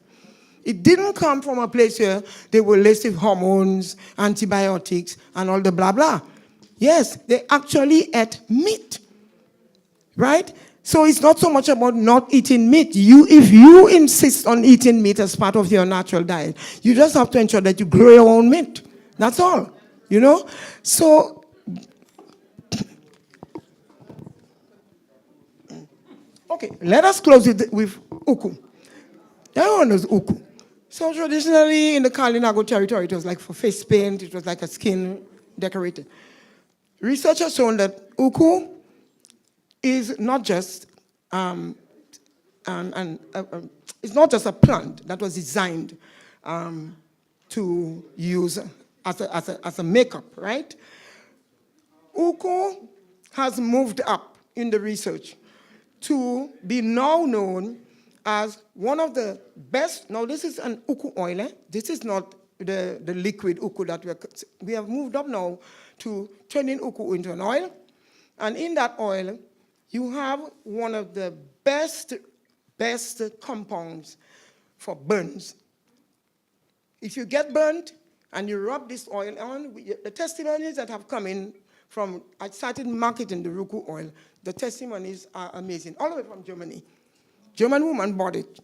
It didn't come from a place where they were laced with hormones, antibiotics, and all the blah, blah. Yes, they actually ate meat, right? So it's not so much about not eating meat. If you insist on eating meat as part of your natural diet, you just have to ensure that you grow your own meat. That's all, you know? So, okay, let us close it with uku. Everyone knows uku. So traditionally in the Kalinago territory, it was like for face paint, it was like a skin decorator. Research has shown that uku is not just it's not just a plant that was designed to use as a makeup, right? Uku has moved up in the research to be now known as one of the best. Now, this is an uku oil. This is not the liquid uku that we have moved up now to turning uku into an oil. And in that oil, you have one of the best compounds for burns. If you get burnt and you rub this oil on, the testimonies that have come in from, I started marketing the Ruku oil, the testimonies are amazing, all the way from Germany. German woman bought it,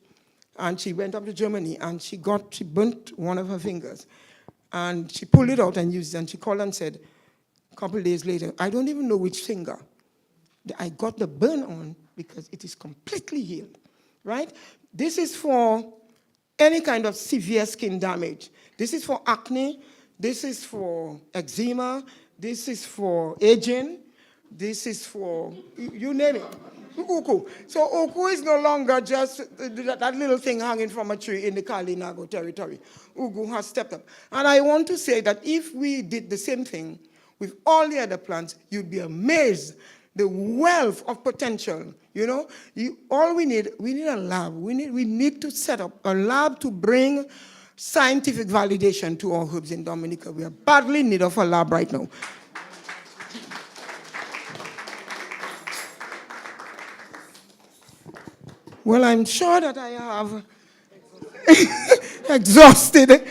and she went up to Germany, and she burnt one of her fingers, and she pulled it out and used it, and she called and said, a couple of days later, I don't even know which finger I got the burn on because it is completely healed, right? This is for any kind of severe skin damage. This is for acne, this is for eczema, this is for aging, this is for, you name it, uku. So uku is no longer just that little thing hanging from a tree in the Kalinago territory. Uku has stepped up. And I want to say that if we did the same thing with all the other plants, you'd be amazed the wealth of potential. You know, all we need a lab. We need to set up a lab to bring scientific validation to our herbs in Dominica. We are badly in need of a lab right now. Well, I'm sure that I have exhausted.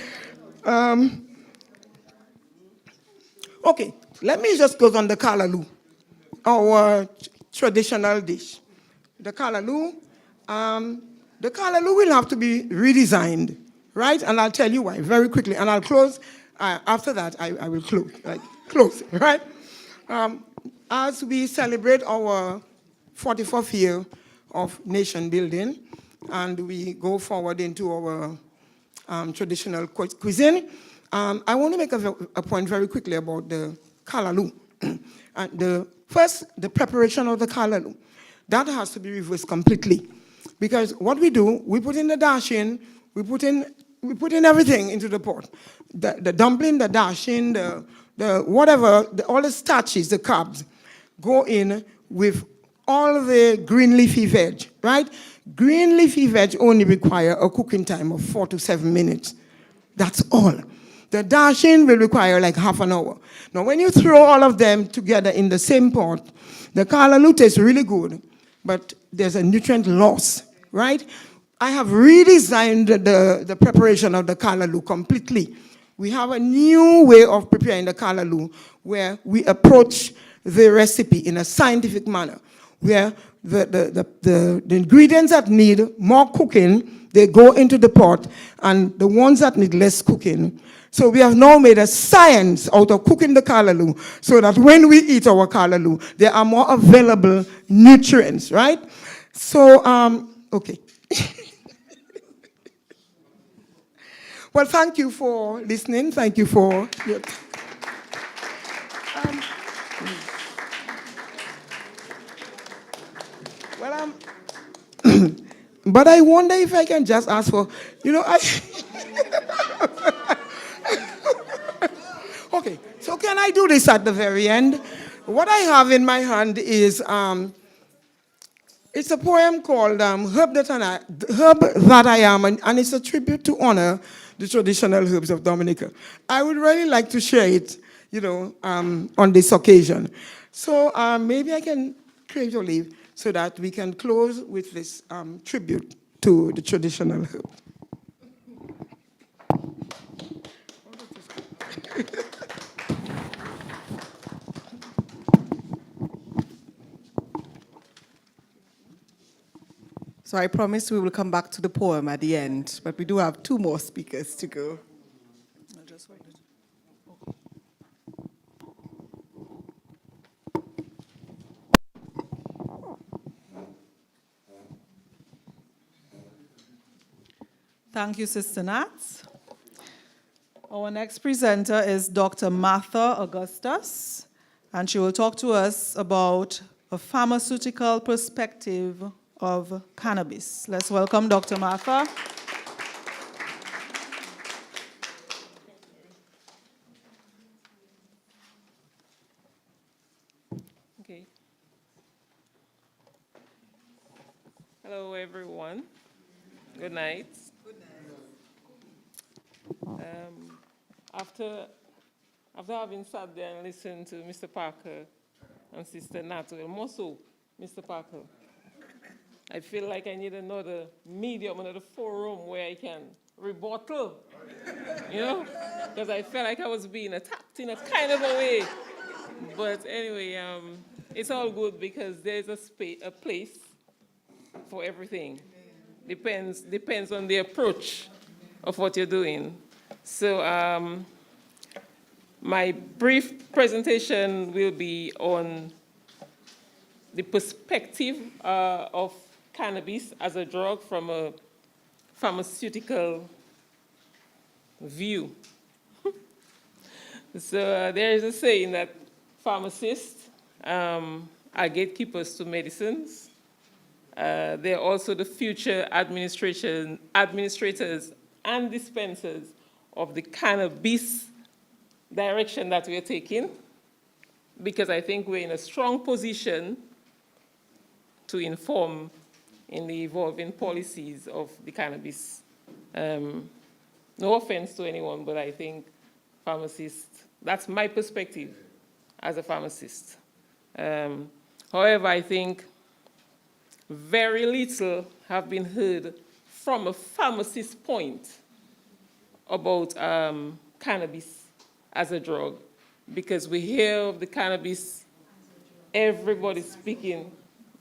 Okay, let me just go on the kalaloo, our traditional dish. The kalaloo will have to be redesigned, right? And I'll tell you why very quickly. And I'll close. After that, I will close, right? Close, right? As we celebrate our 44th year of nation building, and we go forward into our traditional cuisine, I want to make a point very quickly about the kalaloo. And the preparation of the kalaloo, that has to be reversed completely. Because what we do, we put in the dashin, we put in everything into the pot. The dumpling, the dashin, the whatever, all the starches, the carbs, go in with all the green leafy veg, right? Green leafy veg only require a cooking time of 4 to 7 minutes. That's all. The dashin will require like half an hour. Now, when you throw all of them together in the same pot, the kalaloo tastes really good, but there's a nutrient loss, right? I have redesigned the preparation of the kalaloo completely. We have a new way of preparing the kalaloo where we approach the recipe in a scientific manner, where the ingredients that need more cooking, they go into the pot, and the ones that need less cooking. So we have now made a science out of cooking the kalaloo so that when we eat our kalaloo, there are more available nutrients, right? So, okay. Well, thank you for listening. Thank you for your but I wonder if I can just ask for, Okay, so can I do this at the very end? What I have in my hand is, it's a poem called Herb That I Am, and it's a tribute to honor the traditional herbs of Dominica. I would really like to share it, on this occasion. So maybe I can crave your leave so that we can close with this tribute to the traditional herb. So I promise we will come back to the poem at the end, but we do have 2 more speakers to go. Thank you, Sister Nat. Our next presenter is Dr. Martha Augustus, and she will talk to us about a pharmaceutical perspective of cannabis. Let's welcome Dr. Martha. Okay. everyone. Good night. After having sat there and listened to Mr. Parker and Sister Nat, well, more so Mr. Parker, I feel like I need another medium, another forum where I can rebuttal, you know, because I felt like I was being attacked in a kind of a way. But anyway, it's all good because there's a place for everything. Depends on the approach of what you're doing. So my brief presentation will be on the perspective of cannabis as a drug from a pharmaceutical view. So there is a saying that pharmacists are gatekeepers to medicines. They're also the future administrators and dispensers of the cannabis direction that we're taking, because I think we're in a strong position to inform in the evolving policies of the cannabis. No offense to anyone, but I think pharmacists, that's my perspective as a pharmacist. However, I think very little have been heard from a pharmacist's point about cannabis as a drug, because we hear of the cannabis, everybody speaking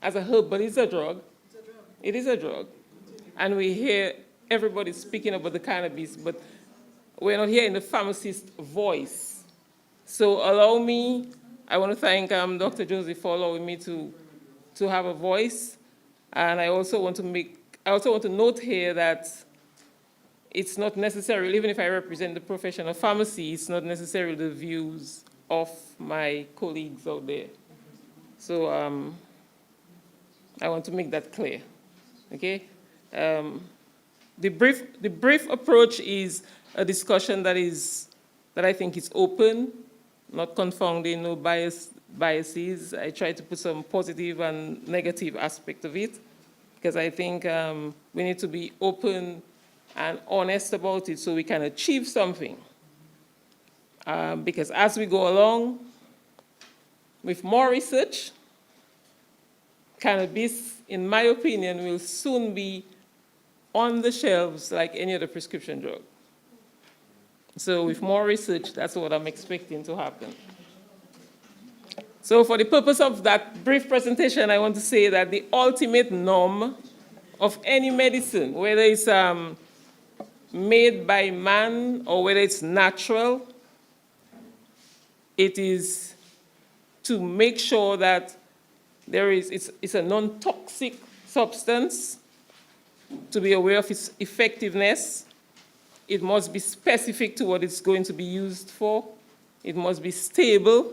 as a herb, but it's a drug. It is a drug. And we hear everybody speaking about the cannabis, but we're not hearing the pharmacist's voice. So allow me, I want to thank Dr. Joseph for allowing me to have a voice. And I also want to note here that it's not necessarily, even if I represent the profession of pharmacy, it's not necessarily the views of my colleagues out there. So I want to make that clear, okay? The brief approach is a discussion that I think is open, not confounding, no biases. I try to put some positive and negative aspect of it, because I think we need to be open and honest about it so we can achieve something. Because as we go along, with more research, cannabis, in my opinion, will soon be on the shelves like any other prescription drug. So with more research, that's what I'm expecting to happen. So for the purpose of that brief presentation, I want to say that the ultimate norm of any medicine, whether it's made by man or whether it's natural, it is to make sure that it's a non-toxic substance, to be aware of its effectiveness. It must be specific to what it's going to be used for. It must be stable.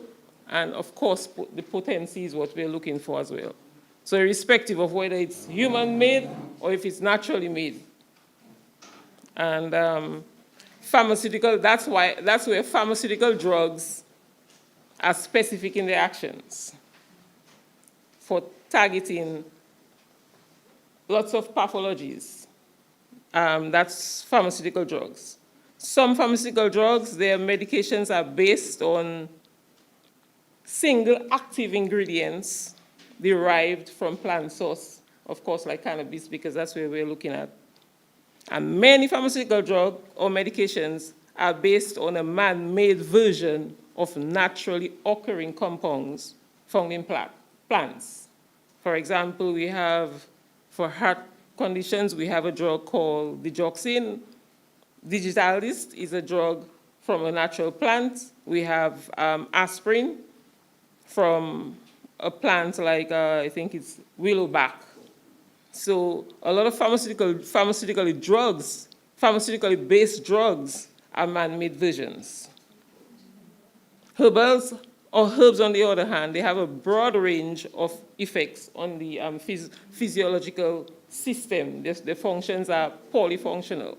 And of course, the potency is what we're looking for as well. So irrespective of whether it's human-made or if it's naturally made. And pharmaceutical, that's where pharmaceutical drugs are specific in their actions for targeting lots of pathologies. That's pharmaceutical drugs. Some pharmaceutical drugs, their medications are based on single active ingredients derived from plant source, of course, like cannabis, because that's where we're looking at. And many pharmaceutical drugs or medications are based on a man-made version of naturally occurring compounds found in plants. For example, we have, for heart conditions, we have a drug called digoxin. Digitalis is a drug from a natural plant. We have aspirin from a plant like, I think it's willowback. So a lot of pharmaceutically based drugs are man-made versions. Herbs, on the other hand, they have a broad range of effects on the physiological system. The functions are polyfunctional.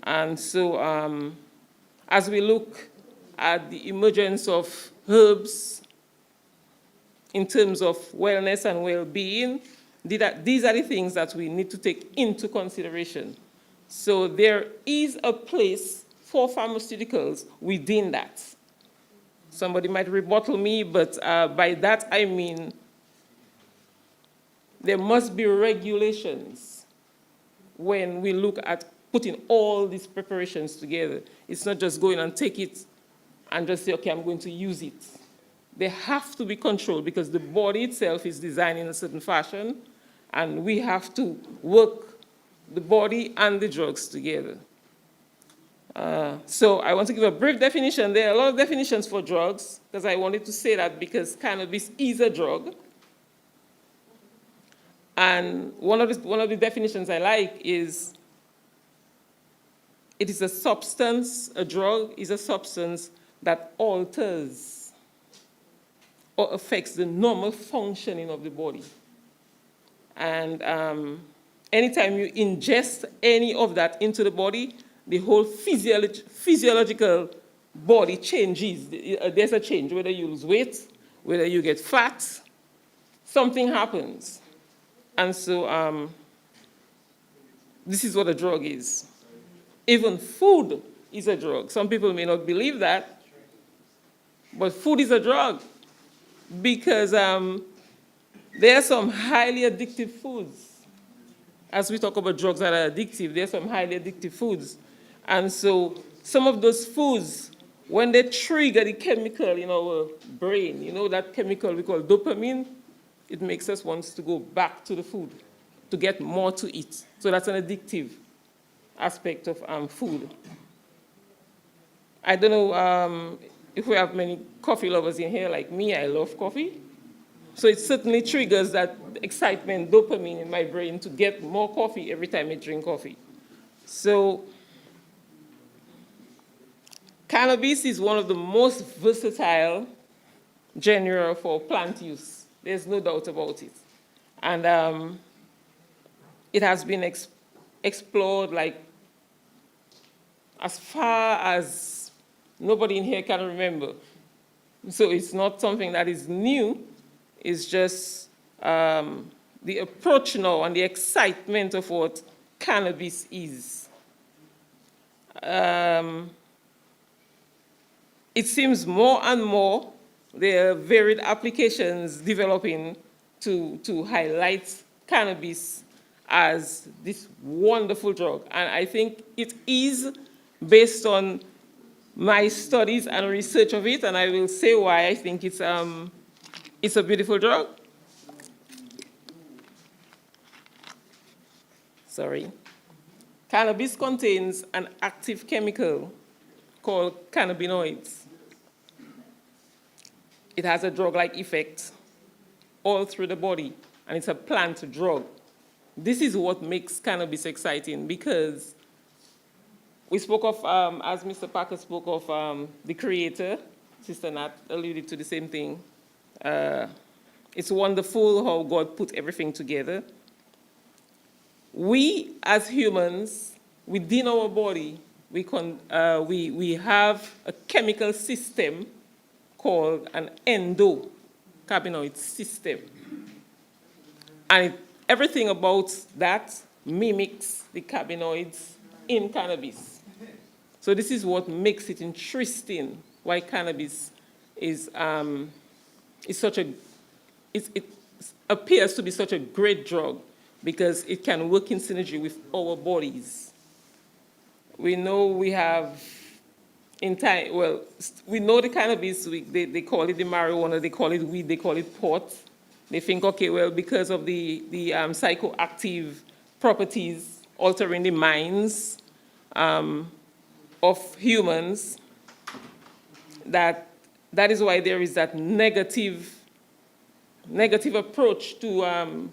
And so as we look at the emergence of herbs in terms of wellness and well-being, these are the things that we need to take into consideration. So there is a place for pharmaceuticals within that. Somebody might rebuttal me, but by that I mean there must be regulations when we look at putting all these preparations together. It's not just going and take it and just say, okay, I'm going to use it. They have to be controlled because the body itself is designed in a certain fashion, and we have to work the body and the drugs together. So I want to give a brief definition. There are a lot of definitions for drugs, because I wanted to say that because cannabis is a drug. And one of the definitions I like is it is a substance, a drug is a substance that alters or affects the normal functioning of the body. And anytime you ingest any of that into the body, the whole physiological body changes. There's a change, whether you lose weight, whether you get fat, something happens. And so this is what a drug is. Even food is a drug. Some people may not believe that, but food is a drug because there are some highly addictive foods. As we talk about drugs that are addictive, there are some highly addictive foods. And so some of those foods, when they trigger the chemical in our brain, you know that chemical we call dopamine, it makes us want to go back to the food, to get more to eat. So that's an addictive aspect of food. I don't know if we have many coffee lovers in here like me. I love coffee. So it certainly triggers that excitement, dopamine in my brain to get more coffee every time I drink coffee. So cannabis is one of the most versatile genera for plant use. There's no doubt about it. And it has been explored like as far as nobody in here can remember. So it's not something that is new. It's just the approach now and the excitement of what cannabis is. It seems more and more there are varied applications developing to highlight cannabis as this wonderful drug. And I think it is based on my studies and research of it, and I will say why I think it's a beautiful drug. Sorry. Cannabis contains an active chemical called cannabinoids. It has a drug-like effect all through the body, and it's a plant drug. This is what makes cannabis exciting because we spoke of, as Mr. Parker spoke of the creator, Sister Nat alluded to the same thing. It's wonderful how God put everything together. We, as humans, within our body, we have a chemical system called an endocannabinoid system. And everything about that mimics the cannabinoids in cannabis. So this is what makes it interesting, why cannabis is such a, it appears to be such a great drug because it can work in synergy with our bodies. We know we have, in time, well, we know the cannabis, they call it the marijuana, they call it weed, they call it pot. They think, okay, well, because of the psychoactive properties altering the minds of humans, that is why there is that negative approach to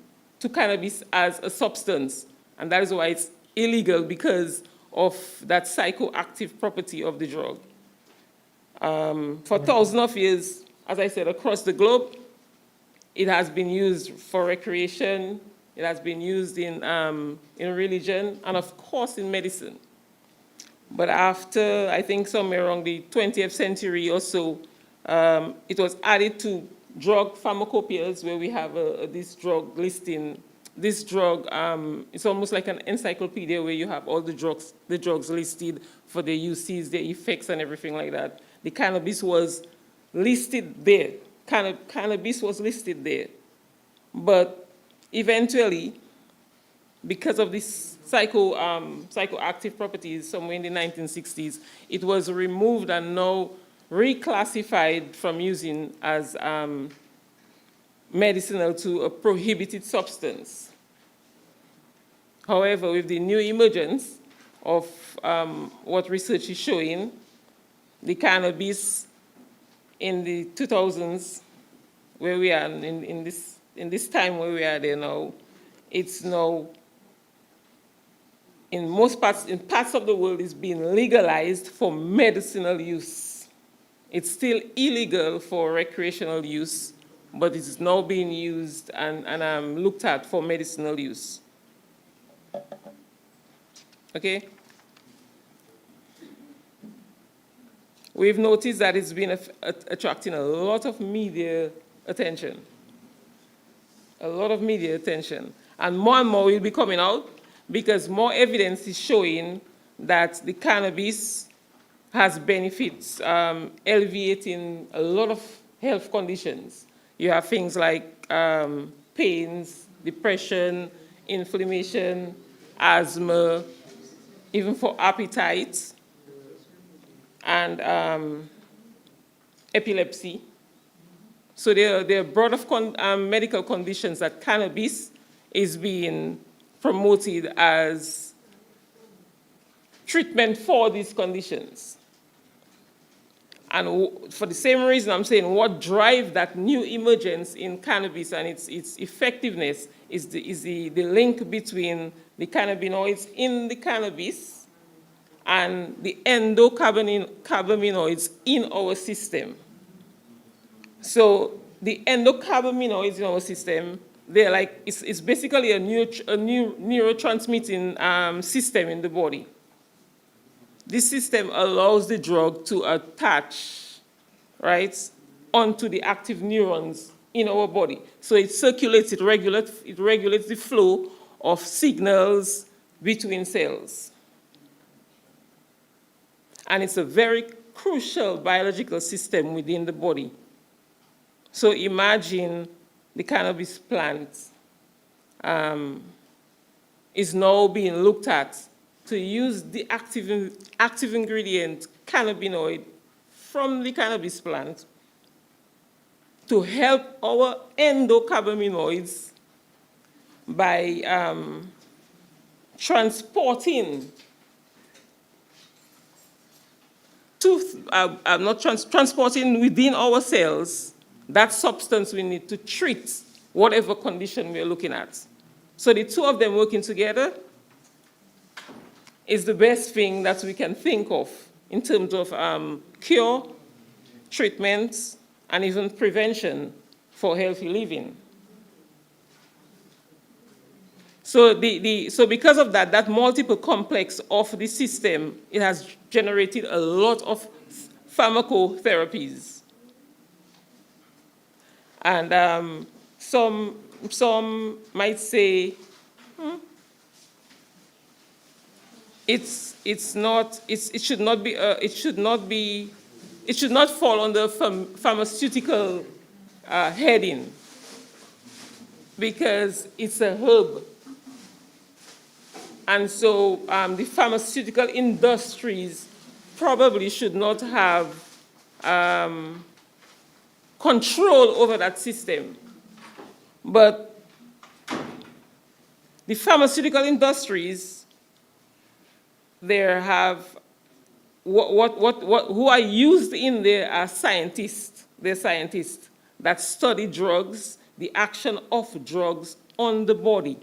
cannabis as a substance. And that is why it's illegal because of that psychoactive property of the drug. For thousands of years, as I said, across the globe, it has been used for recreation, it has been used in religion, and of course in medicine. But after, I think somewhere around the 20th century or so, it was added to drug pharmacopoeias where we have this drug listing this drug, it's almost like an encyclopedia where you have all the drugs listed for their uses, their effects, and everything like that. The cannabis was listed there. Cannabis was listed there. But eventually, because of this psychoactive properties somewhere in the 1960s, it was removed and now reclassified from using as medicinal to a prohibited substance. However, with the new emergence of what research is showing, the cannabis in the 2000s, where we are in this time where we are there now, it's now in parts of the world is being legalized for medicinal use. It's still illegal for recreational use, but it is now being used and looked at for medicinal use. Okay? We've noticed that it's been attracting a lot of media attention. A lot of media attention. And more will be coming out because more evidence is showing that the cannabis has benefits, alleviating a lot of health conditions. You have things like pains, depression, inflammation, asthma, even for appetite, and epilepsy. So there are broad of medical conditions that cannabis is being promoted as treatment for these conditions. And for the same reason, I'm saying what drives that new emergence in cannabis and its effectiveness is the link between the cannabinoids in the cannabis and the endocannabinoids in our system. So the endocannabinoids in our system, they're like, it's basically a new neurotransmitting system in the body. This system allows the drug to attach, right, onto the active neurons in our body. So it circulates, it regulates the flow of signals between cells. And it's a very crucial biological system within the body. So imagine the cannabis plant is now being looked at to use the active ingredient cannabinoid from the cannabis plant to help our endocannabinoids by transporting transporting within our cells that substance we need to treat whatever condition we're looking at. So the two of them working together is the best thing that we can think of in terms of cure, treatments, and even prevention for healthy living. So, so because of that, that multiple complex of the system, it has generated a lot of pharmacotherapies. And some might say, it should not fall under pharmaceutical heading because it's a herb. And so the pharmaceutical industries probably should not have control over that system. But the pharmaceutical industries, there have, who are used in there are scientists. They're scientists that study drugs, the action of drugs on the body.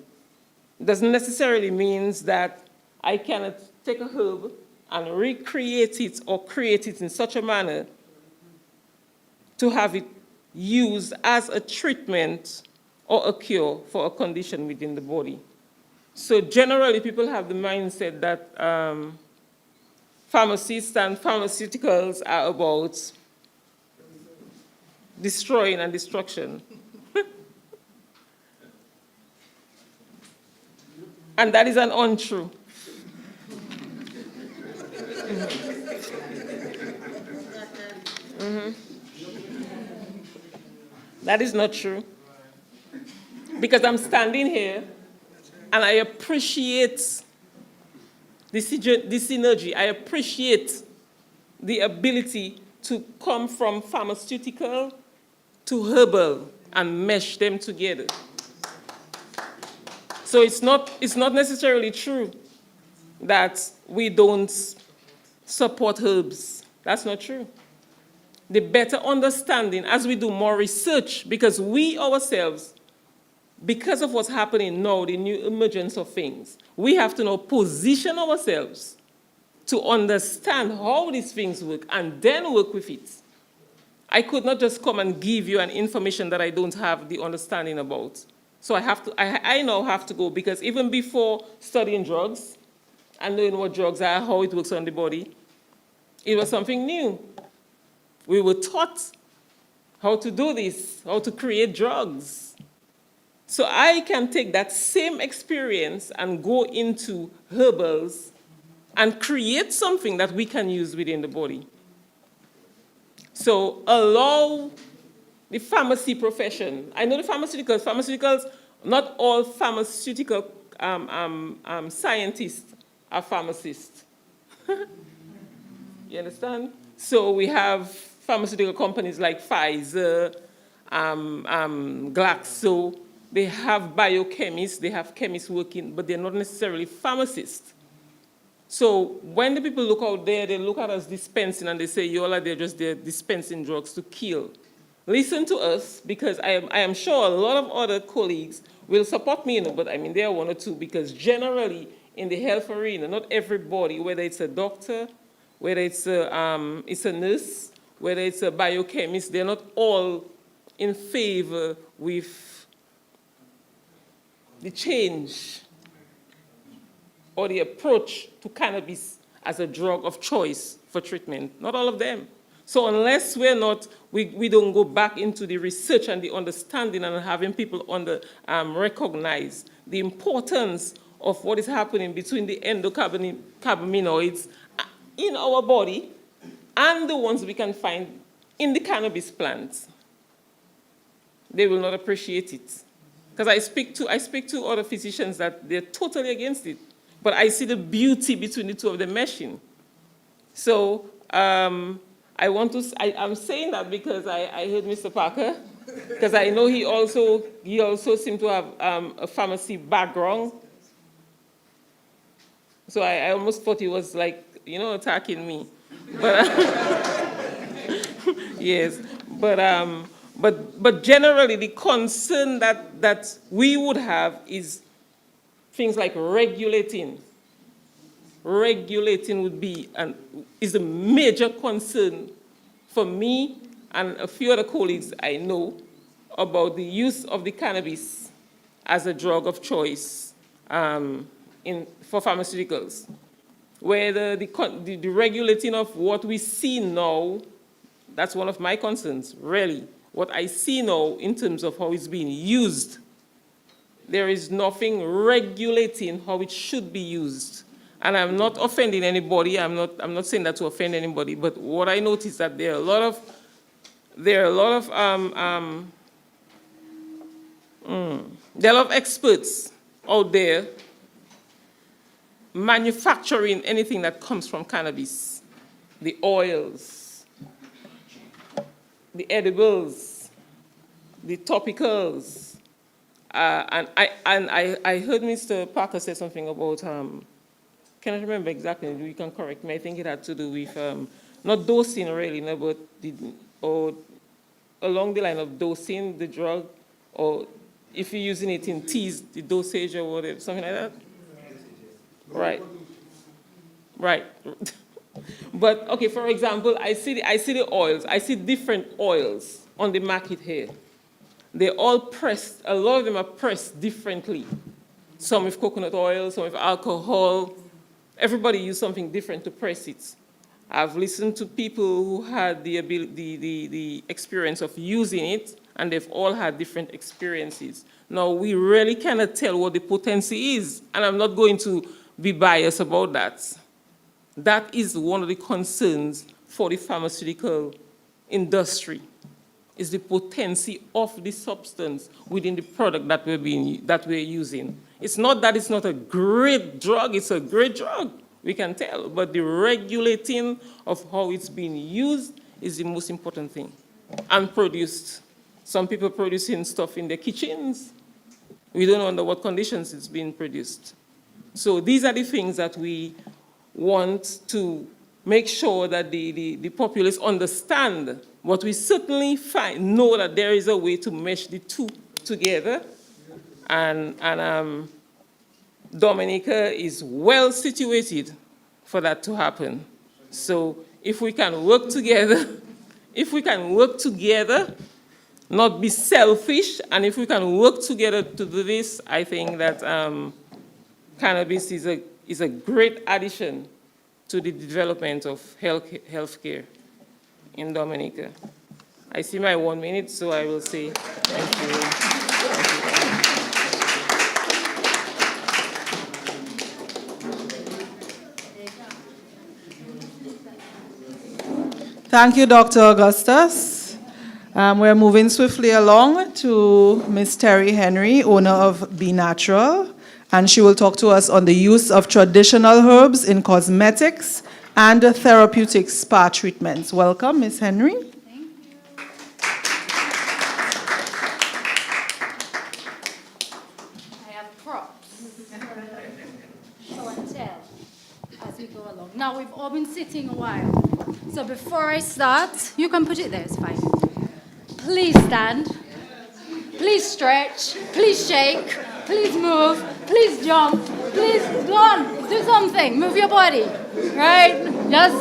It doesn't necessarily mean that I cannot take a herb and recreate it or create it in such a manner to have it used as a treatment or a cure for a condition within the body. So generally, people have the mindset that pharmacists and pharmaceuticals are about destroying and destruction. And that is an untrue. That is not true. Because I'm standing here and I appreciate this synergy. I appreciate the ability to come from pharmaceutical to herbal and mesh them together. So it's not necessarily true that we don't support herbs. That's not true. The better understanding as we do more research, because we ourselves, because of what's happening now, the new emergence of things, we have to now position ourselves to understand how these things work and then work with it. I could not just come and give you an information that I don't have the understanding about. So I now have to go, because even before studying drugs and knowing what drugs are, how it works on the body, it was something new. We were taught how to do this, how to create drugs. So I can take that same experience and go into herbals and create something that we can use within the body. So allow the pharmacy profession. I know the pharmaceuticals, not all pharmaceutical scientists are pharmacists. You understand? So we have pharmaceutical companies like Pfizer, Glaxo. They have biochemists, they have chemists working, but they're not necessarily pharmacists. So when the people look out there, they look at us dispensing and they say, you all are there just there dispensing drugs to kill. Listen to us, because I am sure a lot of other colleagues will support me, but I mean, there are one or two, because generally in the health arena, not everybody, whether it's a doctor, whether it's a nurse, whether it's a biochemist, they're not all in favor with the change or the approach to cannabis as a drug of choice for treatment. Not all of them. So unless we don't go back into the research and the understanding and having people recognize the importance of what is happening between the endocannabinoids in our body and the ones we can find in the cannabis plants, they will not appreciate it. Because I speak to other physicians that they're totally against it. But I see the beauty between the two of them meshing. So I'm saying that because I heard Mr. Parker, because I know he also seemed to have a pharmacy background. So I almost thought he was like, attacking me. But yes, but generally the concern that we would have is things like regulating. Regulating is a major concern for me and a few other colleagues I know about the use of the cannabis as a drug of choice for pharmaceuticals. Whether the regulating of what we see now, that's one of my concerns, really. What I see now in terms of how it's being used, there is nothing regulating how it should be used. And I'm not offending anybody. I'm not saying that to offend anybody. But what I noticed that there are a lot of experts out there manufacturing anything that comes from cannabis, the oils, the edibles, the topicals. And I heard Mr. Parker say something about, cannot remember exactly, you can correct me, I think it had to do with, not dosing really, no, but or along the line of dosing the drug, or if you're using it in teas, the dosage or whatever, something like that? Right. Right. But, okay, for example, I see the oils. I see different oils on the market here. They're all pressed. A lot of them are pressed differently. Some with coconut oil, some with alcohol. Everybody uses something different to press it. I've listened to people who had the experience of using it, and they've all had different experiences. Now, we really cannot tell what the potency is, and I'm not going to be biased about that. That is one of the concerns for the pharmaceutical industry, is the potency of the substance within the product that we're using. It's not that it's not a great drug, it's a great drug, we can tell, but the regulating of how it's being used is the most important thing. And produced. Some people producing stuff in their kitchens. We don't know under what conditions it's being produced. So these are the things that we want to make sure that the populace understand. But we certainly know that there is a way to mesh the two together. And Dominica is well situated for that to happen. So if we can work together, not be selfish, and if we can work together to do this, I think that cannabis is a great addition to the development of healthcare in Dominica. I see my 1 minute, so I will say thank you. Thank you, Dr. Augustus. We're moving swiftly along to Ms. Terry Henry, owner of Be Natural, and she will talk to us on the use of traditional herbs in cosmetics and therapeutic spa treatments. Welcome, Ms. Henry. Thank you. I have props. Show and tell as we go along. Now, we've all been sitting a while. So before I start, you can put it there, it's fine. Please stand. Please stretch. Please shake. Please move. Please jump. Please go on. Do something. Move your body. Right? Just,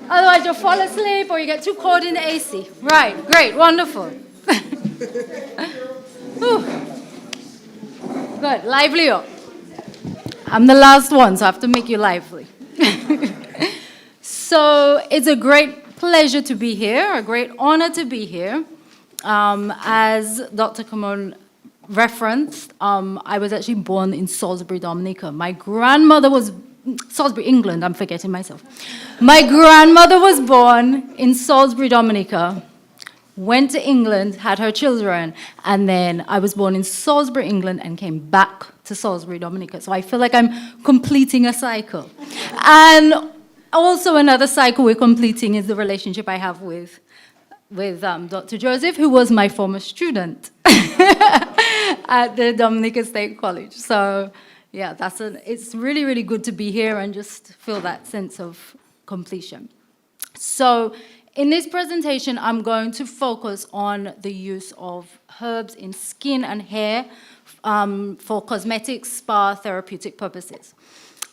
otherwise you'll fall asleep or you get too cold in the AC. Right. Great. Wonderful. Good. Lively up. I'm the last one, so I have to make you lively. So it's a great pleasure to be here, a great honor to be here. As Dr. Kamon referenced, I was actually born in Salisbury, Dominica. My grandmother was, Salisbury, England, I'm forgetting myself. My grandmother was born in Salisbury, Dominica, went to England, had her children, and then I was born in Salisbury, England, and came back to Salisbury, Dominica. So I feel like I'm completing a cycle. And also another cycle we're completing is the relationship I have with Dr. Joseph, who was my former student at the Dominica State College. So yeah, it's really, really good to be here and just feel that sense of completion. So in this presentation, I'm going to focus on the use of herbs in skin and hair for cosmetic, spa, therapeutic purposes.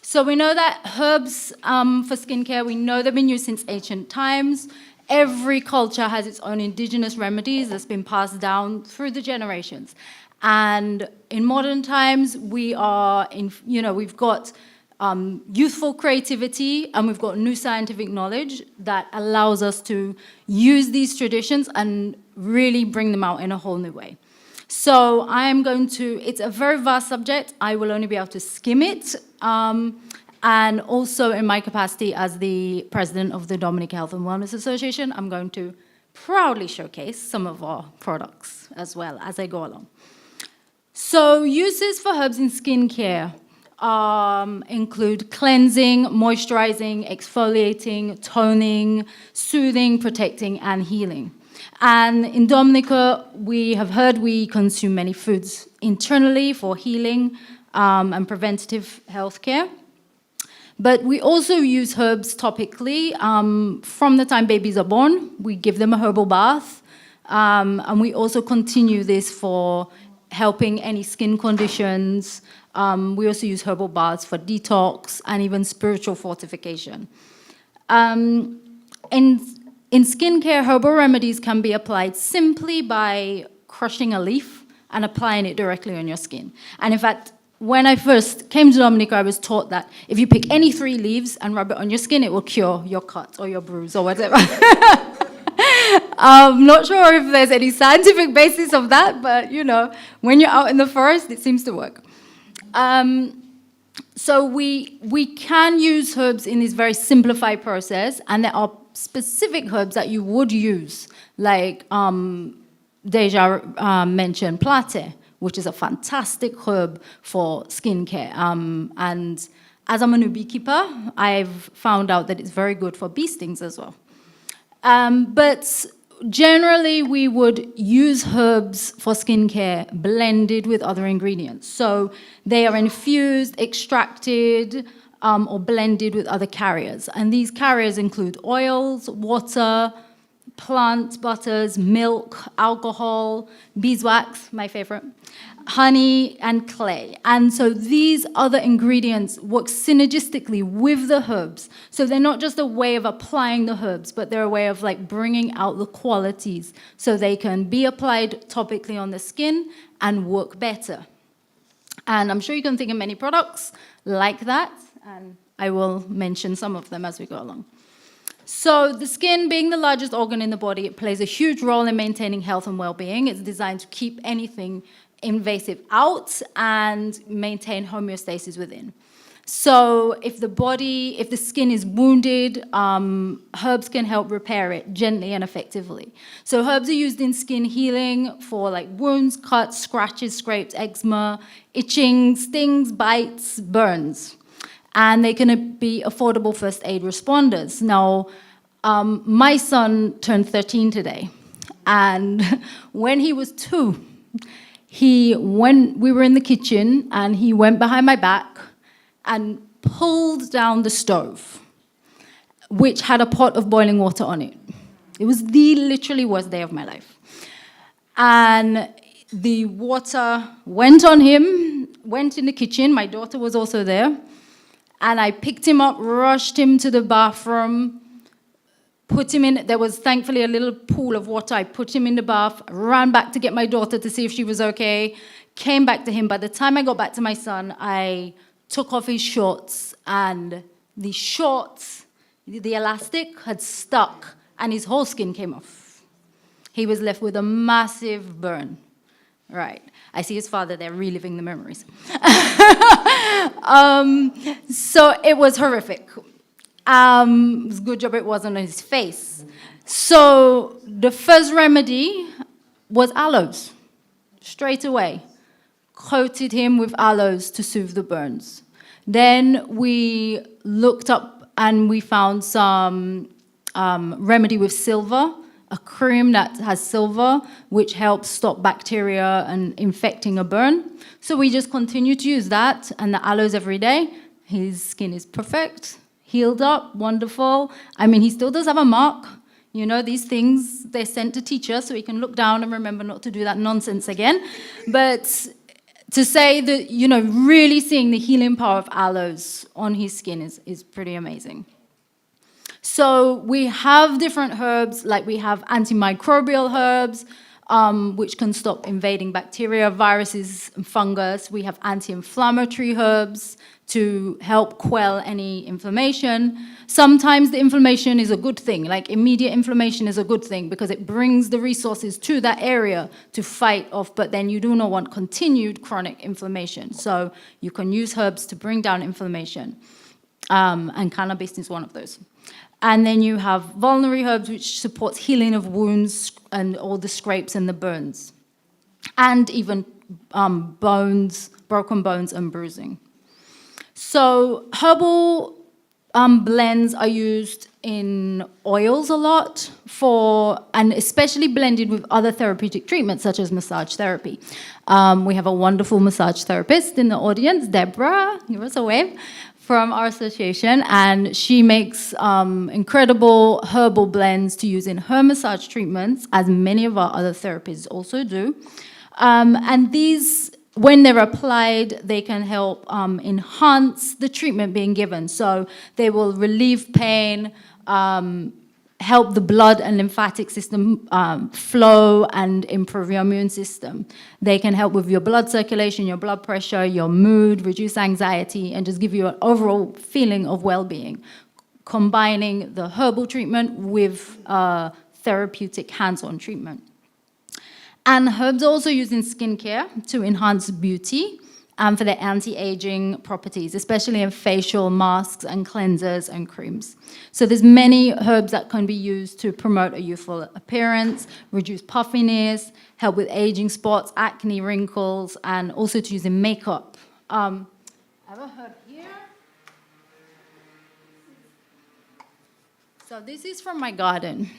So we know that herbs for skincare, we know they've been used since ancient times. Every culture has its own indigenous remedies that's been passed down through the generations. And in modern times, we've got youthful creativity and we've got new scientific knowledge that allows us to use these traditions and really bring them out in a whole new way. So it's a very vast subject. I will only be able to skim it. And also in my capacity as the president of the Dominica Health and Wellness Association, I'm going to proudly showcase some of our products as well as I go along. So uses for herbs in skincare include cleansing, moisturizing, exfoliating, toning, soothing, protecting, and healing. And in Dominica, we have heard we consume many foods internally for healing and preventative health care. But we also use herbs topically. From the time babies are born, we give them a herbal bath. And we also continue this for helping any skin conditions. We also use herbal baths for detox and even spiritual fortification. In skincare, herbal remedies can be applied simply by crushing a leaf and applying it directly on your skin. And in fact, when I first came to Dominica, I was taught that if you pick any 3 leaves and rub it on your skin, it will cure your cut or your bruise or whatever. I'm not sure if there's any scientific basis of that, but you know, when you're out in the forest, it seems to work. So we can use herbs in this very simplified process, and there are specific herbs that you would use, like Deja mentioned plate, which is a fantastic herb for skincare. And as I'm a new beekeeper, I've found out that it's very good for bee stings as well. But generally, we would use herbs for skincare blended with other ingredients. So they are infused, extracted, or blended with other carriers. And these carriers include oils, water, plant butters, milk, alcohol, beeswax, my favorite, honey, and clay. And so these other ingredients work synergistically with the herbs. So they're not just a way of applying the herbs, but they're a way of like bringing out the qualities so they can be applied topically on the skin and work better. And I'm sure you can think of many products like that, and I will mention some of them as we go along. So the skin, being the largest organ in the body, it plays a huge role in maintaining health and well-being. It's designed to keep anything invasive out and maintain homeostasis within. So if the skin is wounded, herbs can help repair it gently and effectively. So herbs are used in skin healing for like wounds, cuts, scratches, scrapes, eczema, itching, stings, bites, burns. And they can be affordable first aid responders. Now, my son turned 13 today, and when he was 2, when we were in the kitchen, and he went behind my back and pulled down the stove, which had a pot of boiling water on it. It was the literally worst day of my life. And the water went on him, went in the kitchen. My daughter was also there. And I picked him up, rushed him to the bathroom, put him in. There was thankfully a little pool of water. I put him in the bath, ran back to get my daughter to see if she was okay, came back to him. By the time I got back to my son, I took off his shorts, and the shorts, the elastic had stuck, and his whole skin came off. He was left with a massive burn. Right. I see his father there reliving the memories. So it was horrific. It's a good job it wasn't on his face. So the first remedy was aloes, straight away. Coated him with aloes to soothe the burns. Then we looked up and we found some remedy with silver, a cream that has silver, which helps stop bacteria and infecting a burn. So we just continue to use that and the aloes every day. His skin is perfect, healed up, wonderful. I mean, he still does have a mark. You know, these things, they're sent to teach us so we can look down and remember not to do that nonsense again. But to say that, you know, really seeing the healing power of aloes on his skin is pretty amazing. So we have different herbs, like we have antimicrobial herbs, which can stop invading bacteria, viruses, and fungus. We have anti-inflammatory herbs to help quell any inflammation. Sometimes the inflammation is a good thing, like immediate inflammation is a good thing because it brings the resources to that area to fight off, but then you do not want continued chronic inflammation. So you can use herbs to bring down inflammation, and cannabis is one of those. And then you have vulnerary herbs, which supports healing of wounds and all the scrapes and the burns. And even bones, broken bones and bruising. So herbal blends are used in oils a lot and especially blended with other therapeutic treatments such as massage therapy. We have a wonderful massage therapist in the audience, Deborah, give us a wave, from our association, and she makes incredible herbal blends to use in her massage treatments, as many of our other therapists also do. And these, when they're applied, they can help enhance the treatment being given. So they will relieve pain, help the blood and lymphatic system flow and improve your immune system. They can help with your blood circulation, your blood pressure, your mood, reduce anxiety, and just give you an overall feeling of well-being, combining the herbal treatment with therapeutic hands-on treatment. And herbs are also used in skincare to enhance beauty and for their anti-aging properties, especially in facial masks and cleansers and creams. So there's many herbs that can be used to promote a youthful appearance, reduce puffiness, help with aging spots, acne, wrinkles, and also to use in makeup. I have a herb here. So this is from my garden.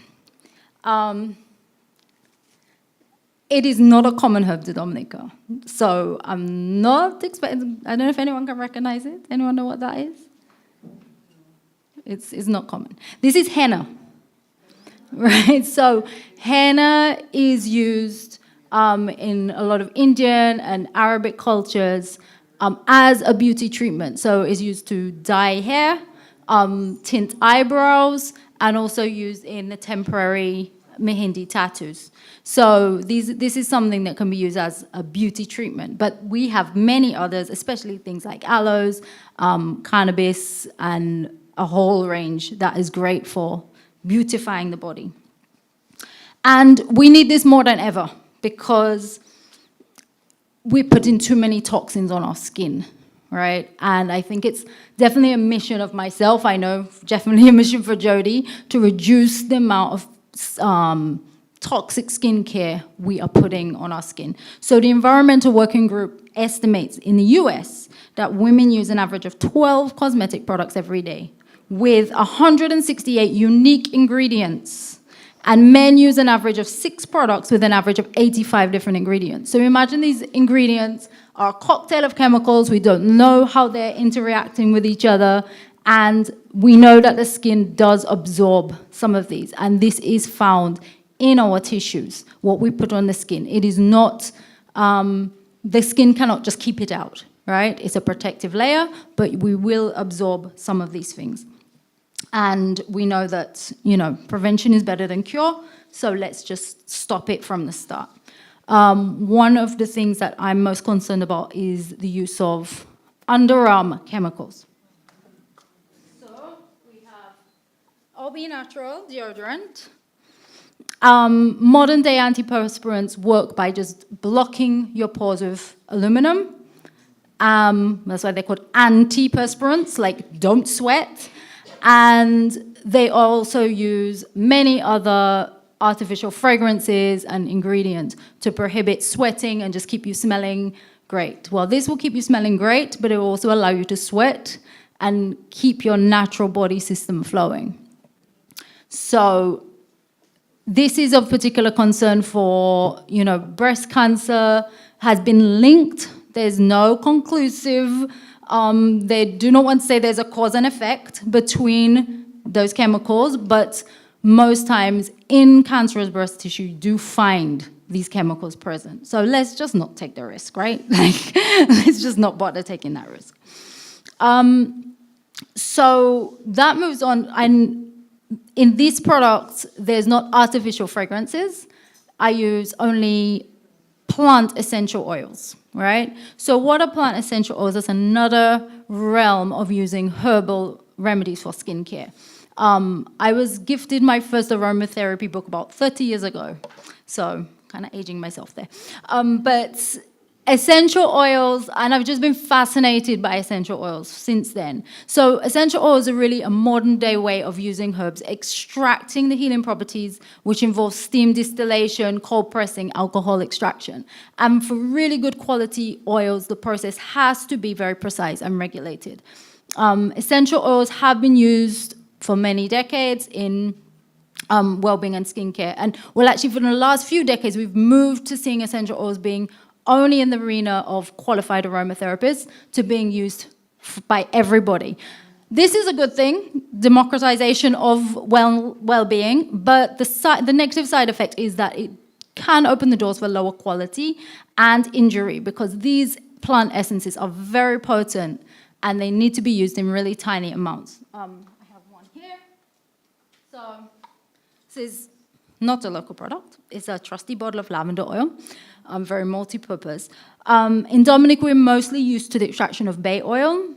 It is not a common herb to Dominica. So I'm not expecting, I don't know if anyone can recognize it. Anyone know what that is? It's not common. This is henna, right? So henna is used in a lot of Indian and Arabic cultures as a beauty treatment. So it's used to dye hair, tint eyebrows, and also used in the temporary Mehndi tattoos. So this is something that can be used as a beauty treatment. But we have many others, especially things like aloes, cannabis, and a whole range that is great for beautifying the body. And we need this more than ever because we put in too many toxins on our skin, right? And I think it's definitely a mission of myself, I know, definitely a mission for Jody, to reduce the amount of toxic skincare we are putting on our skin. So the Environmental Working Group estimates in the US that women use an average of 12 cosmetic products every day with 168 unique ingredients. And men use an average of 6 products with an average of 85 different ingredients. So imagine these ingredients are a cocktail of chemicals. We don't know how they're interacting with each other. And we know that the skin does absorb some of these. And this is found in our tissues, what we put on the skin. It is not, the skin cannot just keep it out, right? It's a protective layer, but we will absorb some of these things. And we know that, prevention is better than cure, so let's just stop it from the start. One of the things that I'm most concerned about is the use of underarm chemicals. So we have OB Natural deodorant. Modern day antiperspirants work by just blocking your pores with aluminum. That's why they're called antiperspirants, like don't sweat. And they also use many other artificial fragrances and ingredients to prohibit sweating and just keep you smelling great. Well, this will keep you smelling great, but it will also allow you to sweat and keep your natural body system flowing. So this is of particular concern for, breast cancer has been linked. There's no conclusive, they do not want to say there's a cause and effect between those chemicals, but most times in cancerous breast tissue, you do find these chemicals present. So let's just not take the risk, right? Let's just not bother taking that risk. So that moves on. And in these products, there's not artificial fragrances. I use only plant essential oils, right? So what are plant essential oils? That's another realm of using herbal remedies for skincare. I was gifted my first aromatherapy book about 30 years ago, so kind of aging myself there. But essential oils, and I've just been fascinated by essential oils since then. So essential oils are really a modern day way of using herbs, extracting the healing properties, which involves steam distillation, cold pressing, alcohol extraction. And for really good quality oils, the process has to be very precise and regulated. Essential oils have been used for many decades in well-being and skincare. And well, actually for the last few decades, we've moved to seeing essential oils being only in the arena of qualified aromatherapists to being used by everybody. This is a good thing, democratization of well-being, but the negative side effect is that it can open the doors for lower quality and injury because these plant essences are very potent and they need to be used in really tiny amounts. I have one here. So This is not a local product. It's a trusty bottle of lavender oil, very multi-purpose. In Dominic, we're mostly used to the extraction of bay oil,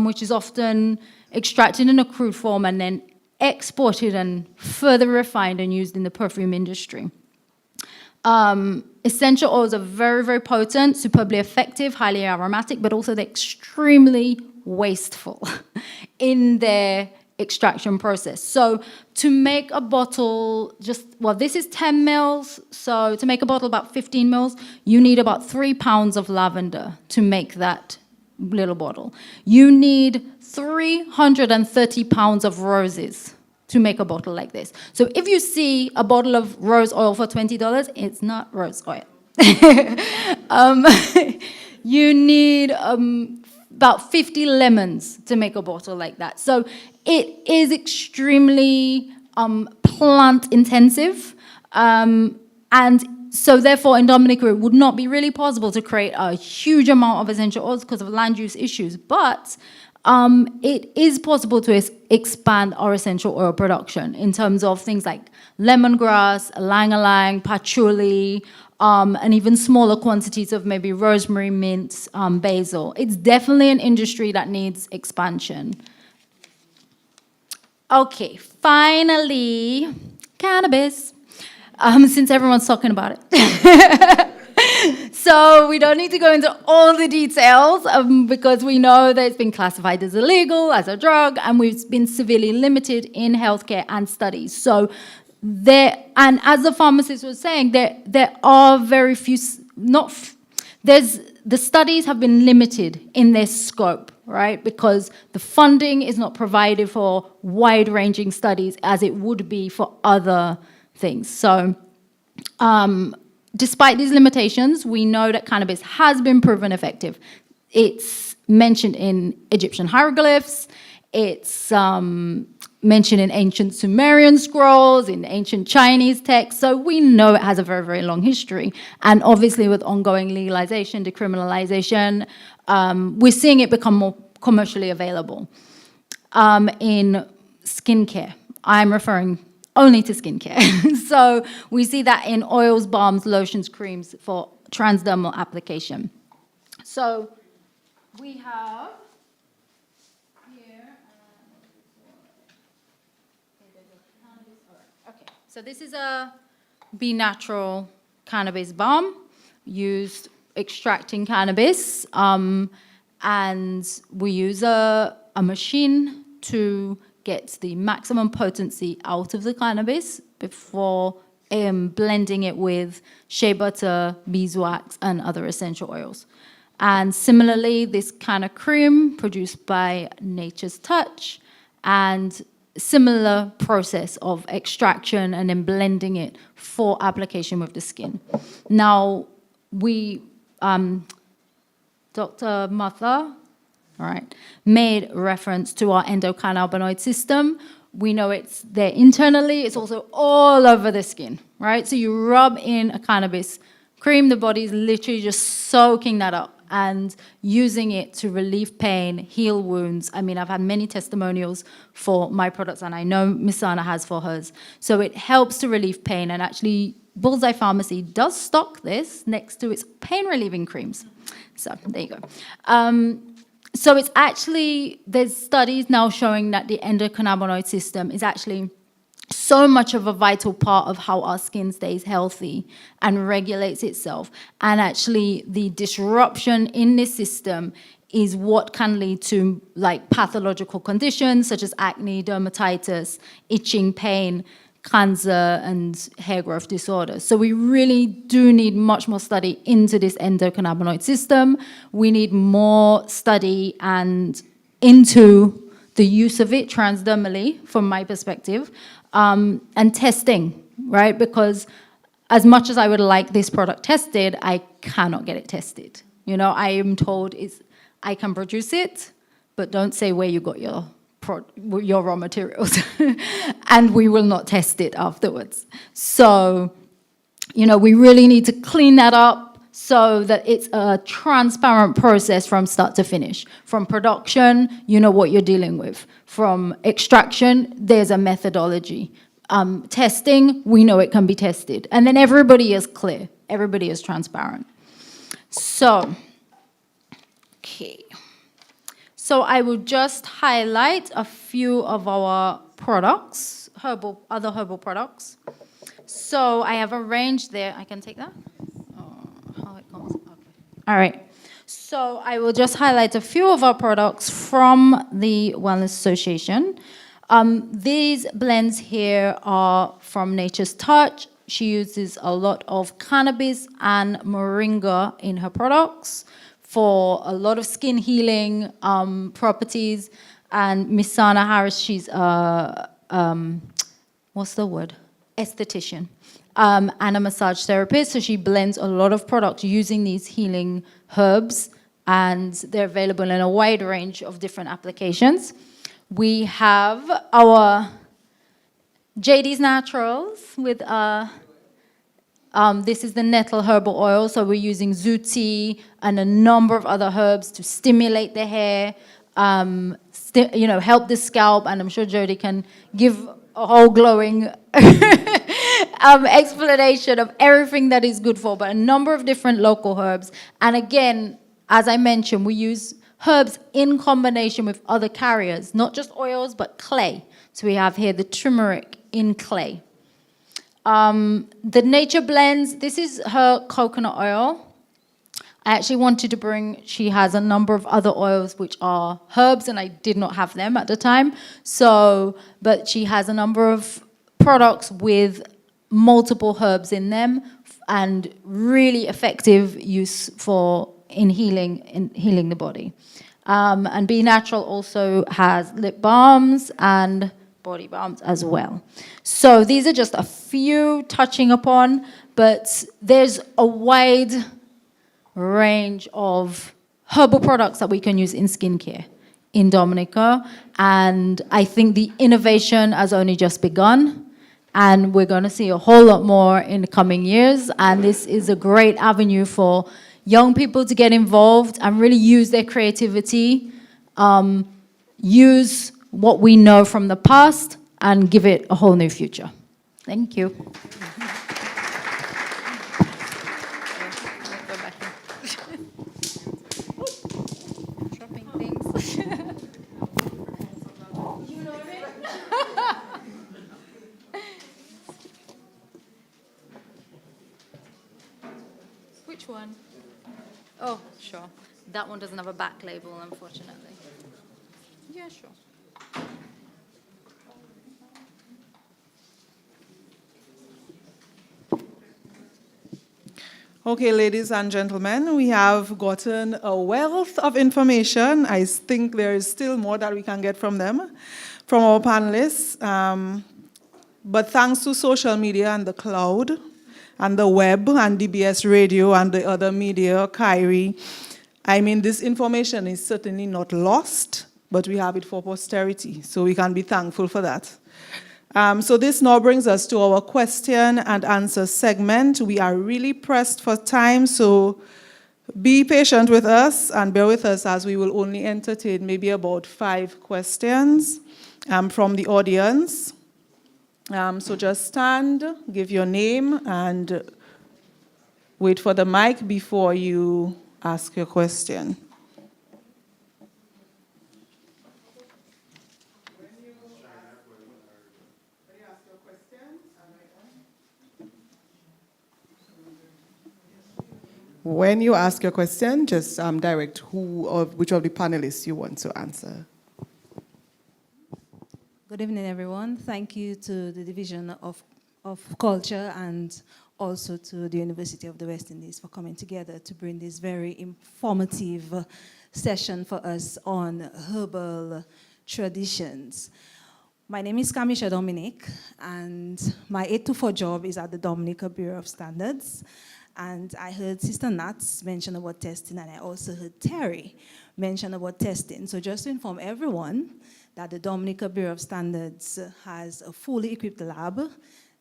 which is often extracted in a crude form and then exported and further refined and used in the perfume industry. Essential oils are very, very potent, superbly effective, highly aromatic, but also they're extremely wasteful in their extraction process. So to make a bottle, this is 10 mils, so to make a bottle about 15 mils, you need about 3 pounds of lavender to make that little bottle. You need 330 pounds of roses to make a bottle like this. So if you see a bottle of rose oil for $20, it's not rose oil. You need about 50 lemons to make a bottle like that. So it is extremely plant intensive. And so therefore in Dominica, it would not be really possible to create a huge amount of essential oils because of land use issues. But it is possible to expand our essential oil production in terms of things like lemongrass, ylang-ylang, patchouli, and even smaller quantities of maybe rosemary, mint, basil. It's definitely an industry that needs expansion. Okay, finally, cannabis, since everyone's talking about it. So we don't need to go into all the details because we know that it's been classified as illegal, as a drug, and we've been severely limited in healthcare and studies. So and as the pharmacist was saying, there are very few, the studies have been limited in their scope, right? Because the funding is not provided for wide-ranging studies as it would be for other things. So, despite these limitations, we know that cannabis has been proven effective. It's mentioned in Egyptian hieroglyphs. It's mentioned in ancient Sumerian scrolls, in ancient Chinese texts. So we know it has a very, very long history. And obviously with ongoing legalization, decriminalization, we're seeing it become more commercially available. In skincare, I'm referring only to skincare. So we see that in oils, balms, lotions, creams for transdermal application. So we have here, okay. So this is a Be Natural cannabis balm used extracting cannabis, and we use a machine to get the maximum potency out of the cannabis before blending it with shea butter, beeswax, and other essential oils. And similarly, this kind of cream produced by Nature's Touch, and similar process of extraction and then blending it for application with the skin. Now, Dr. Martha, made reference to our endocannabinoid system. We know it's there internally, it's also all over the skin, right? So you rub in a cannabis cream, the body's literally just soaking that up and using it to relieve pain, heal wounds. I mean, I've had many testimonials for my products, and I know Miss Anna has for hers. So it helps to relieve pain, and actually Bullseye Pharmacy does stock this next to its pain-relieving creams. So there you go. So it's actually, there's studies now showing that the endocannabinoid system is actually so much of a vital part of how our skin stays healthy and regulates itself. And actually the disruption in this system is what can lead to like pathological conditions such as acne, dermatitis, itching, pain, cancer, and hair growth disorders. So we really do need much more study into this endocannabinoid system. We need more study and into the use of it transdermally, from my perspective, and testing, right? Because as much as I would like this product tested, I cannot get it tested. You know, I am told I can produce it, but don't say where you got your raw materials, and we will not test it afterwards. So, you know, we really need to clean that up so that it's a transparent process from start to finish. From production, you know what you're dealing with. From extraction, there's a methodology. testing, we know it can be tested. And then everybody is clear, everybody is transparent. So, okay. So I will just highlight a few of our products, other herbal products. So I have arranged there, I can take that? How it comes, okay. All right. So I will just highlight a few of our products from the Wellness Association. These blends here are from Nature's Touch. She uses a lot of cannabis and moringa in her products for a lot of skin healing properties. And Miss Sana Harris, she's a, what's the word? Esthetician and a massage therapist. So she blends a lot of products using these healing herbs, and they're available in a wide range of different applications. We have our JD's Naturals with this is the nettle herbal oil. So we're using zuti and a number of other herbs to stimulate the hair, help the scalp, and I'm sure Jody can give a whole glowing explanation of everything that is good for, but a number of different local herbs. And again, as I mentioned, we use herbs in combination with other carriers, not just oils, but clay. So we have here the turmeric in clay. The Nature Blends, this is her coconut oil. I actually wanted to bring, she has a number of other oils which are herbs, and I did not have them at the time. So, but she has a number of products with multiple herbs in them and really effective use in healing the body. And Be Natural also has lip balms and body balms as well. So these are just a few touching upon, but there's a wide range of herbal products that we can use in skincare in Dominica. And I think the innovation has only just begun. And we're going to see a whole lot more in the coming years. And this is a great avenue for young people to get involved and really use their creativity, use what we know from the past, and give it a whole new future. Thank you. Dropping things. You know it? Which one? Oh, sure. That one doesn't have a back label, unfortunately. Yeah, sure. Okay, ladies and gentlemen, we have gotten a wealth of information. I think there is still more that we can get from them, from our panelists. But thanks to social media and the cloud, and the web, and DBS radio, and the other media, Kyrie, I mean, this information is certainly not lost, but we have it for posterity, so we can be thankful for that. So this now brings us to our question and answer segment. We are really pressed for time, so be patient with us and bear with us as we will only entertain maybe about 5 questions from the audience. So just stand, give your name, and wait for the mic before you ask your question. When you ask your question, just direct which of the panelists you want to answer. Good evening, everyone. Thank you to the Division of Culture and also to the University of the West Indies for coming together to bring this very informative session for us on herbal traditions. My name is Kamisha Dominic, and my 8-to-4 job is at the Dominica Bureau of Standards. And I heard Sister Nats mention about testing, and I also heard Terry mention about testing. So just to inform everyone that the Dominica Bureau of Standards has a fully equipped lab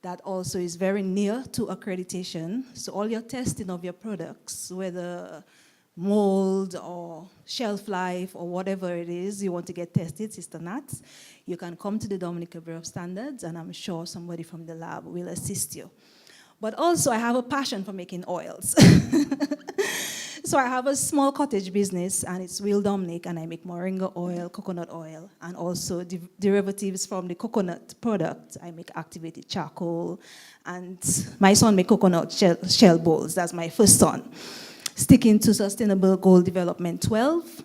that also is very near to accreditation. So all your testing of your products, whether mold or shelf life or whatever it is you want to get tested, Sister Nats, you can come to the Dominica Bureau of Standards, and I'm sure somebody from the lab will assist you. But also, I have a passion for making oils. So I have a small cottage business, and it's Real Dominic, and I make moringa oil, coconut oil, and also derivatives from the coconut product. I make activated charcoal, and my son makes coconut shell bowls. That's my first son. Sticking to Sustainable Goal Development 12,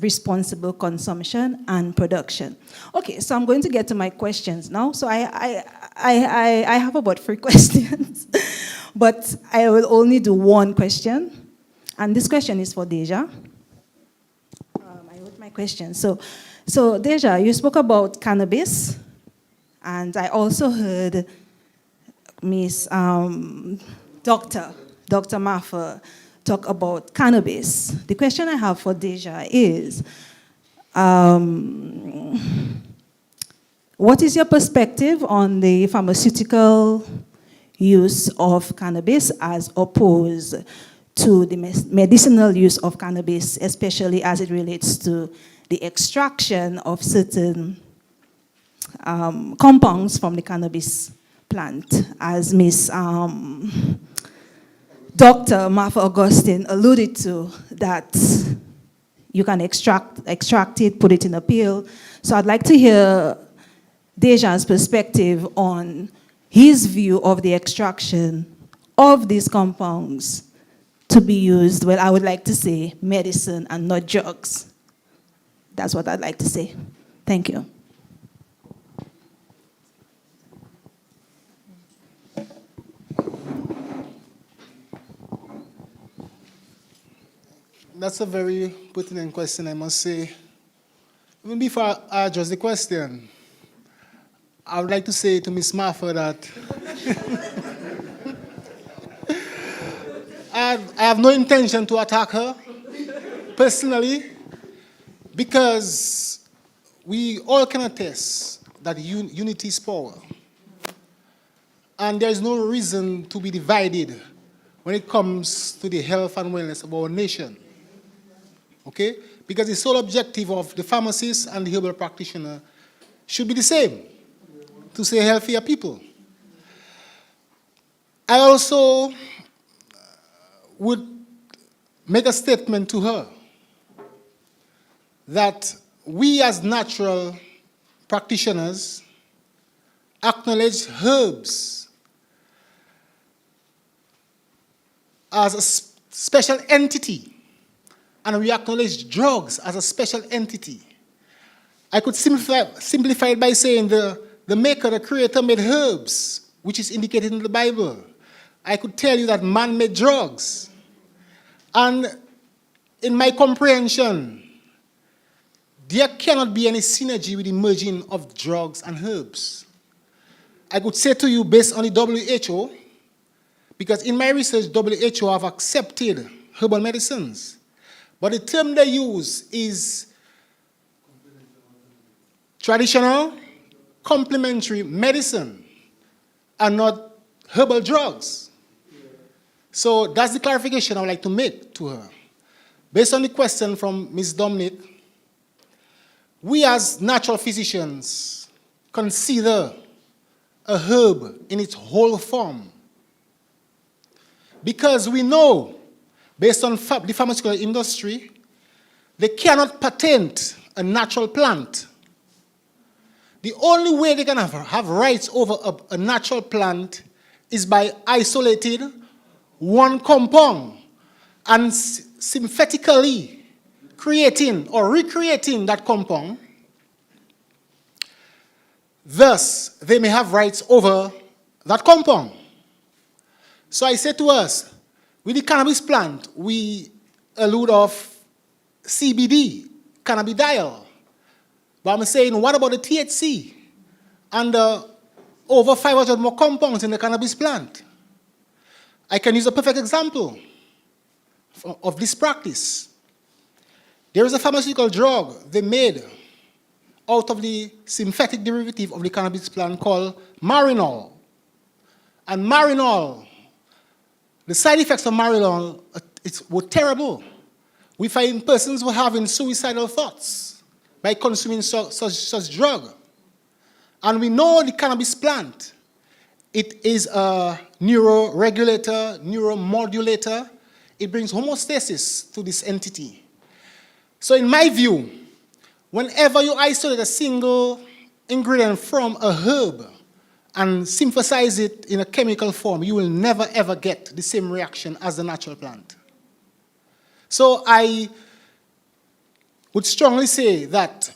responsible consumption and production. Okay, so I'm going to get to my questions now. So I have about 3 questions, but I will only do one question. And this question is for Deja. I wrote my question. So Deja, you spoke about cannabis, and I also heard Miss Dr. Maffa talk about cannabis. The question I have for Deja is, what is your perspective on the pharmaceutical use of cannabis as opposed to the medicinal use of cannabis, especially as it relates to the extraction of certain compounds from the cannabis plant, as Miss Dr. Martha Augustine alluded to, that you can extract it, put it in a pill. So I'd like to hear Deja's perspective on his view of the extraction of these compounds to be used, well, I would like to say medicine and not drugs. That's what I'd like to say. Thank you. That's a very pertinent question, I must say. Even before I address the question, I would like to say to Ms. Martha that I have no intention to attack her personally, because we all can attest that unity is power. And there is no reason to be divided when it comes to the health and wellness of our nation. Okay? Because the sole objective of the pharmacist and the herbal practitioner should be the same, to say healthier people. I also would make a statement to her that we as natural practitioners acknowledge herbs as a special entity, and we acknowledge drugs as a special entity. I could simplify it by saying the maker, the creator, made herbs, which is indicated in the Bible. I could tell you that man made drugs. And in my comprehension, there cannot be any synergy with the merging of drugs and herbs. I could say to you, based on the WHO, because in my research, WHO have accepted herbal medicines, but the term they use is traditional complementary medicine and not herbal drugs. So that's the clarification I would like to make to her. Based on the question from Ms. Dominic, we as natural physicians consider a herb in its whole form, because we know, based on the pharmaceutical industry, they cannot patent a natural plant. The only way they can have rights over a natural plant is by isolating one compound and synthetically creating or recreating that compound. Thus, they may have rights over that compound. So I say to us, with the cannabis plant, we allude of CBD, cannabidiol. But I'm saying, what about the THC and over 500 more compounds in the cannabis plant? I can use a perfect example of this practice. There is a pharmaceutical drug they made out of the synthetic derivative of the cannabis plant called Marinol. And Marinol, the side effects of Marinol were terrible. We find persons who are having suicidal thoughts by consuming such drug. And we know the cannabis plant, it is a neuroregulator, neuromodulator. It brings homeostasis to this entity. So in my view, whenever you isolate a single ingredient from a herb and synthesize it in a chemical form, you will never ever get the same reaction as the natural plant. So I would strongly say that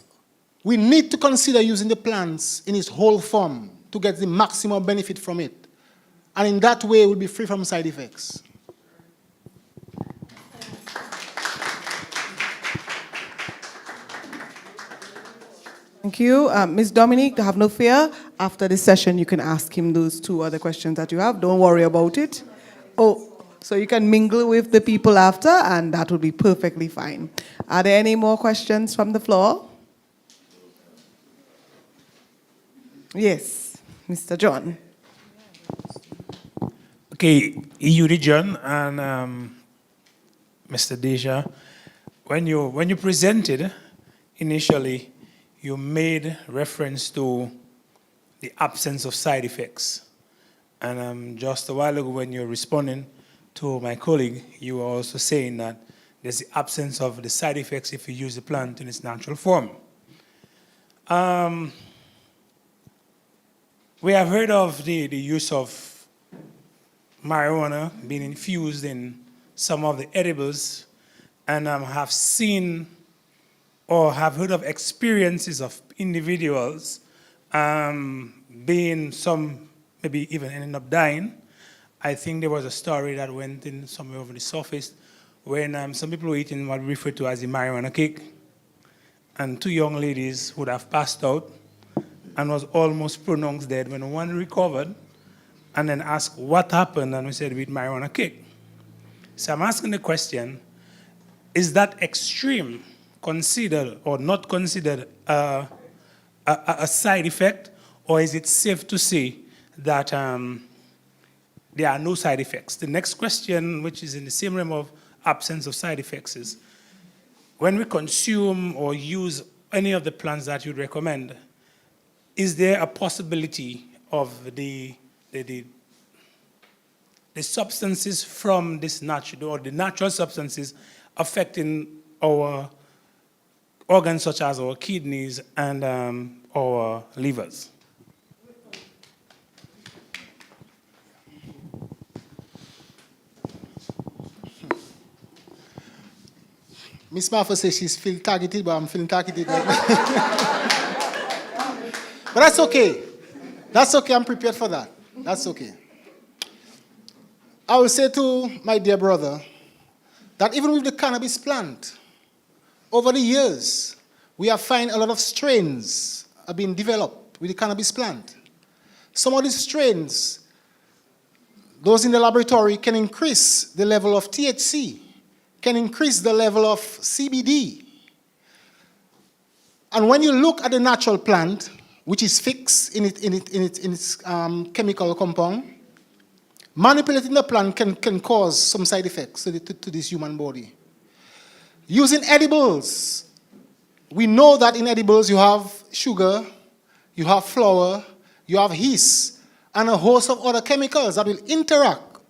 we need to consider using the plants in its whole form to get the maximum benefit from it. And in that way, we'll be free from side effects. Thank you. Ms. Dominique, have no fear. After this session, you can ask him those 2 other questions that you have. Don't worry about it. Oh, so you can mingle with the people after, and that will be perfectly fine. Are there any more questions from the floor? Yes, Mr. John. Okay, EU region and Mr. Deja, when you presented initially, you made reference to the absence of side effects. And just a while ago when you were responding to my colleague, you were also saying that there's the absence of the side effects if you use the plant in its natural form. We have heard of the use of marijuana being infused in some of the edibles, and have seen or have heard of experiences of individuals being some, maybe even ending up dying. I think there was a story that went in somewhere over the surface when some people were eating what we refer to as the marijuana cake, and 2 young ladies would have passed out and was almost pronounced dead when one recovered and then asked what happened, and we said we eat marijuana cake. So I'm asking the question, is that extreme considered or not considered a side effect, or is it safe to say that there are no side effects? The next question, which is in the same realm of absence of side effects, is when we consume or use any of the plants that you'd recommend, is there a possibility of the substances from this natural, or the natural substances affecting our organs such as our kidneys and our livers? Miss Martha says she's feeling targeted, but I'm feeling targeted right now. But that's okay. That's okay, I'm prepared for that. That's okay. I will say to my dear brother that even with the cannabis plant, over the years, we have found a lot of strains have been developed with the cannabis plant. Some of these strains, those in the laboratory, can increase the level of THC, can increase the level of CBD. And when you look at the natural plant, which is fixed in its chemical compound, manipulating the plant can cause some side effects to this human body. Using edibles, we know that in edibles you have sugar, you have flour, you have yeast, and a host of other chemicals that will interact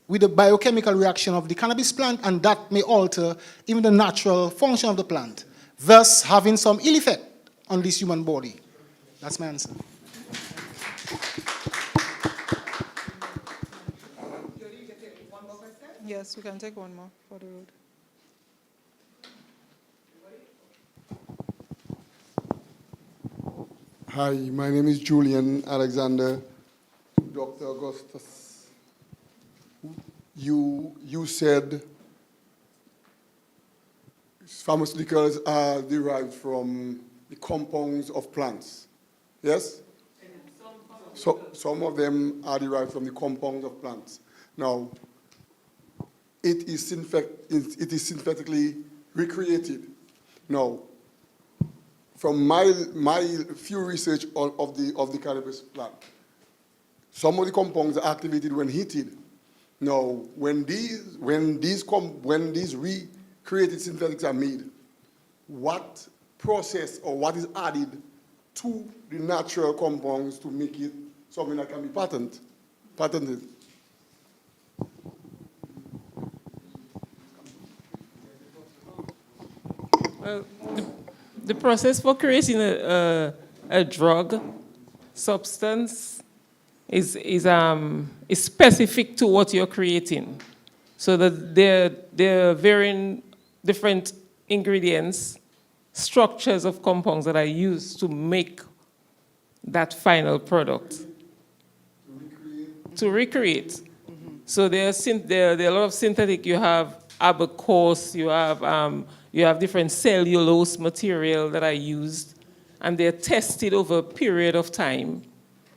with the biochemical reaction of the cannabis plant, and that may alter even the natural function of the plant, thus having some ill effect on this human body. That's my answer. Yes, we can take one more for the road. Hi, my name is Julian Alexander. Dr. Augustus, you said pharmaceuticals are derived from the compounds of plants. Yes? So some of them are derived from the compounds of plants. Now, it is synthetically recreated. Now, from my few research of the cannabis plant, some of the compounds are activated when heated. Now, when these created synthetics are made, what process or what is added to the natural compounds to make it something that can be patented? The process for creating a drug substance is specific to what you're creating. So that there are varying different ingredients, structures of compounds that are used to make that final product. To recreate. So there are a lot of synthetic. You have abacose, you have different cellulose material that are used, and they're tested over a period of time.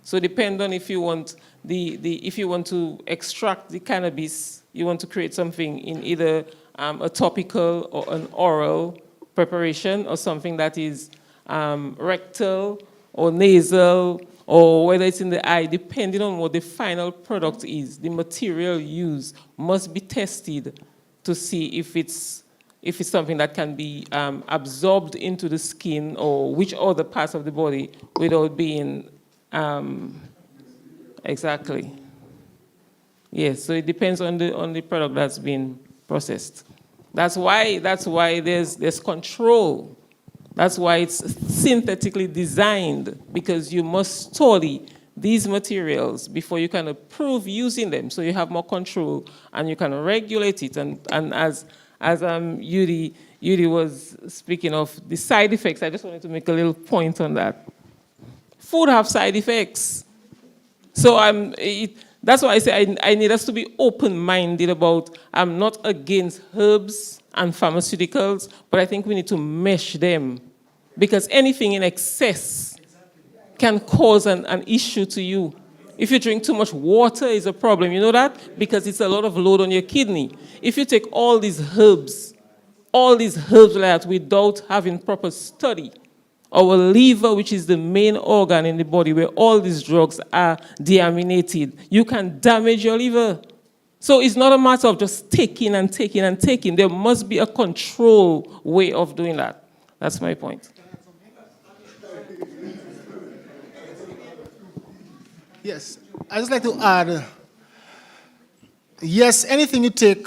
So depend on if you want if you want to extract the cannabis, you want to create something in either a topical or an oral preparation, or something that is rectal or nasal, or whether it's in the eye, depending on what the final product is. The material used must be tested to see if it's something that can be absorbed into the skin or which other parts of the body without being exactly. Yes, so it depends on the product that's been processed. That's why there's control. That's why it's synthetically designed, because you must study these materials before you can approve using them, so you have more control and you can regulate it. And as Yuri was speaking of the side effects, I just wanted to make a little point on that. Food have side effects. So that's why I say I need us to be open-minded about, I'm not against herbs and pharmaceuticals, but I think we need to mesh them, because anything in excess can cause an issue to you. If you drink too much water, is a problem. You know that? Because it's a lot of load on your kidney. If you take all these herbs like that without having proper study, our liver, which is the main organ in the body where all these drugs are deaminated, you can damage your liver. So it's not a matter of just taking and taking and taking. There must be a control way of doing that. That's my point. Yes, I'd just like to add, yes, anything you take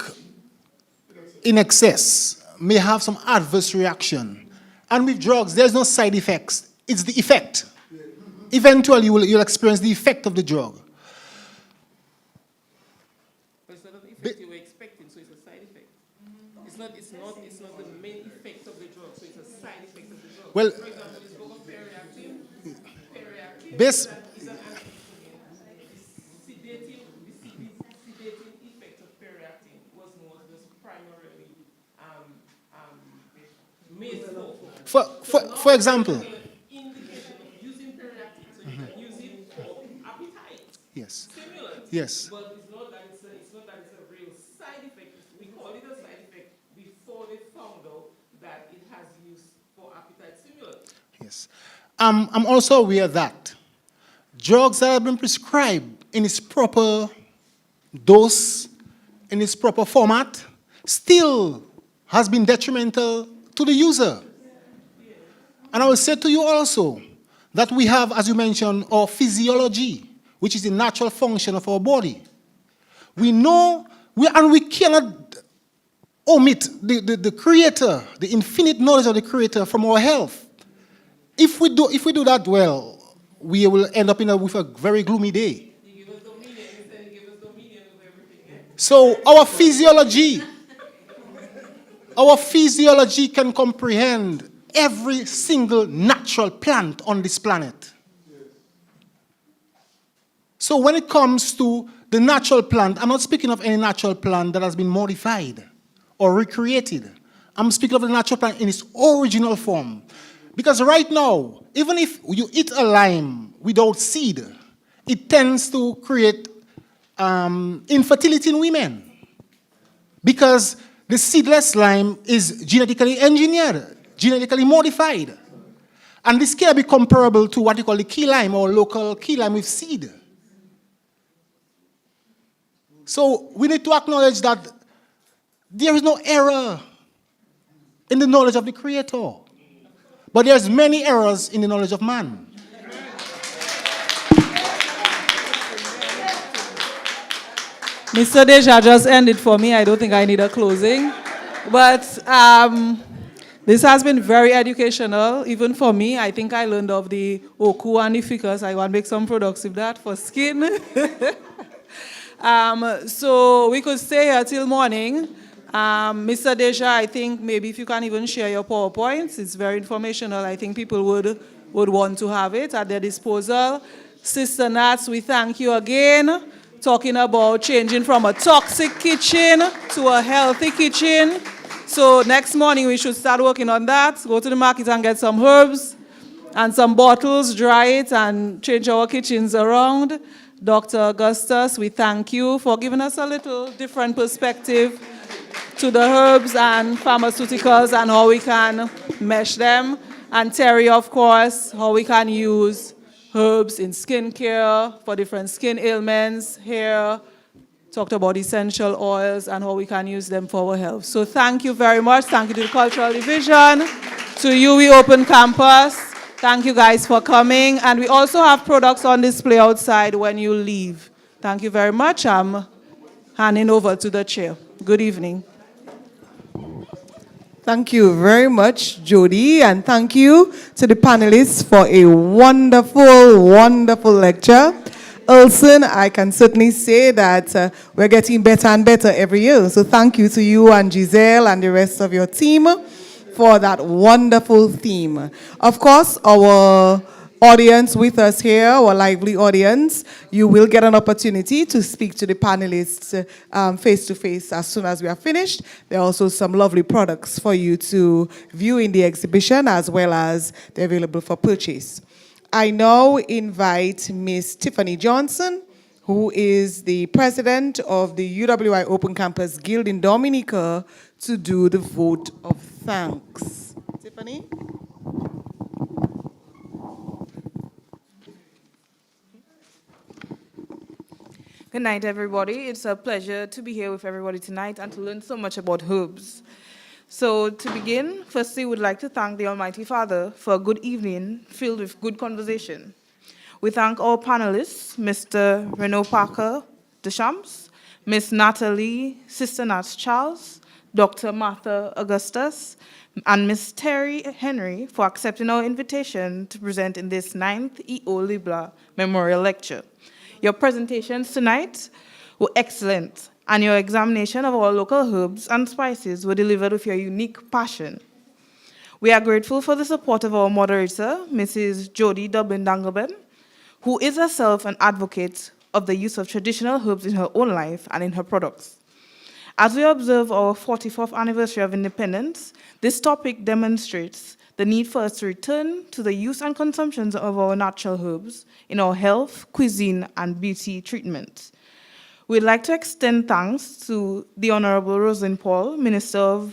in excess may have some adverse reaction. And with drugs, there's no side effects. It's the effect. Eventually, you'll experience the effect of the drug. But it's not an effect you were expecting, so it's a side effect. It's not the main effect of the drug, so it's a side effect of the drug. Well, for example, it's bariatric. This. For example, yes, yes. But it's not that it's a real side effect. We call it a side effect before they found out that it has use for appetite stimulant. Yes, I'm also aware that drugs that have been prescribed in its proper dose, in its proper format, still has been detrimental to the user. And I will say to you also that we have, as you mentioned, our physiology, which is the natural function of our body. We know, and we cannot omit the Creator, the infinite knowledge of the Creator from our health. If we do that well, we will end up with a very gloomy day. So our physiology can comprehend every single natural plant on this planet. So when it comes to the natural plant, I'm not speaking of any natural plant that has been modified or recreated. I'm speaking of the natural plant in its original form. Because right now, even if you eat a lime without seed, it tends to create infertility in women. Because the seedless lime is genetically engineered, genetically modified. And this can be comparable to what you call the key lime or local key lime with seed. So we need to acknowledge that there is no error in the knowledge of the Creator. But there's many errors in the knowledge of man. Mr. Deja just ended for me. I don't think I need a closing. But this has been very educational, even for me. I think I learned of the oku and the ficus. I want to make some products with that for skin. So we could stay here till morning. Mr. Deja, I think maybe if you can even share your PowerPoints, it's very informational. I think people would want to have it at their disposal. Sister Nats, we thank you again. Talking about changing from a toxic kitchen to a healthy kitchen. So next morning we should start working on that. Go to the market and get some herbs and some bottles, dry it, and change our kitchens around. Dr. Augustus, we thank you for giving us a little different perspective to the herbs and pharmaceuticals and how we can mesh them. And Terry, of course, how we can use herbs in skincare for different skin ailments, hair, talked about essential oils and how we can use them for our health. So thank you very much. Thank you to the Cultural Division, to UE Open Campus. Thank you guys for coming. And we also have products on display outside when you leave. Thank you very much. I'm handing over to the chair. Good evening. Thank you very much, Jody, and thank you to the panelists for a wonderful, wonderful lecture. Ulson, I can certainly say that we're getting better and better every year. So thank you to you and Giselle and the rest of your team for that wonderful theme. Of course, our audience with us here, our lively audience, you will get an opportunity to speak to the panelists face-to-face as soon as we are finished. There are also some lovely products for you to view in the exhibition as well as they're available for purchase. I now invite Ms. Tiffany Johnson, who is the president of the UWI Open Campus Guild in Dominica, to do the vote of thanks. Tiffany? Good night, everybody. It's a pleasure to be here with everybody tonight and to learn so much about herbs. So to begin, firstly, we'd like to thank the Almighty Father for a good evening filled with good conversation. We thank our panelists, Mr. Renaud Parker Deschamps, Miss Natalie Sister Nats Charles, Dr. Martha Augustus, and Miss Terry Henry for accepting our invitation to present in this 9th E.O. LeBlanc Memorial Lecture. Your presentations tonight were excellent, and your examination of our local herbs and spices were delivered with your unique passion. We are grateful for the support of our moderator, Mrs. Jody Dublin-Dangleben, who is herself an advocate of the use of traditional herbs in her own life and in her products. As we observe our 44th anniversary of independence, this topic demonstrates the need for us to return to the use and consumption of our natural herbs in our health, cuisine, and beauty treatments. We'd like to extend thanks to the Honorable Rosalind Paul, Minister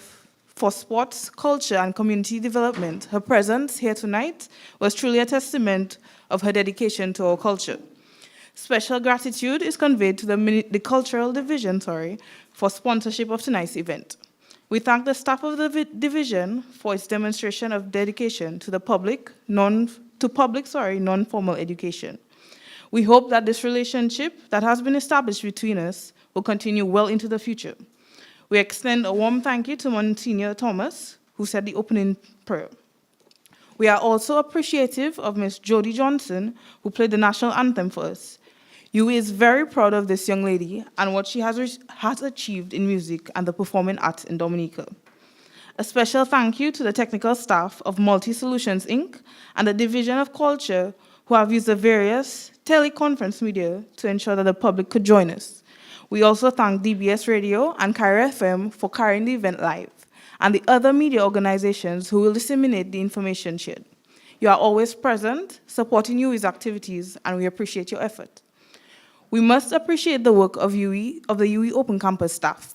for Sports, Culture, and Community Development. Her presence here tonight was truly a testament of her dedication to our culture. Special gratitude is conveyed to the Cultural Division, for sponsorship of tonight's event. We thank the staff of the division for its demonstration of dedication to the non-formal education. We hope that this relationship that has been established between us will continue well into the future. We extend a warm thank you to Monsignor Thomas, who said the opening prayer. We are also appreciative of Ms. Jody Johnson, who played the national anthem for us. UE is very proud of this young lady and what she has achieved in music and the performing arts in Dominica. A special thank you to the technical staff of Multi Solutions, Inc. and the Division of Culture, who have used the various teleconference media to ensure that the public could join us. We also thank DBS Radio and Cairo FM for carrying the event live, and the other media organizations who will disseminate the information shared. You are always present, supporting UE's activities, and we appreciate your effort. We must appreciate the work of the UE Open Campus staff,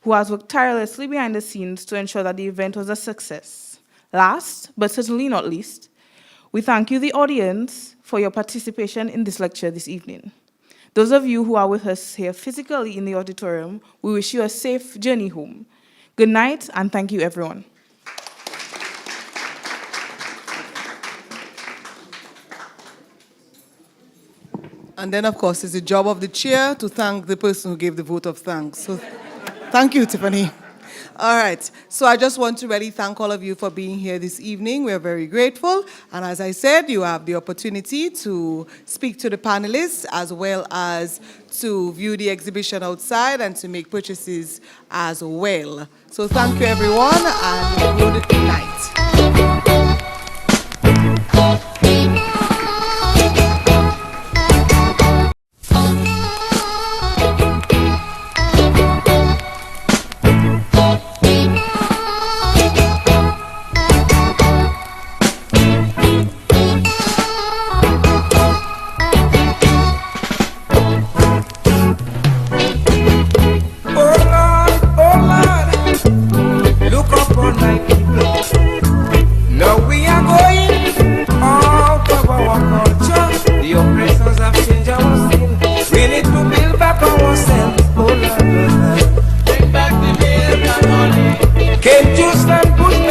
who has worked tirelessly behind the scenes to ensure that the event was a success. Last, but certainly not least, we thank you, the audience, for your participation in this lecture this evening. Those of you who are with us here physically in the auditorium, we wish you a safe journey home. Good night, and thank you, everyone. And then, of course, it's the job of the chair to thank the person who gave the vote of thanks. So thank you, Tiffany. All right, so I just want to really thank all of you for being here this evening. We're very grateful. And as I said, you have the opportunity to speak to the panelists as well as to view the exhibition outside and to make purchases as well. So thank you, everyone, and good night.